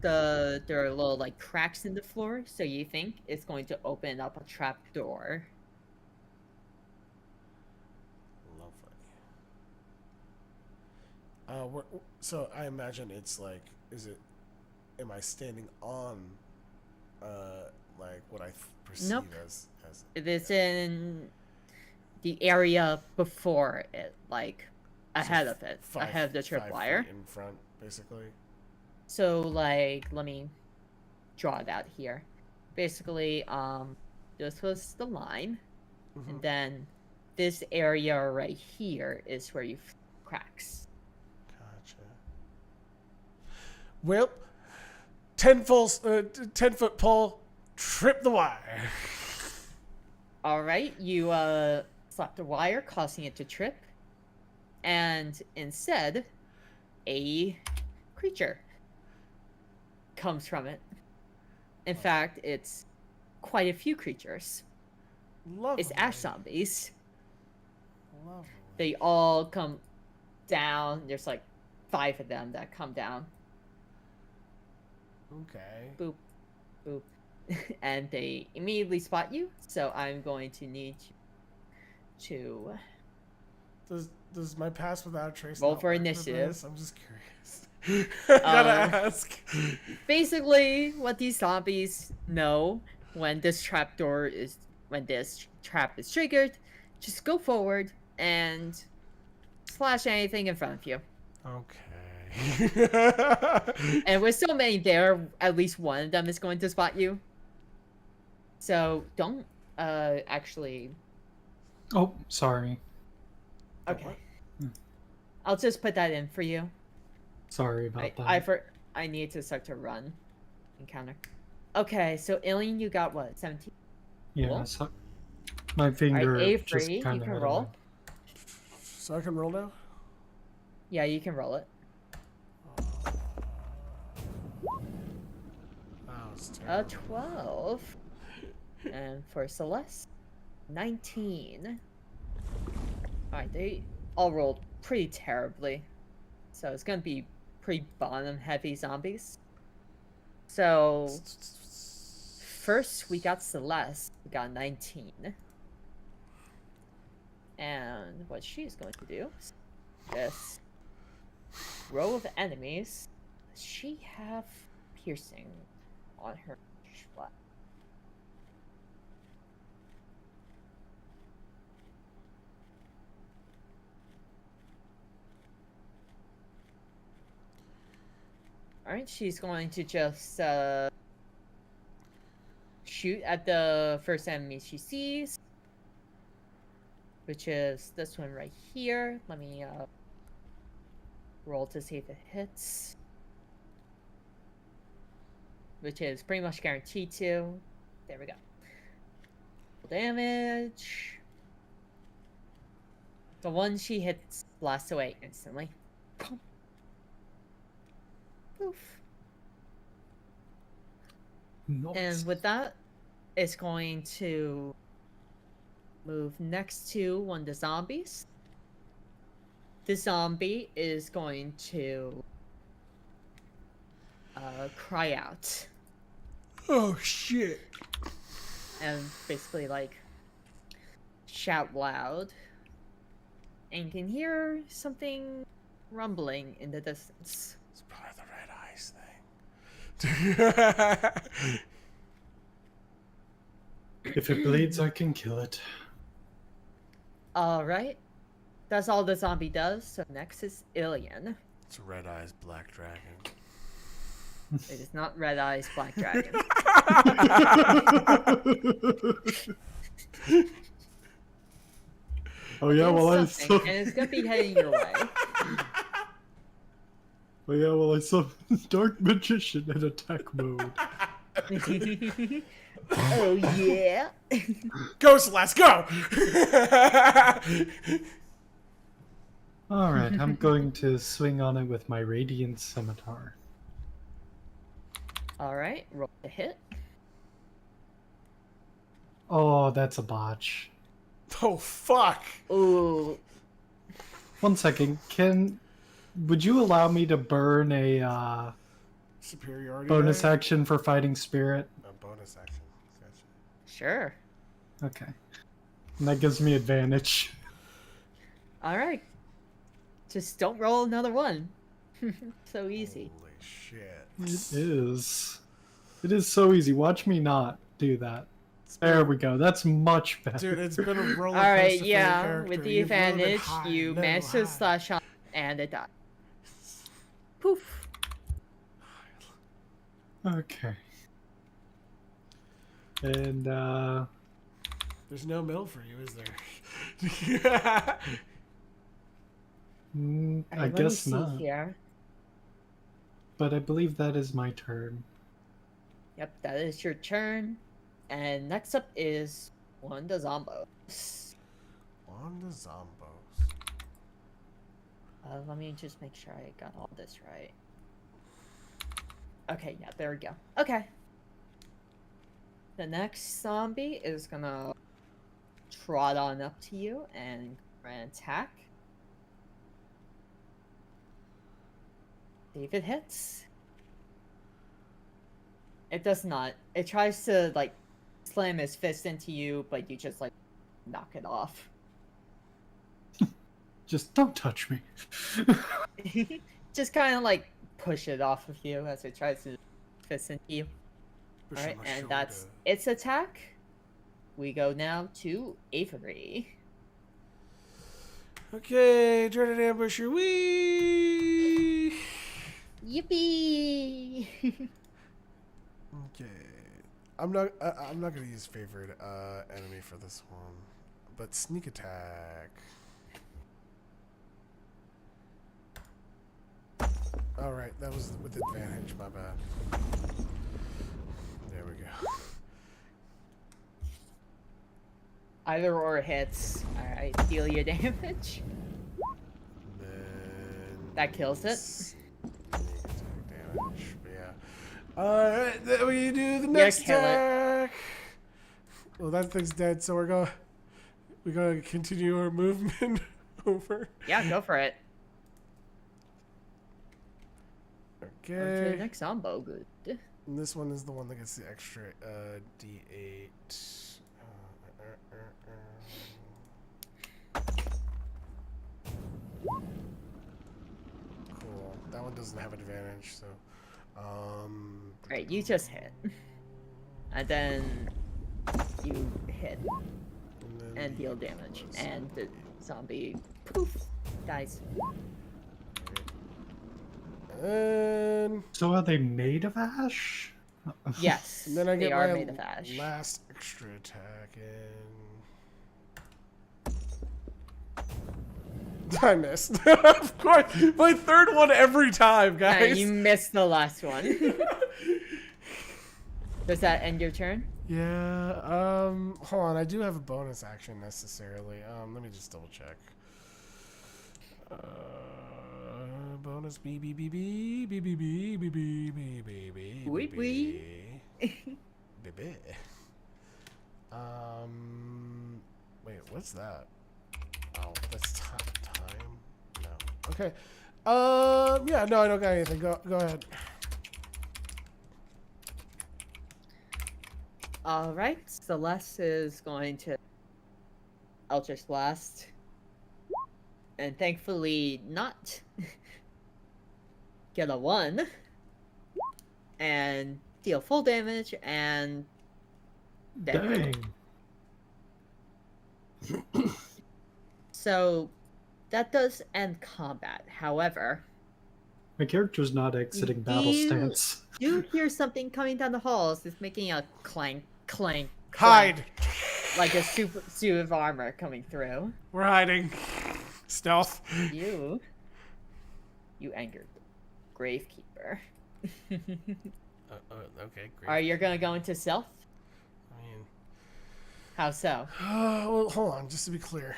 Speaker 1: there are little like cracks in the floor, so you think it's going to open up a trap door.
Speaker 3: Lovely. So I imagine it's like, am I standing on, like what I perceive
Speaker 1: Nope.
Speaker 3: as?
Speaker 1: It is in the area before it, like ahead of it, ahead of the
Speaker 3: 5
Speaker 1: tripwire.
Speaker 3: feet in front, basically.
Speaker 1: So like, let me draw it out here. Basically, this was the line, and then this area right here is where you cracks.
Speaker 3: Gotcha. Well, 10-foot pole, trip the wire.
Speaker 1: All right, you slap the wire, causing it to trip, and instead, a creature comes from it. In fact, it's quite a few creatures.
Speaker 3: Lovely.
Speaker 1: It's ash zombies.
Speaker 3: Lovely.
Speaker 1: They all come down. There's like 5 of them that come down.
Speaker 3: Okay.
Speaker 1: Boop, boop. And they immediately spot you, so I'm going to need you to
Speaker 3: Does my pass without a trace
Speaker 1: roll
Speaker 3: not
Speaker 1: for
Speaker 3: work
Speaker 1: initiative.
Speaker 3: this? I'm just curious. Gotta ask.
Speaker 1: Basically, what these zombies know when this trap is triggered, just go forward and slash anything in front of you.
Speaker 3: Okay.
Speaker 1: And with so many there, at least one of them is going to spot you. So don't actually.
Speaker 2: Oh, sorry.
Speaker 1: Okay. I'll just put that in for you.
Speaker 2: Sorry about that.
Speaker 1: I need to start to run encounter. Okay, so Alien, you got what? 17.
Speaker 2: Yeah,
Speaker 1: Cool.
Speaker 2: so my finger
Speaker 1: Alright,
Speaker 2: just
Speaker 1: Avery,
Speaker 2: kind
Speaker 1: you
Speaker 2: of
Speaker 1: can
Speaker 2: had
Speaker 1: roll.
Speaker 3: So I can roll now?
Speaker 1: Yeah, you can roll it.
Speaker 3: Wow, it's
Speaker 1: A
Speaker 3: terrible.
Speaker 1: 12. And for Celeste, 19. Alright, they all rolled pretty terribly. So it's gonna be pretty bottom heavy zombies. So first we got Celeste, we got 19. And what she's going to do is this row of enemies. Does she have piercing on her flat? Alright, she's going to just shoot at the first enemy she sees, which is this one right here. Let me roll to see if it hits, which is pretty much guaranteed to. There we go. Damage. The one she hits blasts away instantly. Poof.
Speaker 2: Nice.
Speaker 1: And with that, it's going to move next to one of the zombies. The zombie is going to cry out
Speaker 3: Oh shit!
Speaker 1: and basically like shout loud. And you can hear something rumbling in the distance.
Speaker 3: It's probably the red eyes thing.
Speaker 2: If it bleeds, I can kill it.
Speaker 1: Alright. That's all the zombie does. So next is Ilian.
Speaker 3: It's red eyes, black dragon.
Speaker 1: It is not Red Eyes Black Dragon.
Speaker 2: Oh yeah, well I saw.
Speaker 1: And it's gonna be heading your way.
Speaker 2: Oh yeah, well I saw Dark Magician in attack mode.
Speaker 1: Oh yeah.
Speaker 3: Ghost, let's go!
Speaker 2: All right, I'm going to swing on it with my Radiant Scimitar.
Speaker 1: Alright, roll to hit.
Speaker 2: Oh, that's a botch.
Speaker 3: Oh fuck!
Speaker 1: Ooh.
Speaker 2: 1 second, would you allow me to burn a
Speaker 3: Superiority.
Speaker 2: bonus
Speaker 3: die?
Speaker 2: action for Fighting Spirit?
Speaker 3: A bonus action. Gotcha.
Speaker 1: Sure.
Speaker 2: Okay. And that gives me advantage.
Speaker 1: Alright. Just don't roll another one. So easy.
Speaker 3: Holy shit.
Speaker 2: It is. It is so easy. Watch me not do that. There we go. That's much better.
Speaker 3: Dude, it's been a roller coaster.
Speaker 1: Alright,
Speaker 3: for your
Speaker 1: yeah.
Speaker 3: character.
Speaker 1: With the
Speaker 3: You've loaded
Speaker 1: advantage,
Speaker 3: high,
Speaker 1: you
Speaker 3: low,
Speaker 1: manage to
Speaker 3: high.
Speaker 1: slash on and it dies. Poof.
Speaker 2: Okay. And
Speaker 3: There's no middle for you, is there?
Speaker 2: I
Speaker 1: Alright, let me
Speaker 2: guess
Speaker 1: see
Speaker 2: not.
Speaker 1: here.
Speaker 2: But I believe that is my turn.
Speaker 1: Yep, that is your turn. And next up is one of the zombos.
Speaker 3: On the zombos.
Speaker 1: Let me just make sure I got all this right. Okay, yeah, there we go. Okay. The next zombie is gonna trot on up to you and attack. See if it hits. It does not. It tries to, like, slam his fist into you, but you just, like, knock it off.
Speaker 2: Just don't touch me.
Speaker 1: Just kind of, like, push it off of you as it tries to fist into you.
Speaker 3: Push
Speaker 1: Alright,
Speaker 3: on my
Speaker 1: and
Speaker 3: shoulder.
Speaker 1: that's its attack. We go now to Avery.
Speaker 3: Okay, dreaded ambusher. Wee.
Speaker 1: Yippee!
Speaker 3: Okay, I'm not gonna use favorite enemy for this one, but sneak attack. All right, that was with advantage. My bad. There we go.
Speaker 1: Either or hits. Alright, deal your damage.
Speaker 3: Then
Speaker 1: That kills it.
Speaker 3: sneak attack damage. But yeah. All right, then we do the
Speaker 1: Yeah,
Speaker 3: next
Speaker 1: kill it.
Speaker 3: attack. Well, that thing's dead, so we're gonna continue our movement over.
Speaker 1: Yeah, go for it.
Speaker 3: Okay.
Speaker 1: On to the next zombo. Good.
Speaker 3: And this one is the one that gets the extra D8. Cool. That one doesn't have advantage, so.
Speaker 1: Right, you just hit. And then you hit
Speaker 3: then
Speaker 1: and deal damage. And the zombie, poof, dies.
Speaker 3: And
Speaker 2: So are they made of ash?
Speaker 1: Yes,
Speaker 3: then I
Speaker 1: they
Speaker 3: get
Speaker 1: are
Speaker 3: my
Speaker 1: made of ash.
Speaker 3: last extra attack, and I missed. Of course, my third one every time, guys.
Speaker 1: You missed the last one. Does that end your turn?
Speaker 3: Yeah. Hold on. I do have a bonus action necessarily. Let me just double check. Bonus B B B B B B B B B B B B
Speaker 1: Wee wee.
Speaker 3: B B. Wait, what's that? Oh, that's time. No. Okay. Yeah. No, I don't got anything. Go ahead.
Speaker 1: All right, Celeste is going to Eldritch Blast, and thankfully not get a 1, and deal full damage and dead.
Speaker 2: Dang.
Speaker 1: So that does end combat. However,
Speaker 2: My character's not exiting battle stance.
Speaker 1: you hear something coming down the halls. It's making a clank, clank,
Speaker 3: Hide.
Speaker 1: clank, like a suit of armor coming through.
Speaker 3: We're hiding. Stealth.
Speaker 1: You angered Gravekeeper.
Speaker 3: Okay, great.
Speaker 1: Are you gonna go into stealth?
Speaker 3: I mean,
Speaker 1: How so?
Speaker 3: well, hold on, just to be clear.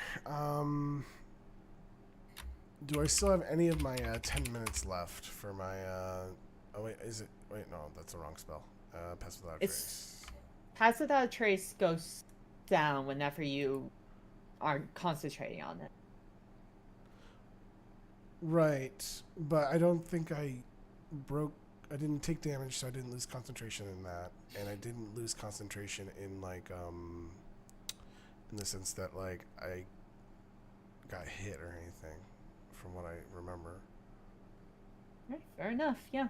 Speaker 3: Do I still have any of my 10 minutes left for my? Oh wait, is it? Wait, no, that's the wrong spell. Pass without a trace.
Speaker 1: Pass without a trace goes down whenever you are concentrating on it.
Speaker 3: Right, but I don't think I didn't take damage, so I didn't lose concentration in that, and I didn't lose concentration in like in the sense that like I got hit or anything, from what I remember.
Speaker 1: Right, fair enough. Yeah.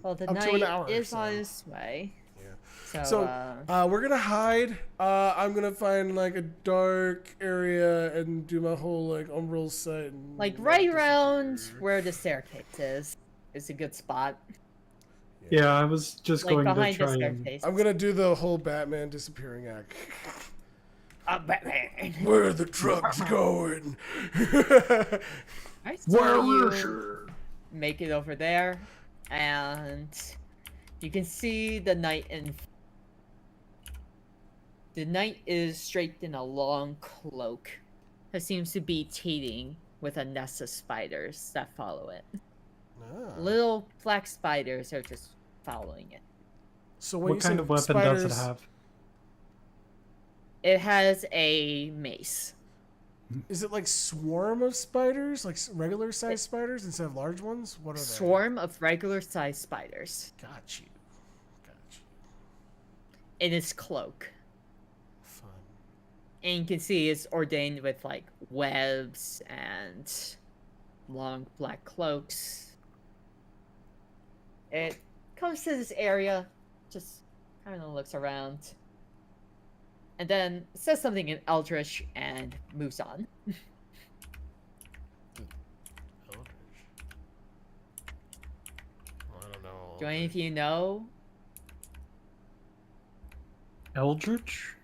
Speaker 1: Well, the
Speaker 3: Up to an
Speaker 1: knight
Speaker 3: hour,
Speaker 1: is
Speaker 3: so.
Speaker 1: on his way.
Speaker 3: Yeah.
Speaker 1: So,
Speaker 3: We're gonna hide. I'm gonna find like a dark area and do my whole like umbral set. And,
Speaker 1: like right around where the staircase is a good spot.
Speaker 2: Yeah, I was just
Speaker 1: Like
Speaker 2: going to
Speaker 1: behind the
Speaker 2: try and...
Speaker 1: staircase.
Speaker 3: I'm gonna do the whole Batman disappearing act.
Speaker 1: Batman.
Speaker 3: Where are the trucks going?
Speaker 1: Alright, so you make it over there, and you can see the knight in. The knight is draped in a long cloak that seems to be teeming with a nest of spiders that follow it. Little black spiders are just following it.
Speaker 3: So when
Speaker 2: What kind of weapon does it have?
Speaker 1: It has a mace.
Speaker 3: Is it like swarm of spiders, like regular sized spiders instead of large ones? What are they?
Speaker 1: Swarm of regular sized spiders.
Speaker 3: Got you.
Speaker 1: In its cloak.
Speaker 3: Fun.
Speaker 1: And you can see it's ordained with like webs and long black cloaks. It comes to this area, just kind of looks around, and then says something in Eldritch and moves on.
Speaker 3: Eldritch. Well, I don't know.
Speaker 1: Do any of you know?
Speaker 2: Eldritch?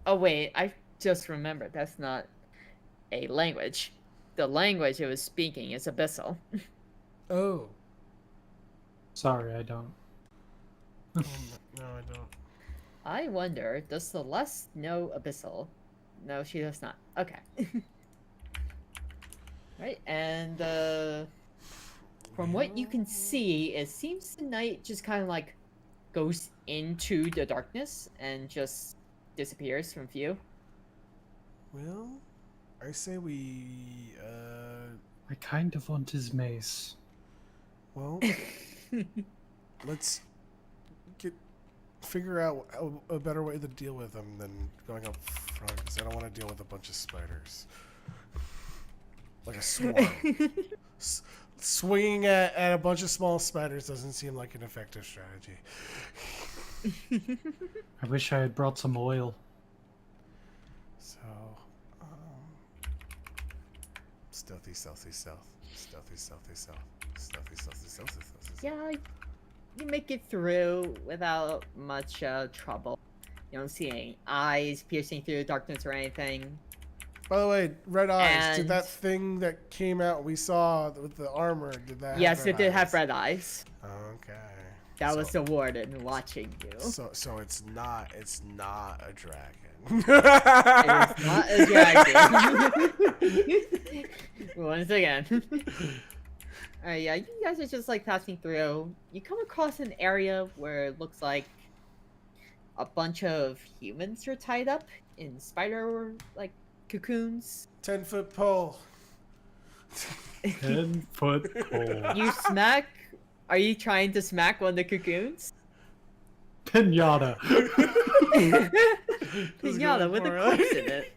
Speaker 1: Oh wait, I just remembered. That's not a language. The language it was speaking is Abyssal.
Speaker 3: Oh.
Speaker 2: Sorry, I don't.
Speaker 3: No, I don't.
Speaker 1: I wonder, does Celeste know Abyssal? No, she does not. Okay. Right, and from what you can see, it seems the knight just kind of like goes into the darkness and just disappears from view.
Speaker 3: Well, I say we,
Speaker 2: I kind of want his mace.
Speaker 3: well, let's figure out a better way to deal with them than going up front, because I don't want to deal with a bunch of spiders. Like a swarm. Swinging at a bunch of small spiders doesn't seem like an effective strategy.
Speaker 2: I wish I had brought some oil.
Speaker 3: So, stealthy. Stealthy, stealthy, stealth. Stealthy, stealthy, stealthy, stealthy, stealthy.
Speaker 1: Yeah, you make it through without much trouble. You don't see any eyes piercing through the darkness or anything.
Speaker 3: By the way, red eyes. Did
Speaker 1: And
Speaker 3: that thing that came out we saw with the armor, did that have
Speaker 1: yes,
Speaker 3: red
Speaker 1: it did have
Speaker 3: eyes?
Speaker 1: red eyes.
Speaker 3: Okay.
Speaker 1: That
Speaker 3: So-
Speaker 1: was the warden watching you.
Speaker 3: So it's not a dragon.
Speaker 1: It is not a dragon. Once again. Alright, yeah, you guys are just like passing through. You come across an area where it looks like a bunch of humans are tied up in spider like cocoons.
Speaker 3: 10-foot pole.
Speaker 2: 10-foot pole.
Speaker 1: You smack. Are you trying to smack one of the cocoons?
Speaker 2: Pinata.
Speaker 1: Pinata with a corpse in it.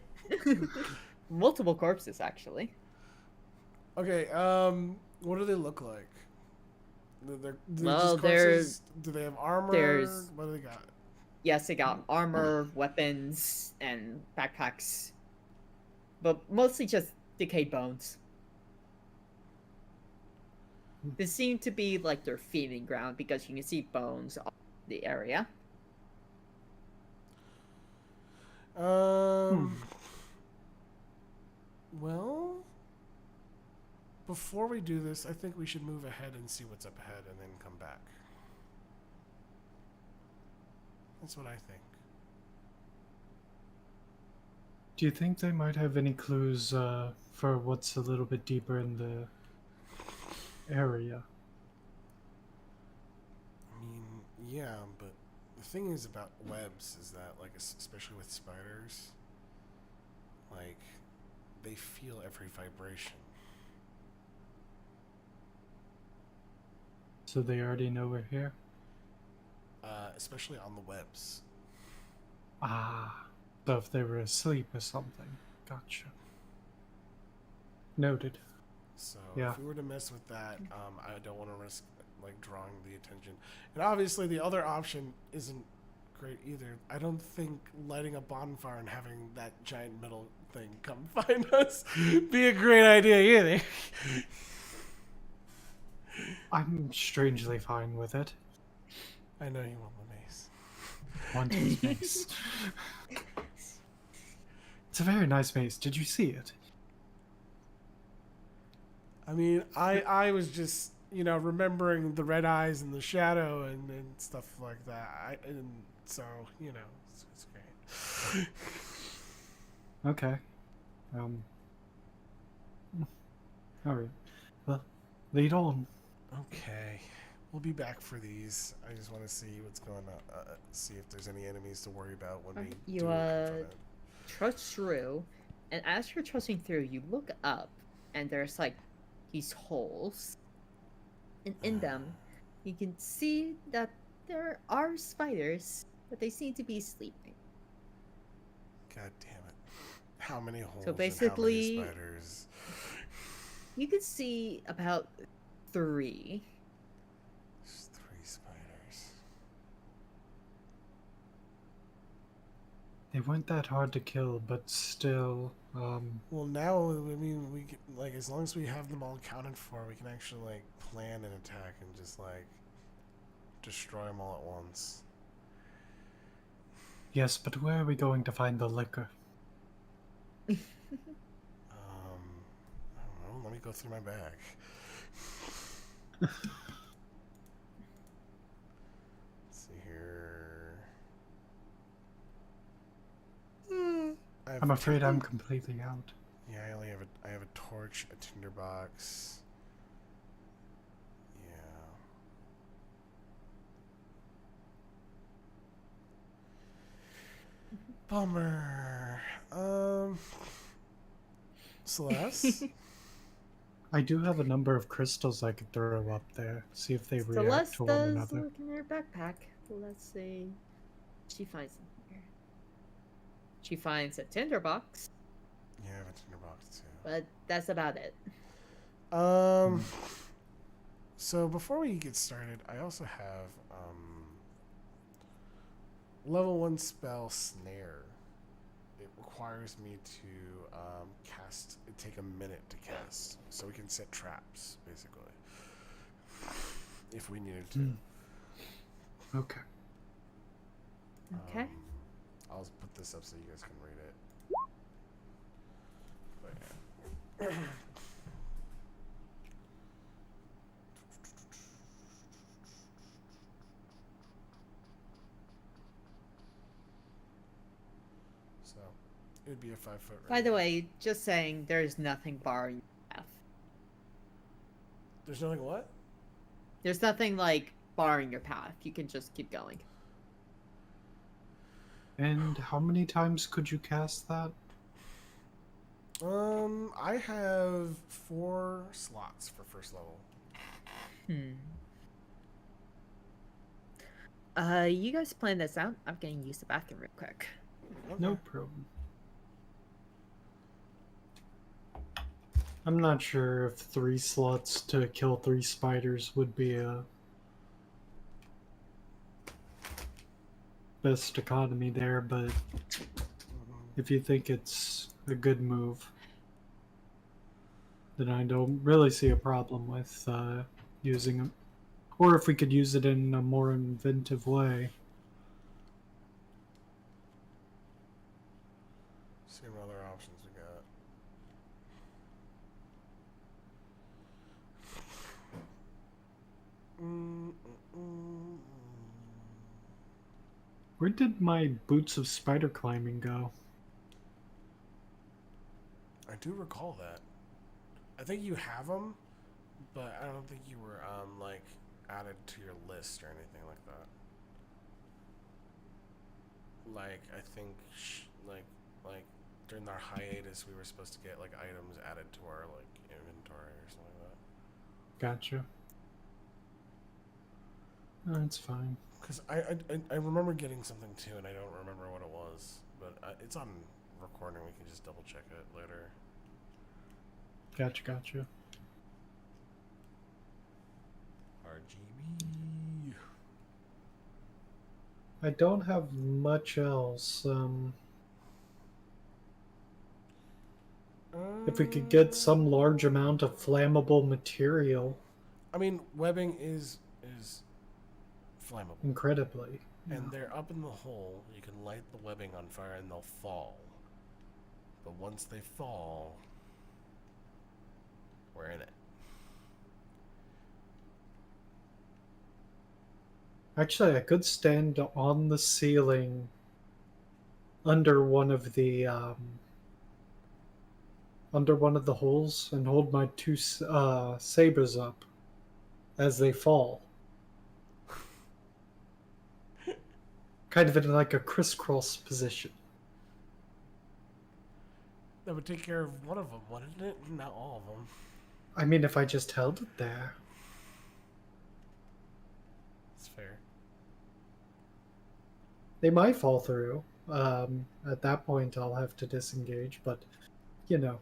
Speaker 1: Multiple corpses, actually.
Speaker 3: Okay, what do they look like?
Speaker 1: Well,
Speaker 3: do they have armor?
Speaker 1: there's-
Speaker 3: What do they got?
Speaker 1: Yes, they got armor, weapons, and backpacks. But mostly just decayed bones. This seemed to be like their feeding ground because you can see bones all the area.
Speaker 3: Well, before we do this, I think we should move ahead and see what's up ahead and then come back. That's what I think.
Speaker 2: Do you think they might have any clues for what's a little bit deeper in the area?
Speaker 3: I mean, yeah, but the thing is about webs is that, like, especially with spiders, like, they feel every vibration.
Speaker 2: So they already know we're here?
Speaker 3: Especially on the webs.
Speaker 2: Ah, so if they were asleep or something. Gotcha. Noted.
Speaker 3: So
Speaker 2: Yeah.
Speaker 3: if we were to mess with that, I don't want to risk like drawing the attention. And obviously, the other option isn't great either. I don't think lighting a bonfire and having that giant metal thing come find us be a great idea either.
Speaker 2: I'm strangely fine with it.
Speaker 3: I know you want the mace.
Speaker 2: Want his mace. It's a very nice mace. Did you see it?
Speaker 3: I mean, I was just, remembering the red eyes and the shadow and stuff like that. And so, it's great.
Speaker 2: Okay. Alright. Well, lead on.
Speaker 3: Okay. We'll be back for these. I just want to see what's going on. See if there's any enemies to worry about when we
Speaker 1: You,
Speaker 3: do confront it.
Speaker 1: trudge through, and as you're trudging through, you look up, and there's like these holes, and in them, you can see that there are spiders, but they seem to be sleeping.
Speaker 3: God damn it. How many holes
Speaker 1: basically-
Speaker 3: and how many spiders?
Speaker 1: You can see about 3.
Speaker 3: There's 3 spiders.
Speaker 2: They weren't that hard to kill, but still,
Speaker 3: Well, now, I mean, we can, like, as long as we have them all accounted for, we can actually, like, plan an attack and just, like, destroy them all at once.
Speaker 2: yes, but where are we going to find the liquor?
Speaker 3: I don't know. Let me go through my bag. Let's see here.
Speaker 2: I'm afraid I'm completely out.
Speaker 3: Yeah, I have a torch, a tinderbox. Yeah. Bummer. Celeste?
Speaker 1: Uh,
Speaker 2: I do have a number of crystals I could throw up there. See if they react
Speaker 1: Celeste
Speaker 2: to one
Speaker 1: does
Speaker 2: another.
Speaker 1: look in her backpack. Let's see. She finds them here. She finds a tinderbox,
Speaker 3: Yeah, I have a tinderbox too.
Speaker 1: but that's about it.
Speaker 3: So before we get started, I also have level 1 spell snare. it requires me to cast. It take a minute to cast, so we can set traps basically if we needed to.
Speaker 2: Okay.
Speaker 1: Okay.
Speaker 3: I'll put this up so you guys can read it. So it would be a 5-foot ring.
Speaker 1: By the way, just saying, there's nothing barring your path.
Speaker 3: There's nothing what?
Speaker 1: There's nothing like barring your path. You can just keep going.
Speaker 2: And how many times could you cast that?
Speaker 3: I have 4 slots for first level.
Speaker 1: You guys plan this out. I'm gonna use the bathroom real quick.
Speaker 3: Okay.
Speaker 2: No problem. I'm not sure if 3 slots to kill 3 spiders would be a best economy there, but if you think it's a good move, then I don't really see a problem with using it. Or if we could use it in a more inventive way.
Speaker 3: See what other options we got.
Speaker 2: Where did my boots of spider climbing go?
Speaker 3: I do recall that. I think you have them, but I don't think you were like added to your list or anything like that. Like I think like during our hiatus we were supposed to get like items added to our like inventory or something like that.
Speaker 2: Gotcha. That's fine.
Speaker 3: Because I remember getting something too, and I don't remember what it was, but it's on recording. We can just double check it later.
Speaker 2: Gotcha.
Speaker 3: RGB.
Speaker 2: I don't have much else. If we could get some large amount of flammable material.
Speaker 3: I mean, webbing is flammable.
Speaker 2: Incredibly. Yeah.
Speaker 3: And they're up in the hole. You can light the webbing on fire and they'll fall. But once they fall, we're in it.
Speaker 2: Actually, I could stand on the ceiling under one of the holes and hold my 2 sabers up as they fall. Kind of in like a crisscross position.
Speaker 3: That would take care of one of them, wouldn't it? Not all of them.
Speaker 2: I mean, if I just held it there.
Speaker 3: It's fair.
Speaker 2: They might fall through. At that point, I'll have to disengage, but, you know.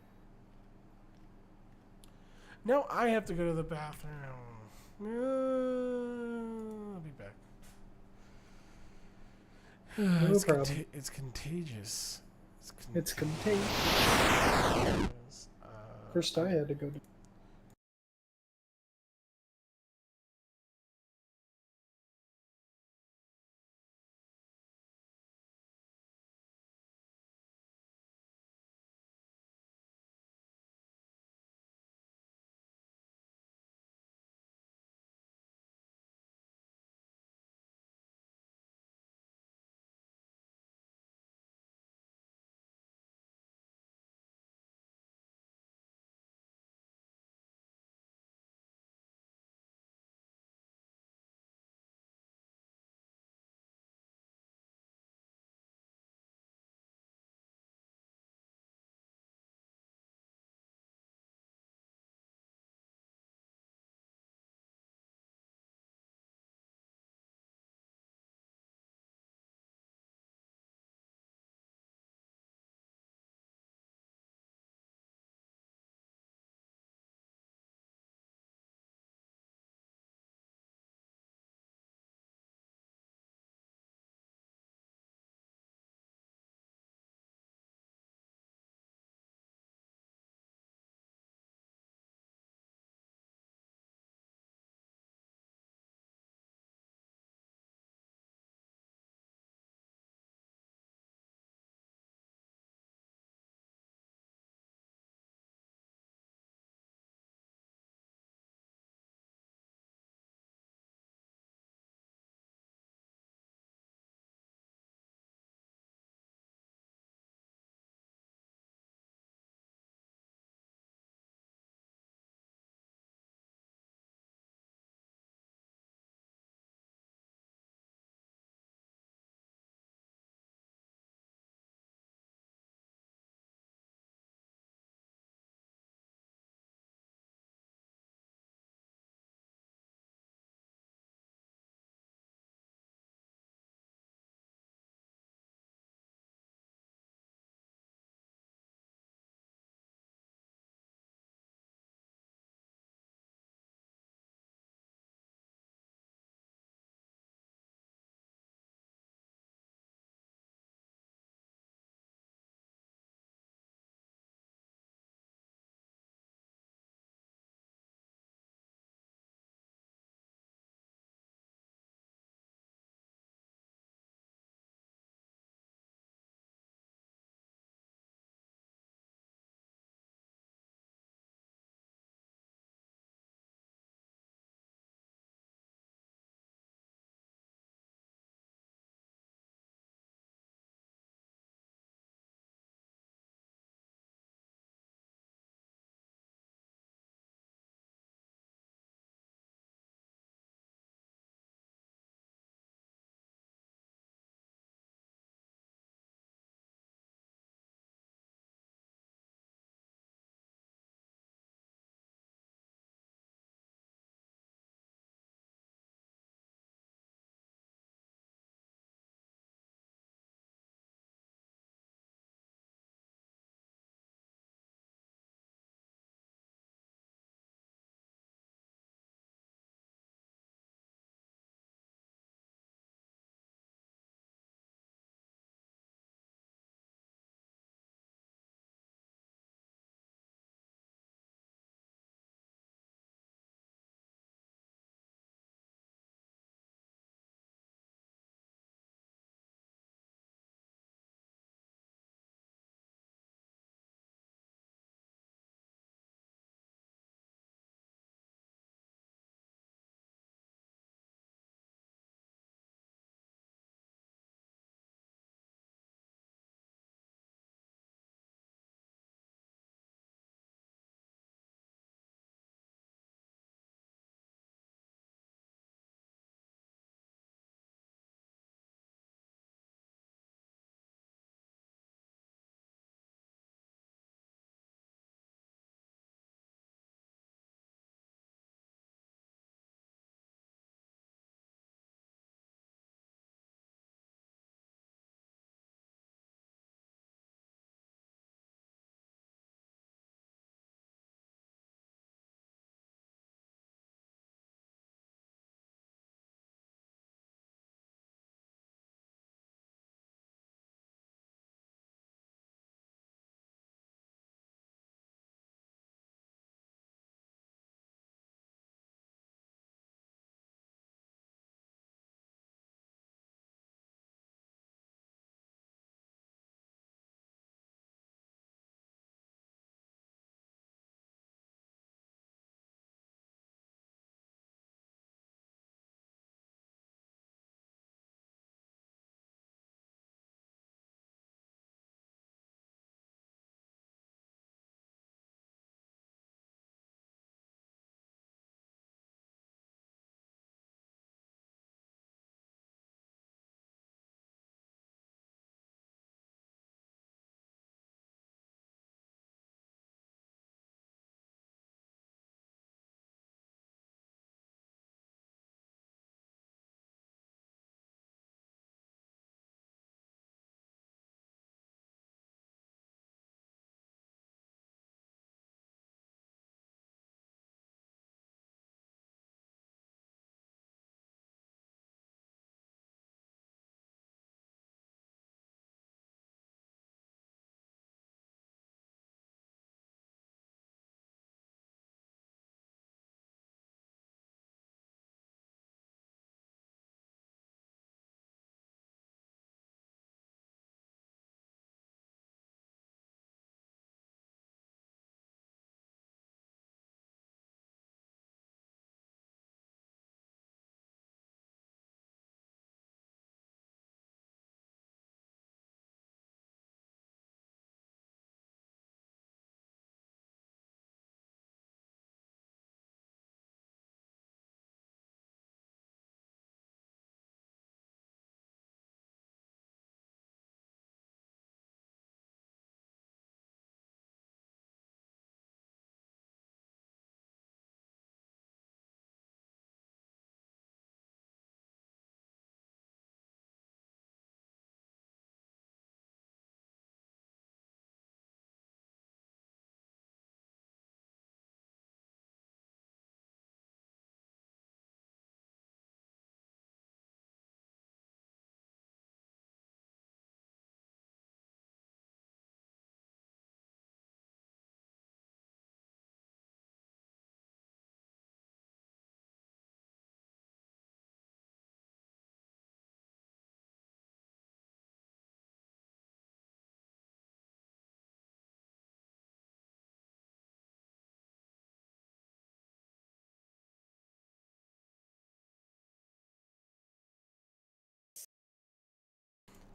Speaker 3: No, I have to go to the bathroom. I'll be back.
Speaker 2: No problem.
Speaker 3: It's contagious.
Speaker 2: It's contagious. First, I had to go to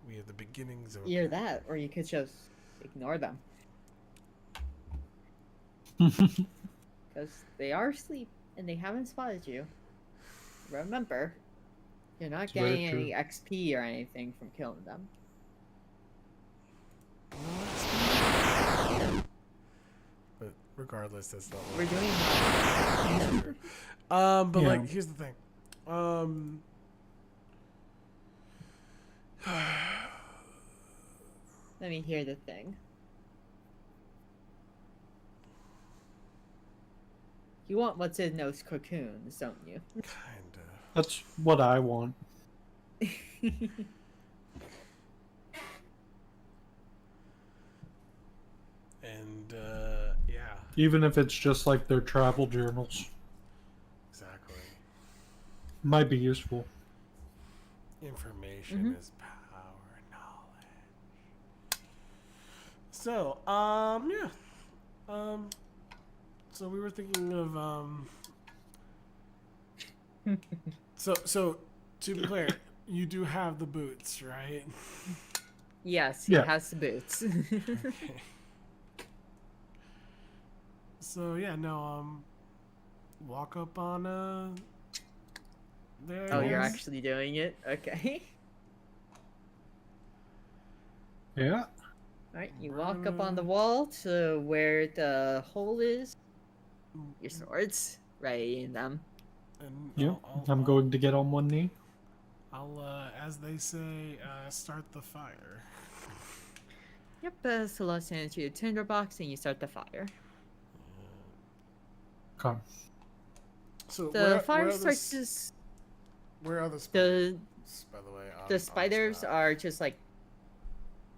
Speaker 3: We have the beginnings of.
Speaker 1: Either that, or you could just ignore them. Because they are asleep and they haven't spotted you. Remember, you're not
Speaker 2: very
Speaker 1: getting
Speaker 2: true.
Speaker 1: any XP or anything from killing them.
Speaker 3: But regardless, that's not
Speaker 1: We're
Speaker 3: what
Speaker 1: doing that.
Speaker 3: But
Speaker 2: Yeah.
Speaker 3: like, here's the thing.
Speaker 1: Let me hear the thing. You want what's in those cocoons, don't you?
Speaker 3: Kinda.
Speaker 2: That's what I want.
Speaker 3: And yeah,
Speaker 2: Even if it's just like their travel journals.
Speaker 3: exactly.
Speaker 2: Might be useful.
Speaker 3: Information is power, knowledge. So, yeah. So we were thinking of so to be clear, you do have the boots, right?
Speaker 1: Yes, he
Speaker 2: Yeah.
Speaker 1: has the boots.
Speaker 3: Okay. So yeah, no, walk up on there.
Speaker 1: Oh,
Speaker 3: I
Speaker 1: you're
Speaker 3: guess.
Speaker 1: actually doing it? Okay.
Speaker 2: Yeah.
Speaker 1: Alright, you walk up on the wall to where the hole is. Your swords, right in them.
Speaker 3: And
Speaker 2: Yep. I'm going to get on one knee.
Speaker 3: I'll as they say, start the fire.
Speaker 1: Yep, Celeste hands you a tinderbox and you start the fire.
Speaker 2: Okay.
Speaker 3: So
Speaker 1: The fire starts to...
Speaker 3: Where are the
Speaker 1: The
Speaker 3: by the way?
Speaker 1: the spiders are just like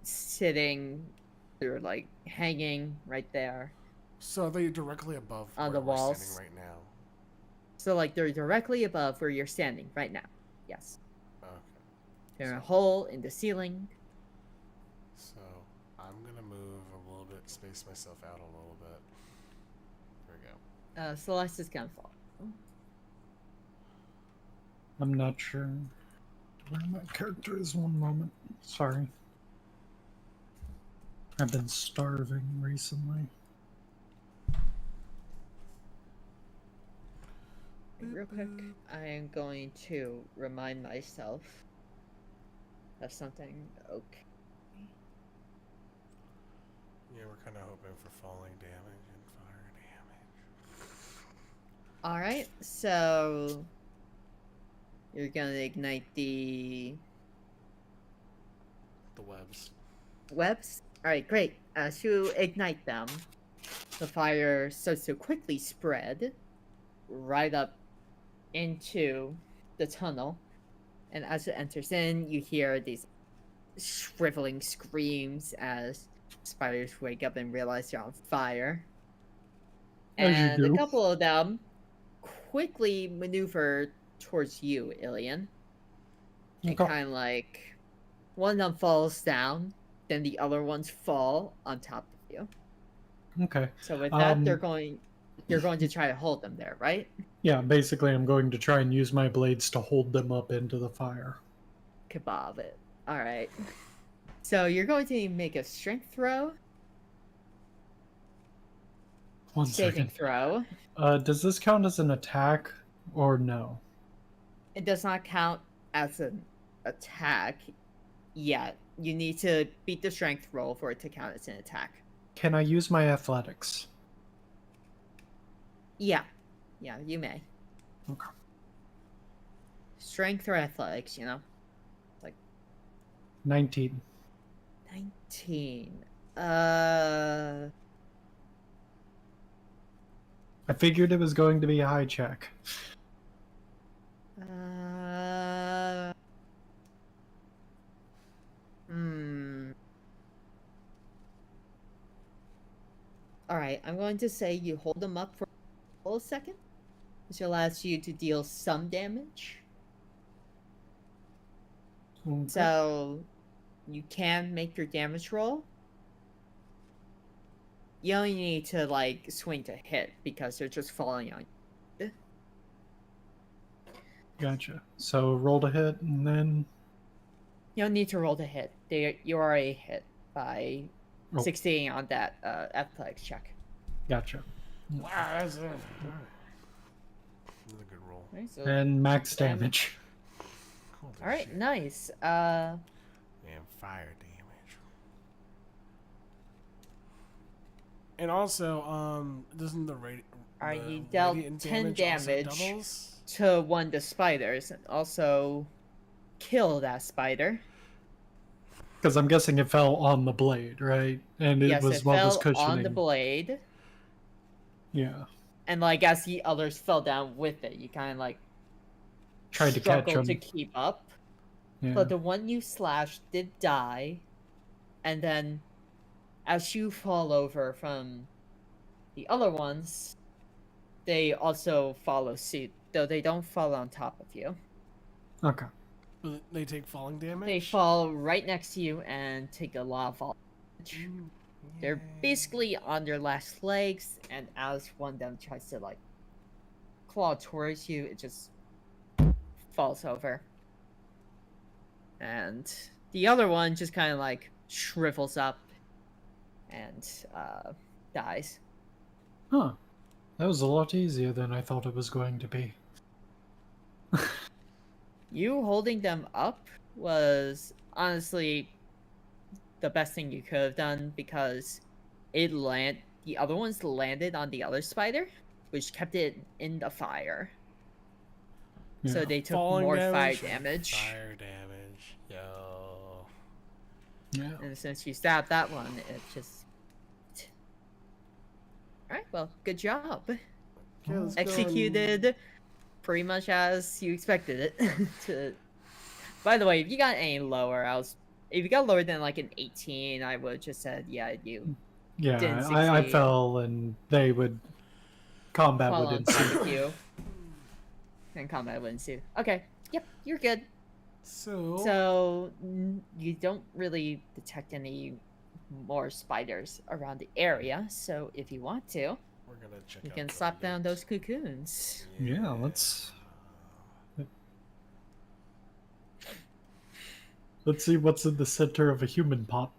Speaker 1: sitting, they're like hanging right there.
Speaker 3: So are they directly above
Speaker 1: On
Speaker 3: where
Speaker 1: the
Speaker 3: we're
Speaker 1: walls.
Speaker 3: standing right now?
Speaker 1: So like they're directly above where you're standing right now. Yes.
Speaker 3: Okay.
Speaker 1: They're in a hole in the ceiling.
Speaker 3: So I'm gonna move a little bit, space myself out a little bit. There we go.
Speaker 1: Celeste is gonna fall.
Speaker 2: I'm not sure where my character is. One moment. Sorry. I've been starving recently.
Speaker 1: Real quick, I am going to remind myself of something. Okay.
Speaker 3: Yeah, we're kind of hoping for falling damage and fire damage.
Speaker 1: Alright, so you're gonna ignite the
Speaker 3: webs.
Speaker 1: webs? Alright, great. As you ignite them, the fire starts to quickly spread right up into the tunnel. And as it enters in, you hear these shriveling screams as spiders wake up and realize you're on fire.
Speaker 2: As you
Speaker 1: And a
Speaker 2: do.
Speaker 1: couple of them quickly maneuver towards you, Ilian. And
Speaker 2: Okay.
Speaker 1: kind of like one of them falls down, then the other ones fall on top of you.
Speaker 2: Okay.
Speaker 1: So with that, you're going to try to hold them there, right?
Speaker 2: Yeah, basically I'm going to try and use my blades to hold them up into the fire.
Speaker 1: Kebab it. Alright. So you're going to make a strength throw.
Speaker 2: One
Speaker 1: Saving
Speaker 2: second.
Speaker 1: throw.
Speaker 2: Does this count as an attack or no?
Speaker 1: It does not count as an attack yet. You need to beat the strength roll for it to count as an attack.
Speaker 2: Can I use my athletics?
Speaker 1: Yeah. Yeah, you may.
Speaker 2: Okay.
Speaker 1: Strength or athletics, you know?
Speaker 2: 19.
Speaker 1: 19.
Speaker 2: I figured it was going to be a high check.
Speaker 1: Alright, I'm going to say you hold them up for a second, which allows you to deal some damage.
Speaker 2: Okay.
Speaker 1: So, you can make your damage roll. You only need to, like, swing to hit, because they're just falling on you.
Speaker 2: Gotcha. So roll to hit, and then
Speaker 1: You don't need to roll to hit. You already hit by
Speaker 2: Oh,
Speaker 1: succeeding on that athletics check.
Speaker 2: gotcha.
Speaker 3: Wow, that's a good roll.
Speaker 1: Right, so
Speaker 2: And max
Speaker 1: damage.
Speaker 2: damage.
Speaker 3: Holy
Speaker 1: All right,
Speaker 3: shit.
Speaker 1: nice.
Speaker 3: And fire damage. And also, doesn't the
Speaker 1: Alright,
Speaker 3: the
Speaker 1: you dealt
Speaker 3: radiant
Speaker 1: 10
Speaker 3: damage also
Speaker 1: damage
Speaker 3: doubles?
Speaker 1: to one of the spiders, and also kill that spider.
Speaker 2: Because I'm guessing it fell on the blade, right? And it
Speaker 1: Yes,
Speaker 2: was
Speaker 1: it
Speaker 2: what was
Speaker 1: fell on the
Speaker 2: cushioning.
Speaker 1: blade,
Speaker 2: Yeah.
Speaker 1: and like as the others fell down with it, you kind of like
Speaker 2: Tried to catch
Speaker 1: struggled to
Speaker 2: him.
Speaker 1: keep up.
Speaker 2: Yeah.
Speaker 1: But the one you slashed did die, and then as you fall over from the other ones, they also follow suit, though they don't fall on top of you.
Speaker 2: Okay.
Speaker 3: But they take falling damage?
Speaker 1: They fall right next to you and take a lot of fall damage. They're basically on their last legs, and as one of them tries to like claw towards you, it just falls over. And the other one just kind of like shrivels up and dies.
Speaker 2: Huh. That was a lot easier than I thought it was going to be.
Speaker 1: You holding them up was honestly the best thing you could have done because the other ones landed on the other spider, which kept it in the fire.
Speaker 2: Yeah.
Speaker 1: So they took
Speaker 3: Falling
Speaker 1: more
Speaker 3: damage?
Speaker 1: fire damage.
Speaker 3: Fire damage. Yo.
Speaker 2: Yeah.
Speaker 1: And since you stabbed that one, it just. Alright, well, good job.
Speaker 3: Okay, let's go
Speaker 1: Executed pretty much as you expected it to. By the way, if you got any lower, if you got lower than like an 18, I would have just said, yeah, you
Speaker 2: Yeah,
Speaker 1: didn't
Speaker 2: I
Speaker 1: succeed.
Speaker 2: fell and they would. Combat
Speaker 1: fall
Speaker 2: would
Speaker 1: on top
Speaker 2: ensue.
Speaker 1: of you. And combat would ensue. Okay, yep, you're good. So you don't really detect any more spiders around the area. So if you want to,
Speaker 3: we're gonna check
Speaker 1: you
Speaker 3: out
Speaker 1: can
Speaker 3: the
Speaker 1: slap down
Speaker 3: loot.
Speaker 1: those cocoons.
Speaker 2: Yeah, let's see what's in the center of a human pot.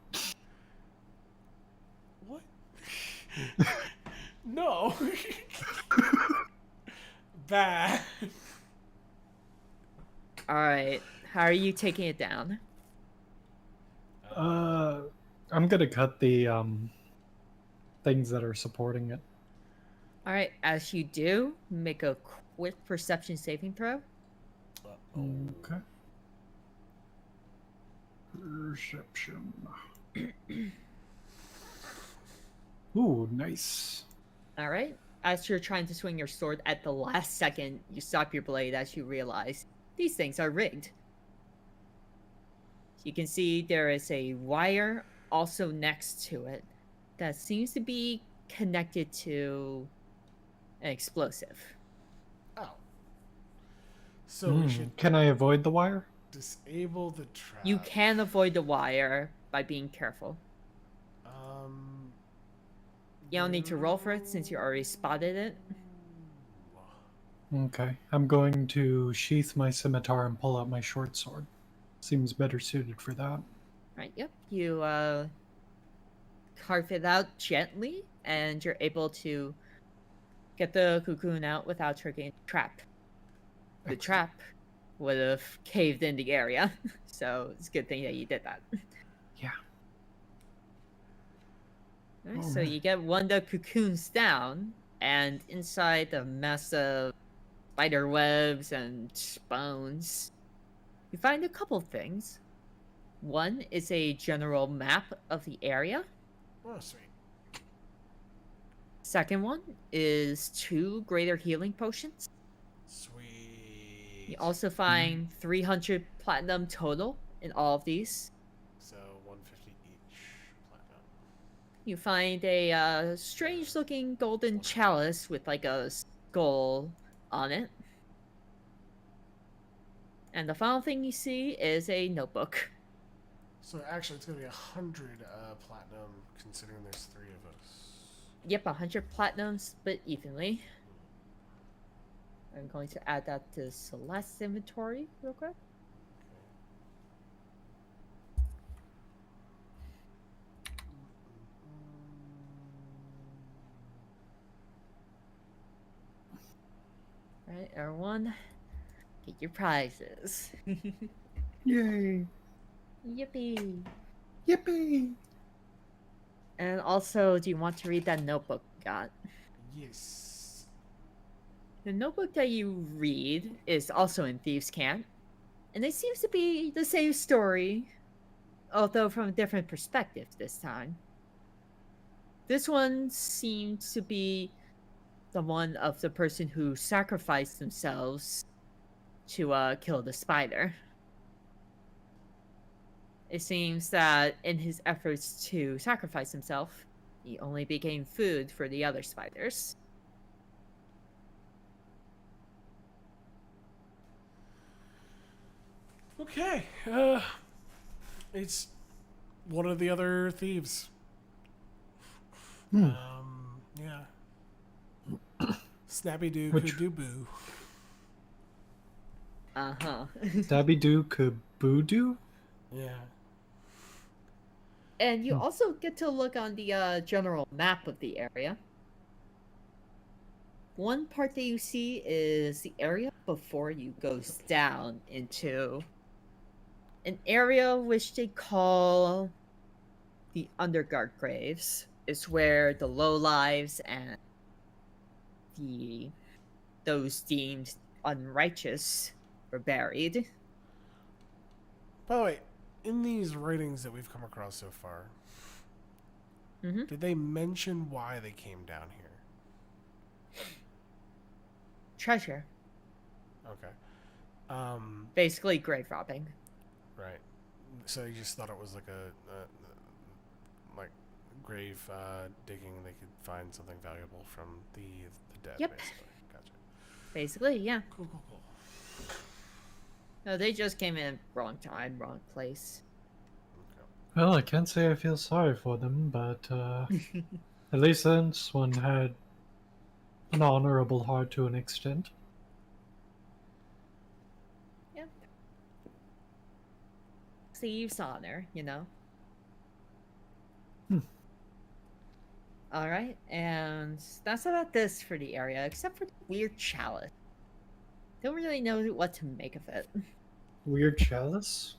Speaker 3: What? No. Bad.
Speaker 1: Alright, how are you taking it down?
Speaker 2: I'm gonna cut the things that are supporting it.
Speaker 1: Alright, as you do, make a quick perception saving throw.
Speaker 2: Okay. Perception. Ooh, nice.
Speaker 1: Alright, as you're trying to swing your sword at the last second, you stop your blade as you realize these things are rigged. You can see there is a wire also next to it that seems to be connected to an explosive.
Speaker 3: Oh. So we should
Speaker 2: Can I avoid the wire?
Speaker 3: disable the trap.
Speaker 1: You can avoid the wire by being careful. You don't need to roll for it since you already spotted it.
Speaker 2: Okay. I'm going to sheath my scimitar and pull out my short sword. Seems better suited for that.
Speaker 1: Right, yep. You carve it out gently, and you're able to get the cocoon out without triggering the trap. The trap would have caved in the area, so it's a good thing that you did that.
Speaker 2: Yeah.
Speaker 1: Right, so you get one of the cocoons down, and inside the mess of spider webs and bones, you find a couple things. One is a general map of the area.
Speaker 3: Oh, sweet.
Speaker 1: Second one is 2 greater healing potions.
Speaker 3: Sweet.
Speaker 1: You also find 300 platinum total in all of these.
Speaker 3: So 150 each platinum.
Speaker 1: You find a strange looking golden chalice with like a skull on it. And the final thing you see is a notebook.
Speaker 3: So actually, it's gonna be 100 platinum, considering there's 3 of us.
Speaker 1: Yep, 100 platinum split evenly. I'm going to add that to Celeste's inventory real quick. everyone, get your prizes.
Speaker 2: Yay!
Speaker 1: Yippee!
Speaker 2: Yippee!
Speaker 1: And also, do you want to read that notebook you got?
Speaker 3: Yes.
Speaker 1: The notebook that you read is also in Thieves' Camp, and it seems to be the same story, although from a different perspective this time. This one seems to be the one of the person who sacrificed themselves to kill the spider. It seems that in his efforts to sacrifice himself, he only became food for the other spiders.
Speaker 3: Okay. It's one of the other thieves.
Speaker 2: Hmm.
Speaker 3: Yeah. Snappy Doo
Speaker 2: Which
Speaker 3: Doo Boo.
Speaker 1: Uh-huh.
Speaker 2: Dabby Doo Kaboo?
Speaker 3: Yeah.
Speaker 1: And you also get to look on the general map of the area. One part that you see is the area before you goes down into an area which they call the Underguard Graves. It's where the low lives and the those deemed unrighteous were buried.
Speaker 3: By the way, in these writings that we've come across so far,
Speaker 1: Mm-hmm.
Speaker 3: did they mention why they came down here?
Speaker 1: Treasure.
Speaker 3: Okay.
Speaker 1: Basically grave robbing.
Speaker 3: Right. So you just thought it was like like grave digging. They could find something valuable from the dead.
Speaker 1: Yep.
Speaker 3: Basically. Gotcha.
Speaker 1: Basically, yeah.
Speaker 3: Cool.
Speaker 1: No, they just came in wrong time, wrong place.
Speaker 3: Okay.
Speaker 2: Well, I can't say I feel sorry for them, but at least this one had an honorable heart to an extent.
Speaker 1: Yep. Thieves' honor, you know. Alright, and that's about this for the area, except for the weird chalice. Don't really know what to make of it.
Speaker 2: Weird chalice?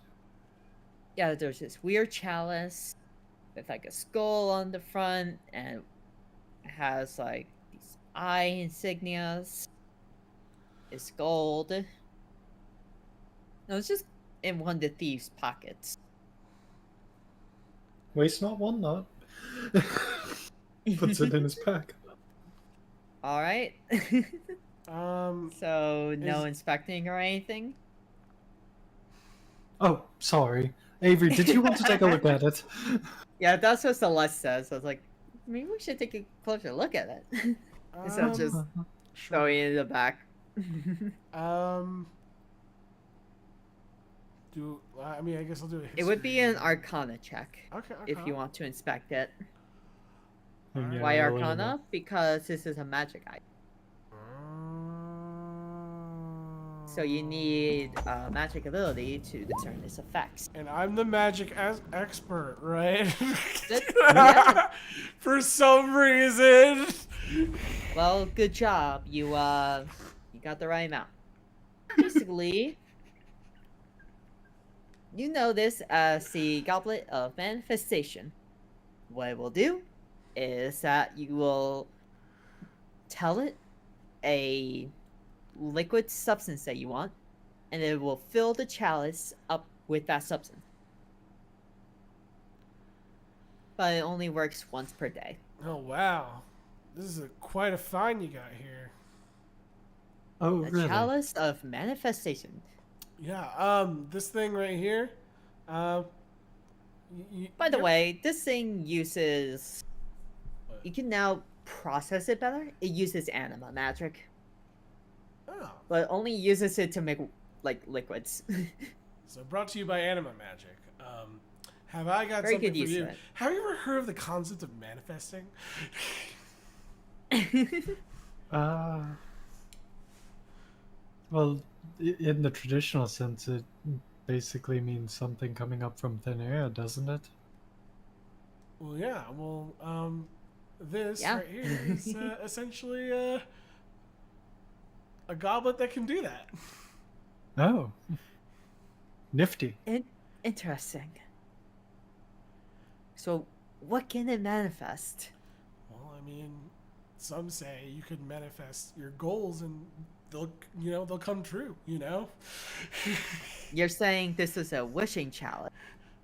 Speaker 1: Yeah, there's this weird chalice with like a skull on the front, and it has like these eye insignias. It's gold. No, it's just in one of the thieves' pockets.
Speaker 2: Waste not, want not. Puts it in his pack.
Speaker 1: Alright. So, no inspecting or anything?
Speaker 2: Oh, sorry. Avery, did you want to take a look at it?
Speaker 1: Yeah, that's what Celeste says. I was like, maybe we should take a closer look at it. Instead of just
Speaker 3: Sure.
Speaker 1: throwing it in the back.
Speaker 3: I guess I'll do it.
Speaker 1: It would be an Arcana check
Speaker 3: Okay.
Speaker 1: if you want to inspect it.
Speaker 2: Yeah,
Speaker 1: Why
Speaker 2: well,
Speaker 1: Arcana? Because this is a magic item. So you need a magic ability to discern its effects.
Speaker 3: And I'm the magic expert, right?
Speaker 1: Yeah.
Speaker 3: For some reason.
Speaker 1: Well, good job. You got the right amount. Basically, you know this as the Goblet of Manifestation. What it will do is that you will tell it a liquid substance that you want, and it will fill the chalice up with that substance. But it only works once per day.
Speaker 3: Oh wow, this is quite a find you got here.
Speaker 2: Oh,
Speaker 1: A
Speaker 2: really?
Speaker 1: chalice of manifestation.
Speaker 3: Yeah. This thing right here.
Speaker 1: By the way, this thing uses. You can now process it better. It uses anima magic,
Speaker 3: Oh.
Speaker 1: but only uses it to make like liquids.
Speaker 3: So brought to you by Anima Magic. Have I got
Speaker 1: Very
Speaker 3: something
Speaker 1: good
Speaker 3: for
Speaker 1: use
Speaker 3: you?
Speaker 1: of it.
Speaker 3: Have you ever heard of the concept of manifesting?
Speaker 2: Well, in the traditional sense, it basically means something coming up from thin air, doesn't it?
Speaker 3: Well, yeah. Well, this
Speaker 1: Yeah.
Speaker 3: right here is essentially a a goblet that can do that.
Speaker 2: Oh, nifty.
Speaker 1: Interesting. So, what can it manifest?
Speaker 3: Well, I mean, some say you could manifest your goals and they'll come true,
Speaker 1: You're saying this is a wishing challenge.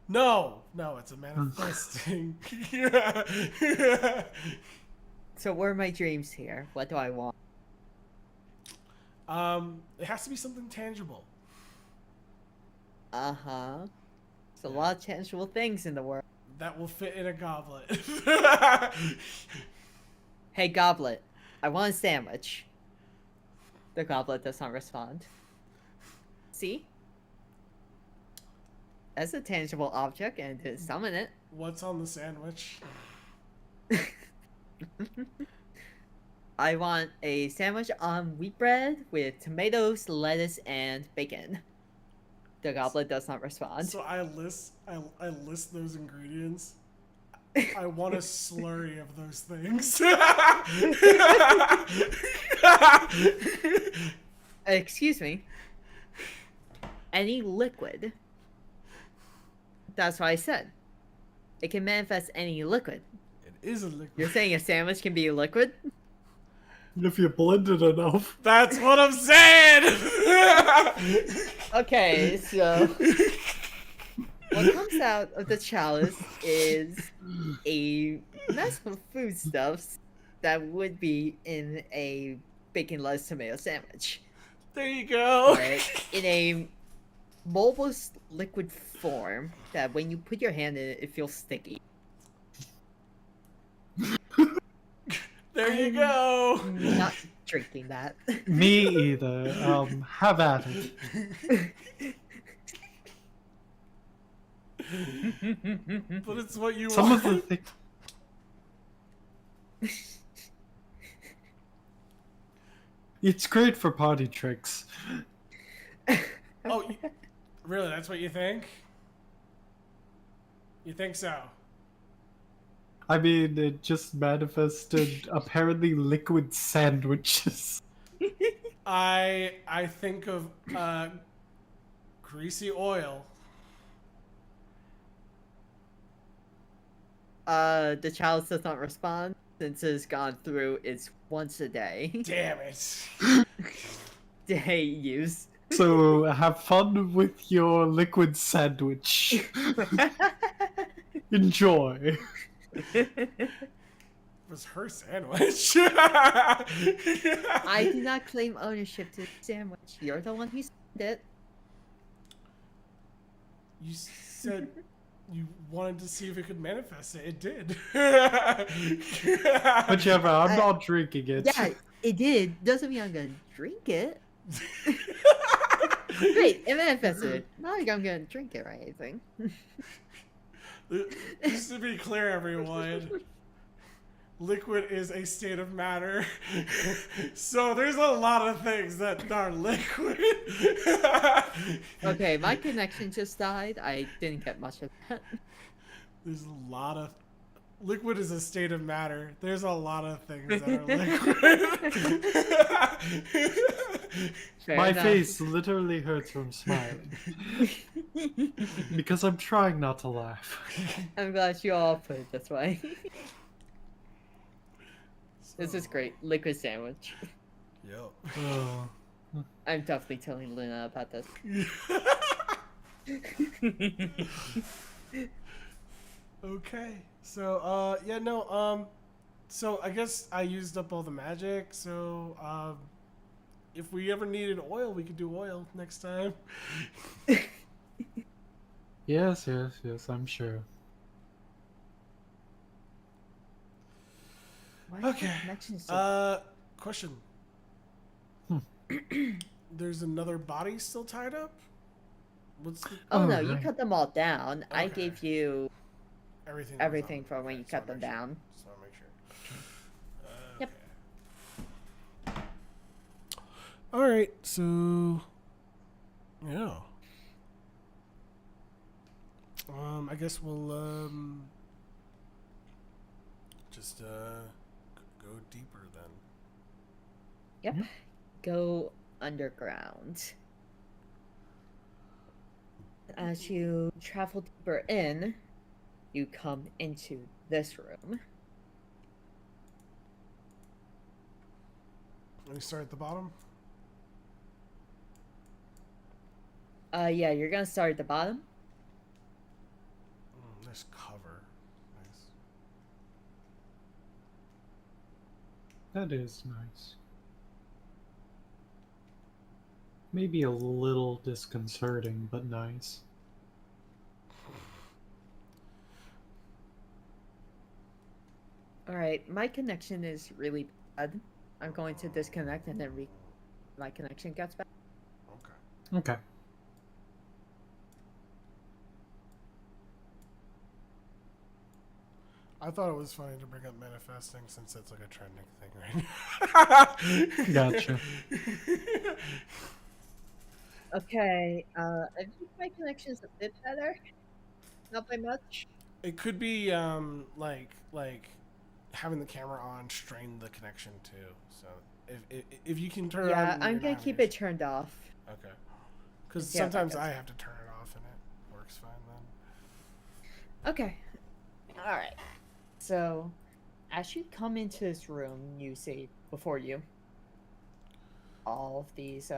Speaker 3: No, it's a manifesting. Yeah.
Speaker 1: So, what are my dreams here? What do I want?
Speaker 3: It has to be something tangible.
Speaker 1: Uh-huh. There's a lot of tangible things in the world.
Speaker 3: That will fit in a goblet.
Speaker 1: Hey, goblet. I want a sandwich. The goblet does not respond. See? That's a tangible object, and to summon it.
Speaker 3: What's on the sandwich?
Speaker 1: I want a sandwich on wheat bread with tomatoes, lettuce, and bacon. The goblet does not respond.
Speaker 3: So I list those ingredients. I want a slurry of those things.
Speaker 1: Excuse me. Any liquid. That's what I said. It can manifest any liquid.
Speaker 3: It is a liquid.
Speaker 1: You're saying a sandwich can be a liquid?
Speaker 2: If you blend it enough.
Speaker 3: That's what I'm saying.
Speaker 1: Okay, so what comes out of the chalice is a mess of foodstuffs that would be in a bacon lettuce tomato sandwich.
Speaker 3: There you go.
Speaker 1: Right? In a moldless liquid form that when you put your hand in it, it feels sticky.
Speaker 3: There you go.
Speaker 1: Not drinking that.
Speaker 2: Me either. Have at it.
Speaker 3: But it's what you
Speaker 2: Some
Speaker 3: want.
Speaker 2: of the things. It's great for party tricks.
Speaker 3: Oh, really? That's what you think? You think so?
Speaker 2: I mean, it just manifested apparently liquid sandwiches.
Speaker 3: I think of greasy oil.
Speaker 1: The chalice does not respond since it's gone through its once a day
Speaker 3: Damn it.
Speaker 1: day use.
Speaker 2: So have fun with your liquid sandwich. Enjoy.
Speaker 3: It was her sandwich.
Speaker 1: I do not claim ownership to the sandwich. You're the one who said it.
Speaker 3: You said you wanted to see if it could manifest it. It did.
Speaker 2: Whichever, I'm not drinking it.
Speaker 1: Yeah, it did. Doesn't mean I'm gonna drink it. Great, it manifested. Not like I'm gonna drink it or anything.
Speaker 3: Just to be clear, everyone, liquid is a state of matter. So there's a lot of things that are liquid.
Speaker 1: Okay, my connection just died. I didn't get much of that.
Speaker 3: There's a lot of liquid is a state of matter. There's a lot of things that are liquid.
Speaker 1: Fair
Speaker 2: My
Speaker 1: enough.
Speaker 2: face literally hurts from smiling. Because I'm trying not to laugh.
Speaker 1: I'm glad you all put it this way. This is great. Liquid sandwich.
Speaker 3: Yep.
Speaker 2: Oh.
Speaker 1: I'm definitely telling Luna about this.
Speaker 3: Okay. So so I guess I used up all the magic, so if we ever needed oil, we could do oil next time.
Speaker 2: Yes, I'm sure.
Speaker 1: Why are the
Speaker 3: Okay.
Speaker 1: connections so-
Speaker 3: Question.
Speaker 2: Hmm.
Speaker 3: There's another body still tied up? What's the
Speaker 1: Oh
Speaker 2: Oh,
Speaker 1: no, you
Speaker 2: right.
Speaker 1: cut them all down. I
Speaker 3: Okay.
Speaker 1: gave you
Speaker 3: everything? that was on
Speaker 1: everything
Speaker 3: it?
Speaker 1: from when
Speaker 3: Okay,
Speaker 1: you
Speaker 3: just
Speaker 1: cut
Speaker 3: wanna
Speaker 1: them
Speaker 3: make sure.
Speaker 1: down.
Speaker 3: Just want to make sure.
Speaker 1: Yep.
Speaker 3: Okay. All right. So, yeah. I guess we'll just go deeper then.
Speaker 1: Yep. Go underground. As you travel deeper in, you come into this room.
Speaker 3: Let me start at the bottom.
Speaker 1: Yeah, you're gonna start at the bottom.
Speaker 3: Nice cover. Nice.
Speaker 2: That is nice. Maybe a little disconcerting, but nice.
Speaker 1: Alright, my connection is really bad. I'm going to disconnect and then my connection gets back.
Speaker 3: Okay.
Speaker 2: Okay.
Speaker 3: I thought it was funny to bring up manifesting since it's like a trending thing right now.
Speaker 2: Gotcha.
Speaker 1: Okay, I think my connection is a bit better. Not by much.
Speaker 3: It could be like having the camera on strained the connection too. So if you can turn it
Speaker 1: Yeah,
Speaker 3: on,
Speaker 1: I'm
Speaker 3: you're not
Speaker 1: gonna
Speaker 3: having
Speaker 1: keep
Speaker 3: issues.
Speaker 1: it turned off.
Speaker 3: Okay. Because
Speaker 1: See how that
Speaker 3: sometimes
Speaker 1: goes.
Speaker 3: I have to turn it off and it works fine then.
Speaker 1: Okay. Alright. So, as you come into this room, you see before you all of these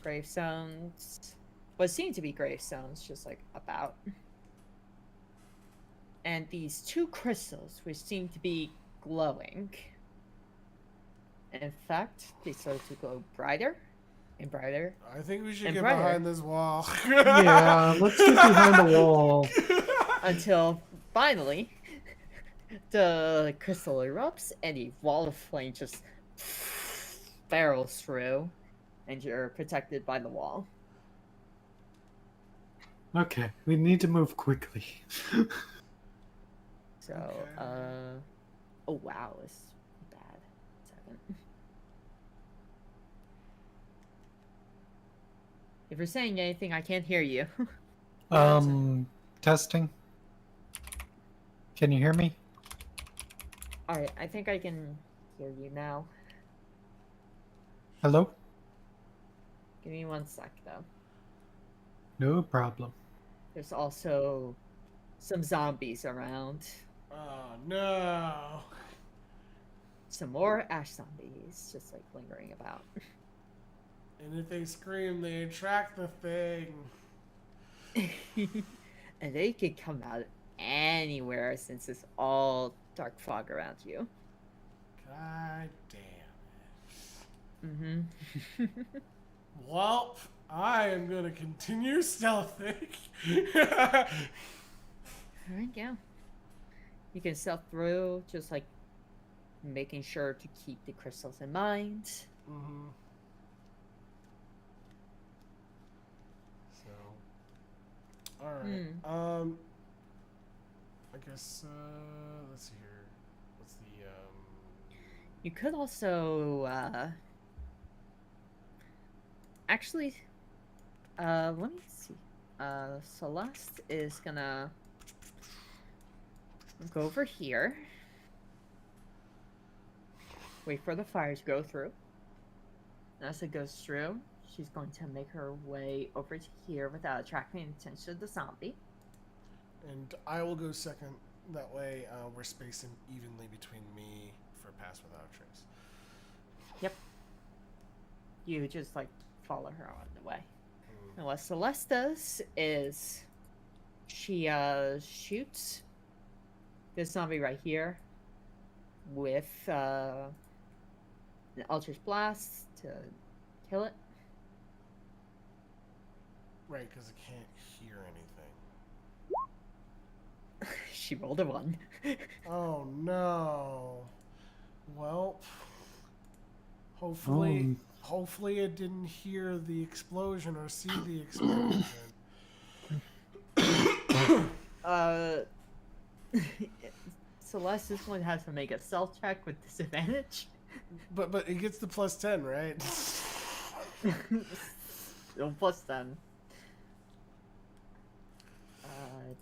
Speaker 1: gravestones. What seem to be gravestones, just like about. And these two crystals, which seem to be glowing. In fact, they start to glow brighter and brighter.
Speaker 3: I think we should
Speaker 1: And
Speaker 3: get
Speaker 1: brighter.
Speaker 3: behind this wall.
Speaker 2: Yeah, let's get behind the wall.
Speaker 1: Until finally, the crystal erupts and a wall of flame just barrels through, and you're protected by the wall.
Speaker 2: Okay, we need to move quickly.
Speaker 1: So,
Speaker 3: Okay.
Speaker 1: oh wow, it's bad. Second. If you're saying anything, I can't hear you.
Speaker 2: Testing. Can you hear me?
Speaker 1: Alright, I think I can hear you now.
Speaker 2: Hello?
Speaker 1: Give me 1 sec, though.
Speaker 2: No problem.
Speaker 1: There's also some zombies around.
Speaker 3: Oh no.
Speaker 1: Some more ash zombies, just like lingering about.
Speaker 3: And if they scream, they attract the thing.
Speaker 1: And they could come out anywhere since it's all dark fog around you.
Speaker 3: God damn it.
Speaker 1: Mm-hmm.
Speaker 3: Well, I am gonna continue stealthing.
Speaker 1: Alright, yeah. You can stealth through, just like making sure to keep the crystals in mind.
Speaker 3: Mm-hmm. So, all right. I guess let's see here. What's the
Speaker 1: You could also actually let me see. Celeste is gonna go over here. Wait for the fire to go through. And as it goes through, she's going to make her way over to here without attracting the attention of the zombie.
Speaker 3: And I will go second. That way, we're spacing evenly between me for pass without a trace.
Speaker 1: Yep. You just like follow her on the way. And what Celeste does is she shoots this zombie right here with an Eldritch Blast to kill it.
Speaker 3: Right, because it can't hear anything.
Speaker 1: She rolled a 1.
Speaker 3: Oh no. Well, hopefully it didn't hear the explosion or see the explosion.
Speaker 1: Celeste, this one has to make a stealth check with disadvantage.
Speaker 3: But it gets the +10, right?
Speaker 1: Plus 10.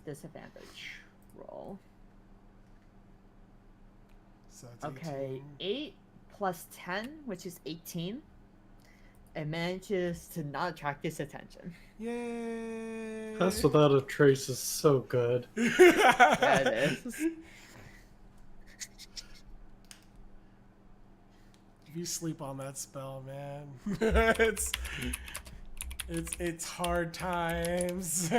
Speaker 1: Disadvantage roll.
Speaker 3: So that's
Speaker 1: Okay,
Speaker 3: 18.
Speaker 1: 8 plus 10, which is 18, it manages to not attract his attention.
Speaker 3: Yay!
Speaker 2: Pass without a trace is so good.
Speaker 1: Yeah, it is.
Speaker 3: If you sleep on that spell, man, it's hard times.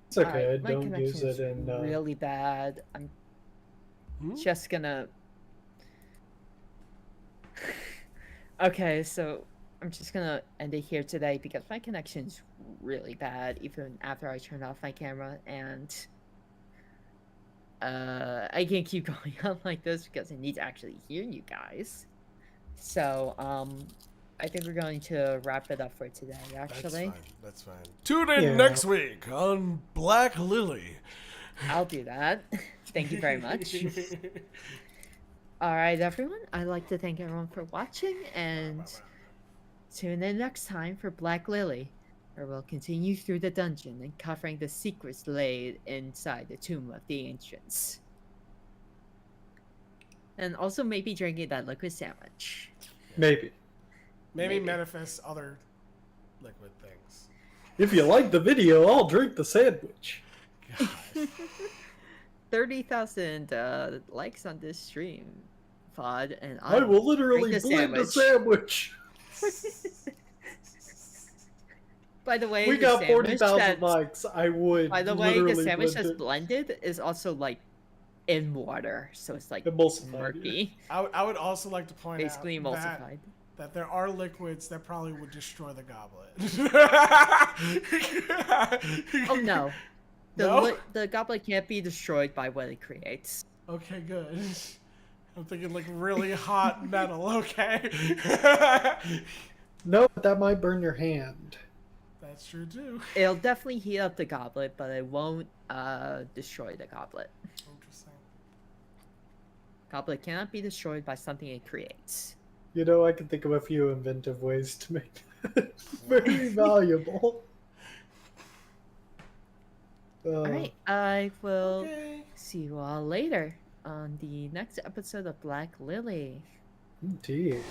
Speaker 2: It's okay.
Speaker 1: Alright,
Speaker 2: I
Speaker 1: my
Speaker 2: don't use
Speaker 1: connection's
Speaker 2: it in.
Speaker 1: really bad. I'm just gonna. Okay, so I'm just gonna end it here today because my connection's really bad, even after I turn off my camera, and I can't keep going on like this because I need to actually hear you guys. So, I think we're going to wrap it up for today, actually.
Speaker 3: That's fine. Tune in
Speaker 2: Yeah.
Speaker 3: next week on Black Lily.
Speaker 1: I'll do that. Thank you very much. Alright, everyone. I'd like to thank everyone for watching, and tune in next time for Black Lily, where we'll continue through the dungeon and covering the secrets laid inside the Tomb of the Ancients. And also maybe drinking that liquid sandwich.
Speaker 2: Maybe.
Speaker 3: Maybe manifest other liquid things.
Speaker 2: If you like the video, I'll drink the sandwich.
Speaker 3: God.
Speaker 1: 30,000 likes on this stream, Pod, and
Speaker 2: I will literally
Speaker 1: drink the
Speaker 2: blend the sandwich.
Speaker 1: By the way,
Speaker 2: We
Speaker 1: the
Speaker 2: got
Speaker 1: sandwich
Speaker 2: 40,000
Speaker 1: that's-
Speaker 2: likes. I would.
Speaker 1: By the way, the
Speaker 2: literally
Speaker 1: sandwich
Speaker 2: blend
Speaker 1: that's
Speaker 2: it.
Speaker 1: blended is also like in water, so it's like
Speaker 2: Emulsified,
Speaker 1: murky,
Speaker 3: I would also like to point
Speaker 1: basically
Speaker 3: out
Speaker 1: emulsified.
Speaker 3: that there are liquids that probably would destroy the goblet.
Speaker 1: Oh no,
Speaker 3: No?
Speaker 1: the goblet can't be destroyed by what it creates.
Speaker 3: Okay, good. I'm thinking like really hot metal, okay?
Speaker 2: No, but that might burn your hand.
Speaker 3: That's true too.
Speaker 1: It'll definitely heat up the goblet, but it won't destroy the goblet.
Speaker 3: Interesting.
Speaker 1: Goblet cannot be destroyed by something it creates.
Speaker 2: You know, I can think of a few inventive ways to make that very valuable.
Speaker 1: Alright, I will
Speaker 3: Okay.
Speaker 1: see you all later on the next episode of Black Lily.
Speaker 2: Indeed.